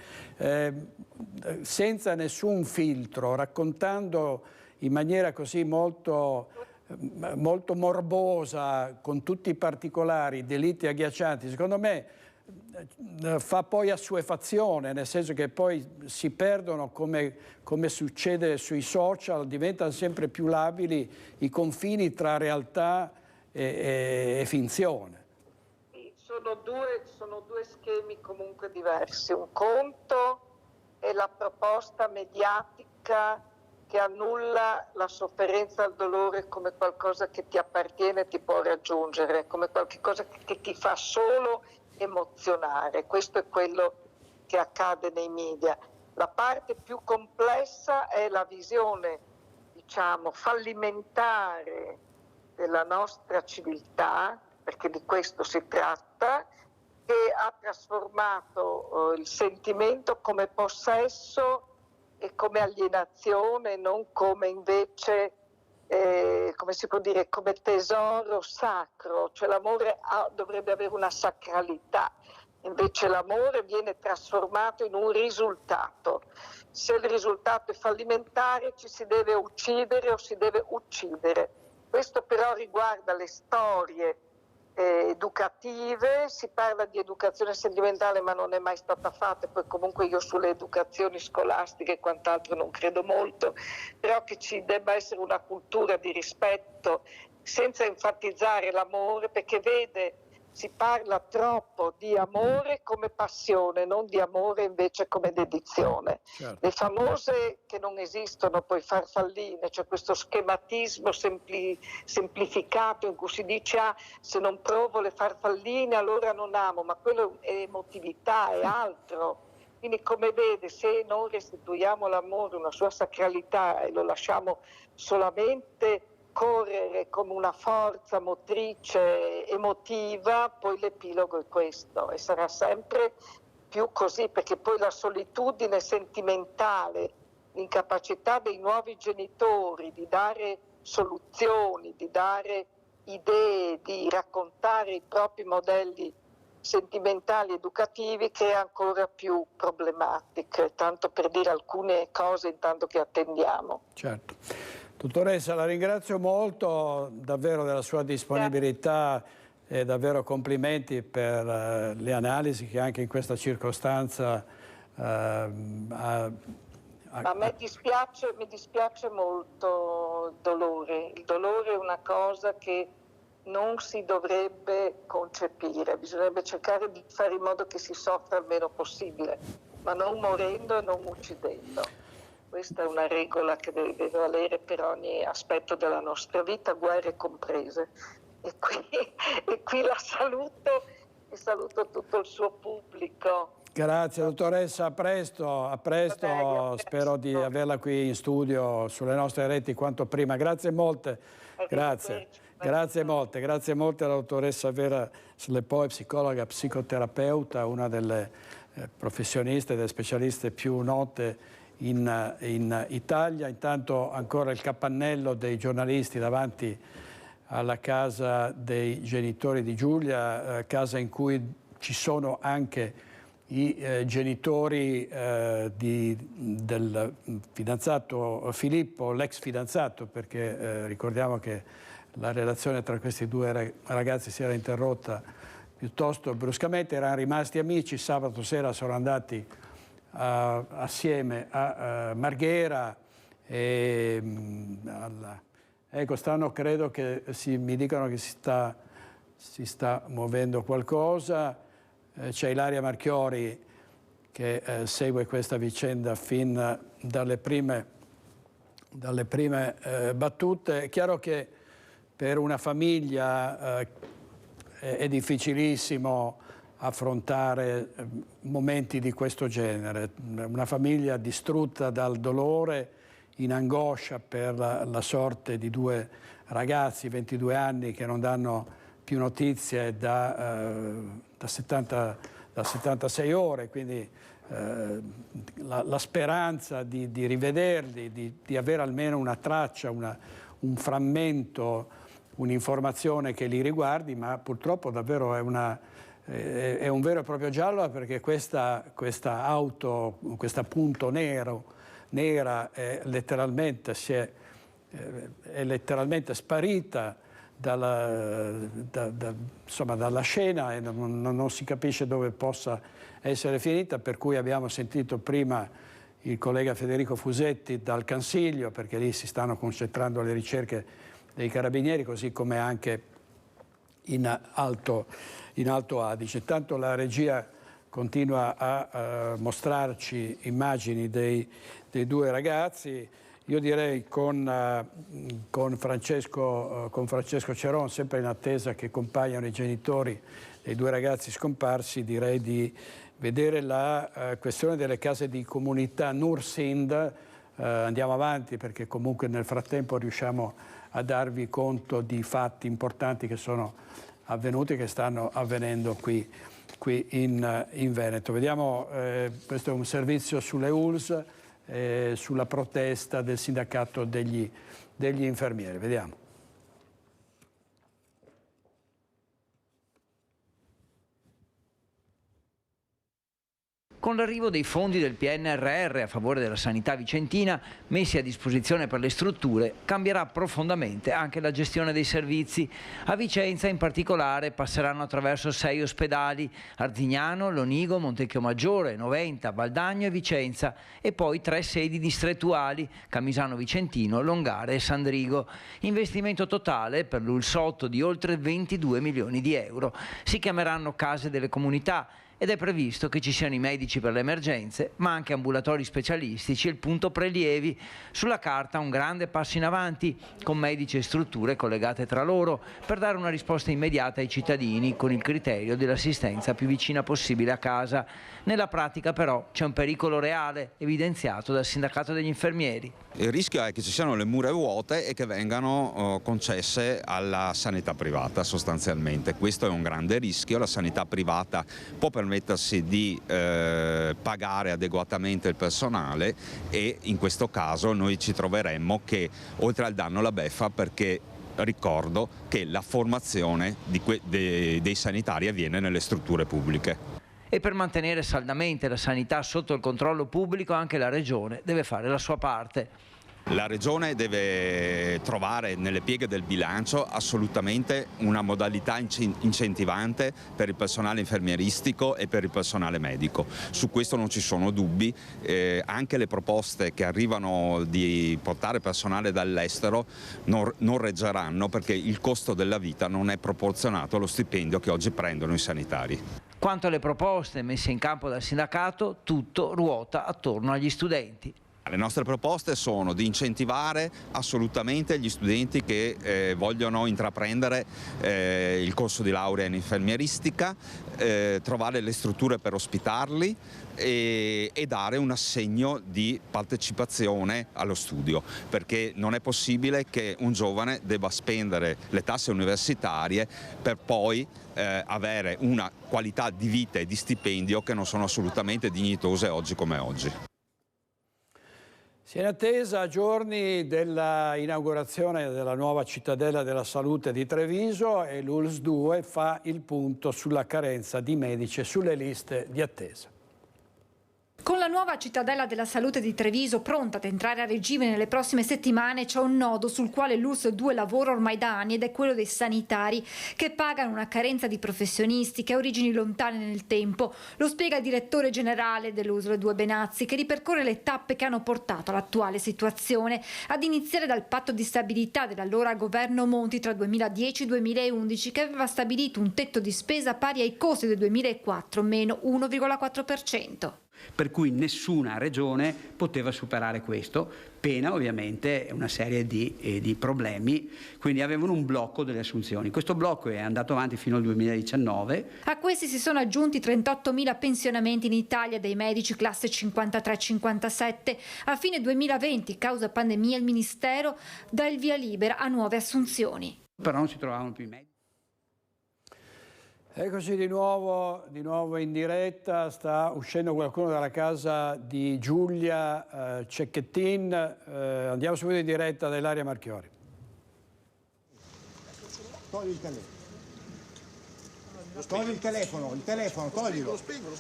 senza nessun filtro, raccontando in maniera così molto morbosa, con tutti i particolari, delitti agghiaccianti, secondo me fa poi assuefazione, nel senso che poi si perdono, come succede sui social, diventano sempre più labili i confini tra realtà e finzione. Sono due schemi comunque diversi. Un conto è la proposta mediatica che annulla la sofferenza e il dolore come qualcosa che ti appartiene e ti può raggiungere, come qualcosa che ti fa solo emozionare. Questo è quello che accade nei media. La parte più complessa è la visione, diciamo, fallimentare della nostra civiltà, perché di questo si tratta, che ha trasformato il sentimento come possesso e come alienazione, non come invece come si può dire, come tesoro sacro, cioè l'amore dovrebbe avere una sacralità, invece l'amore viene trasformato in un risultato. Se il risultato è fallimentare ci si deve uccidere o si deve uccidere. Questo però riguarda le storie educative, si parla di educazione sentimentale ma non è mai stata fatta, poi comunque io sulle educazioni scolastiche e quant'altro non credo molto, però che ci debba essere una cultura di rispetto senza enfatizzare l'amore, perché vede, si parla troppo di amore come passione, non di amore invece come dedizione. Certo. Le famose, che non esistono poi, farfalline, cioè questo schematismo semplificato in cui si dice se non provo le farfalline allora non amo, ma quello è emotività, è altro. Quindi come vede, se non restituiamo all'amore una sua sacralità e lo lasciamo solamente correre come una forza motrice emotiva, poi l'epilogo è questo e sarà sempre più così, perché poi la solitudine sentimentale, l'incapacità dei nuovi genitori di dare soluzioni, di dare idee, di raccontare i propri modelli sentimentali educativi, crea ancora più problematiche, tanto per dire alcune cose intanto che attendiamo. Certo. Dottoressa, la ringrazio molto davvero della sua disponibilità e davvero complimenti per le analisi che anche in questa circostanza A me mi dispiace molto il dolore. Il dolore è una cosa che non si dovrebbe concepire, bisognerebbe cercare di fare in modo che si soffra il meno possibile, ma non morendo e non uccidendo. Questa è una regola che deve valere per ogni aspetto della nostra vita, guerre comprese. E qui la saluto e saluto tutto il suo pubblico. Grazie dottoressa, a presto, spero di averla qui in studio sulle nostre reti quanto prima. Grazie molte, grazie molte alla dottoressa Vera Slepoi, psicologa, psicoterapeuta, una delle professioniste e delle specialiste più note in Italia. Intanto ancora il capannello dei giornalisti davanti alla casa dei genitori di Giulia, casa in cui ci sono anche i genitori del fidanzato Filippo, l'ex fidanzato, perché ricordiamo che la relazione tra questi due ragazzi si era interrotta piuttosto bruscamente, erano rimasti amici, sabato sera sono andati assieme a Marghera e ecco, credo che mi dicono che si sta muovendo qualcosa. C'è Ilaria Marchiori che segue questa vicenda fin dalle prime battute. È chiaro che per una famiglia è difficilissimo affrontare momenti di questo genere. Una famiglia distrutta dal dolore, in angoscia per la sorte di due ragazzi, 22 anni, che non danno più notizie da 76 ore, quindi la speranza di rivederli, di avere almeno una traccia, un frammento, un'informazione che li riguardi, ma purtroppo davvero è un vero e proprio giallo, perché questa auto, questa punto nera è letteralmente sparita dalla scena, e non si capisce dove possa essere finita, per cui abbiamo sentito prima il collega Federico Fusetti dal Cansiglio, perché lì si stanno concentrando le ricerche dei carabinieri, così come anche in Alto Adige. Intanto la regia continua a mostrarci immagini dei due ragazzi. Io direi con Francesco Ceron, sempre in attesa che compaiano i genitori dei due ragazzi scomparsi, direi di vedere la questione delle case di comunità Nur-Sind. Andiamo avanti, perché comunque nel frattempo riusciamo a darvi conto di fatti importanti che sono avvenuti, che stanno avvenendo qui in Veneto. Vediamo, questo è un servizio sulle ULSS, sulla protesta del sindacato degli infermieri. Vediamo. Con l'arrivo dei fondi del PNRR a favore della sanità vicentina, messi a disposizione per le strutture, cambierà profondamente anche la gestione dei servizi. A Vicenza in particolare passeranno attraverso 6 ospedali: Arzignano, Lonigo, Montecchio Maggiore, Noventa, Valdagno e Vicenza, e poi 3 sedi distrettuali: Camisano Vicentino, Longare e Sandrigo. Investimento totale per l'ULSS di oltre 22 milioni di euro. Si chiameranno case delle comunità, ed è previsto che ci siano i medici per le emergenze, ma anche ambulatori specialistici e il punto prelievi. Sulla carta un grande passo in avanti, con medici e strutture collegate tra loro, per dare una risposta immediata ai cittadini, con il criterio dell'assistenza più vicina possibile a casa. Nella pratica però c'è un pericolo reale, evidenziato dal sindacato degli infermieri. Il rischio è che ci siano le mura vuote e che vengano concesse alla sanità privata sostanzialmente. Questo è un grande rischio. La sanità privata può permettersi di pagare adeguatamente il personale, e in questo caso noi ci troveremmo che oltre al danno la beffa, perché ricordo che la formazione dei sanitari avviene nelle strutture pubbliche. E per mantenere saldamente la sanità sotto il controllo pubblico anche la Regione deve fare la sua parte. La Regione deve trovare nelle pieghe del bilancio assolutamente una modalità incentivante per il personale infermieristico e per il personale medico. Su questo non ci sono dubbi. Anche le proposte che arrivano di portare personale dall'estero non reggeranno, perché il costo della vita non è proporzionato allo stipendio che oggi prendono i sanitari. Quanto alle proposte messe in campo dal sindacato, tutto ruota attorno agli studenti. Le nostre proposte sono di incentivare assolutamente gli studenti che vogliono intraprendere il corso di laurea in infermieristica, trovare le strutture per ospitarli e dare un assegno di partecipazione allo studio, perché non è possibile che un giovane debba spendere le tasse universitarie per poi avere una qualità di vita e di stipendio che non sono assolutamente dignitose oggi come oggi. Si è in attesa a giorni dell'inaugurazione della nuova cittadella della salute di Treviso, e l'ULSS 2 fa il punto sulla carenza di medici e sulle liste di attesa. Con la nuova cittadella della salute di Treviso pronta ad entrare a regime nelle prossime settimane, c'è un nodo sul quale l'ULSS 2 lavora ormai da anni, ed è quello dei sanitari, che pagano una carenza di professionisti che ha origini lontane nel tempo. Lo spiega il direttore generale dell'ULSS 2 Benazzi, che ripercorre le tappe che hanno portato all'attuale situazione, ad iniziare dal patto di stabilità dell'allora governo Monti tra 2010 e 2011, che aveva stabilito un tetto di spesa pari ai costi del 2004, meno 1,4%. per cui nessuna regione poteva superare questo, pena ovviamente una serie di problemi, quindi avevano un blocco delle assunzioni. Questo blocco è andato avanti fino al 2019. A questi si sono aggiunti 38.000 pensionamenti in Italia dei medici classe 53-57. A fine 2020, causa pandemia, il Ministero dà il via libera a nuove assunzioni. Però non si trovavano più i medici. Eccoci di nuovo in diretta, sta uscendo qualcuno dalla casa di Giulia Cecchettin, andiamo subito in diretta da Ilaria Marchiori. Togli il telefono. Togli il telefono, toglilo. Lo spengo. Mi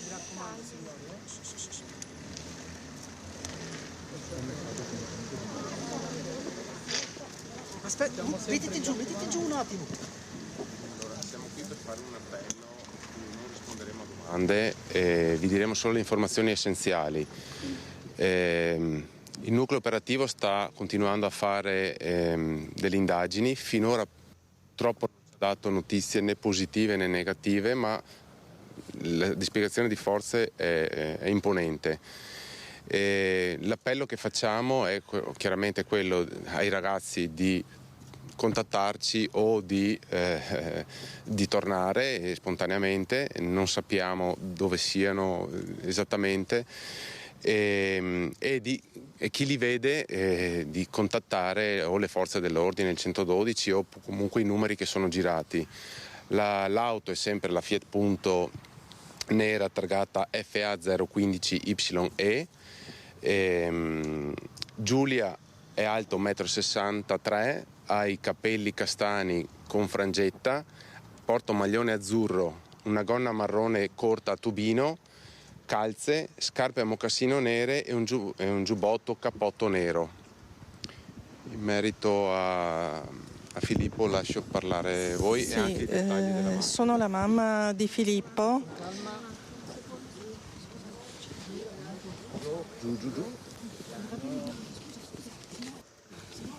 raccomando, signori. Aspetta, mettiti giù un attimo. Allora, siamo qui per fare un appello, non risponderemo a domande, vi diremo solo le informazioni essenziali. Il nucleo operativo sta continuando a fare delle indagini, finora purtroppo non ci ha dato notizie né positive né negative, ma la dispiegazione di forze è imponente. L'appello che facciamo è chiaramente quello ai ragazzi di contattarci o di tornare spontaneamente, non sappiamo dove siano esattamente, e chi li vede di contattare o le forze dell'ordine, il 112 o comunque i numeri che sono girati. L'auto è sempre la Fiat Punto nera targata FA015YE. Giulia è alto 1,63 m, ha i capelli castani con frangetta, porta un maglione azzurro, una gonna marrone corta a tubino, calze, scarpe a mocassino nere e un giubbotto cappotto nero. In merito a Filippo lascio parlare voi. Sì, e anche i dettagli della mamma. Sono la mamma di Filippo.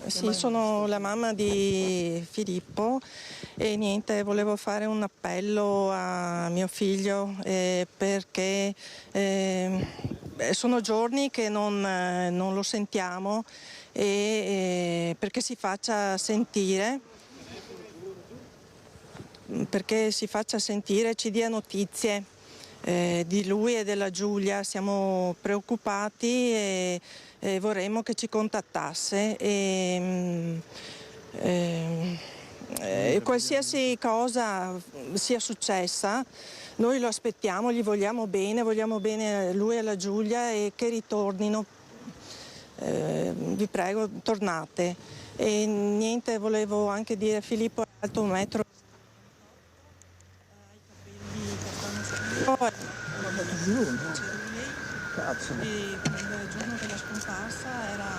Sì, sono la mamma di Filippo e niente, volevo fare un appello a mio figlio perché sono giorni che non lo sentiamo e perché si faccia sentire, ci dia notizie di lui e della Giulia. Siamo preoccupati e vorremmo che ci contattasse e qualsiasi cosa sia successa noi lo aspettiamo, gli vogliamo bene a lui e alla Giulia e che ritornino, vi prego tornate. E niente, volevo anche dire Filippo è alto 1 metro. Il giorno della scomparsa era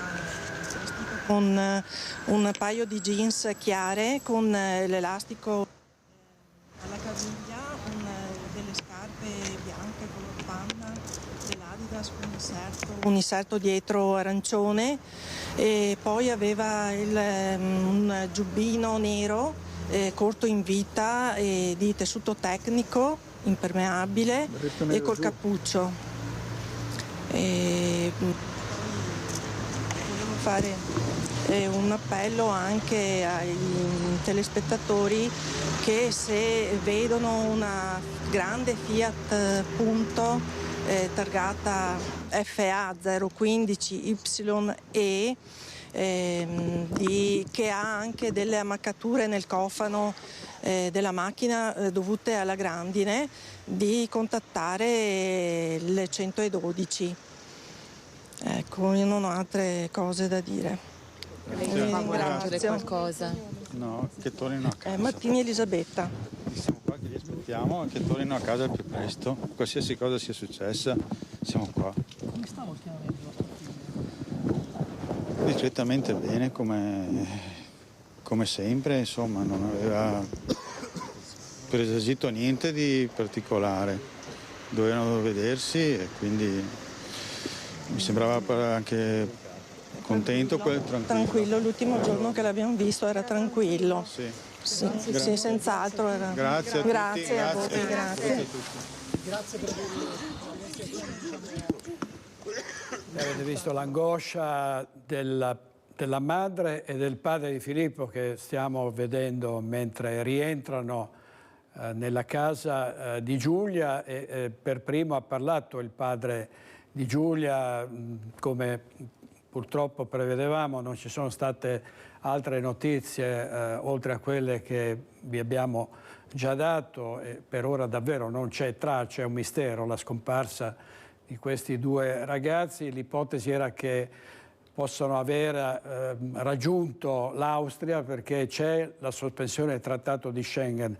vestito con un paio di jeans chiare con l'elastico alla caviglia, delle scarpe bianche color panna dell'Adidas con un inserto dietro arancione e poi aveva un giubbino nero corto in vita e di tessuto tecnico impermeabile e col cappuccio. Volevo fare un appello anche ai telespettatori che se vedono una grande Fiat Punto targata FA015YE che ha anche delle ammaccature nel cofano della macchina dovute alla grandine, di contattare il 112. Ecco, io non ho altre cose da dire. Ringrazio qualcosa. No, che tornino a casa. Martini Elisabetta. Siamo qua che li aspettiamo e che tornino a casa il più presto. Qualsiasi cosa sia successa, siamo qua. Come stava ultimamente il vostro figlio? Discretamente bene, come sempre, insomma, non aveva presagito niente di particolare. Dovevano vedersi e quindi mi sembrava anche contento, tranquillo. L'ultimo giorno che l'abbiamo visto era tranquillo. Sì, sì, senz'altro era. Grazie a tutti. Grazie a voi, grazie. A tutti. Grazie per Avete visto l'angoscia della madre e del padre di Filippo che stiamo vedendo mentre rientrano nella casa di Giulia e per primo ha parlato il padre di Giulia. Come purtroppo prevedevamo, non ci sono state altre notizie oltre a quelle che vi abbiamo già dato e per ora davvero non c'è traccia, è un mistero la scomparsa di questi due ragazzi. L'ipotesi era che possano aver raggiunto l'Austria perché c'è la sospensione del trattato di Schengen,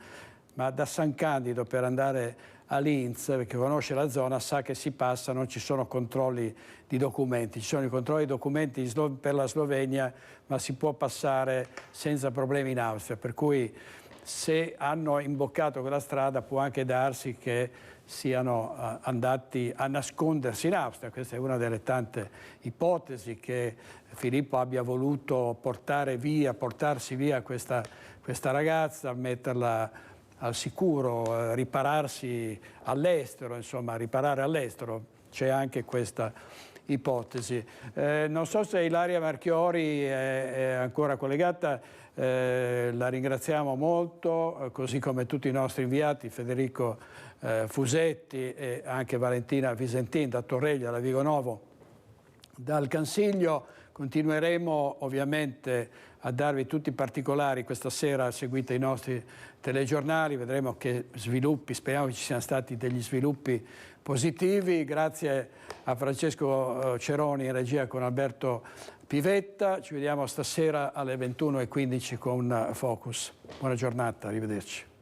ma da San Candido per andare a Linz, perché conosce la zona, sa che si passa, non ci sono controlli di documenti, ci sono i controlli di documenti per la Slovenia, ma si può passare senza problemi in Austria, per cui se hanno imboccato quella strada può anche darsi che siano andati a nascondersi in Austria. Questa è una delle tante ipotesi, che Filippo abbia voluto portarsi via questa ragazza, metterla al sicuro, ripararsi all'estero, insomma riparare all'estero. C'è anche questa ipotesi. Non so se Ilaria Marchiori è ancora collegata, la ringraziamo molto, così come tutti i nostri inviati, Federico Fusetti e anche Valentina Visentin da Torreglia, da Vigonovo, dal Cansiglio. Continueremo ovviamente a darvi tutti i particolari questa sera, seguite i nostri telegiornali, vedremo che sviluppi, speriamo che ci siano stati degli sviluppi positivi. Grazie a Francesco Ceroni in regia con Alberto Pivetta, ci vediamo stasera alle 21:15 con Focus. Buona giornata, arrivederci.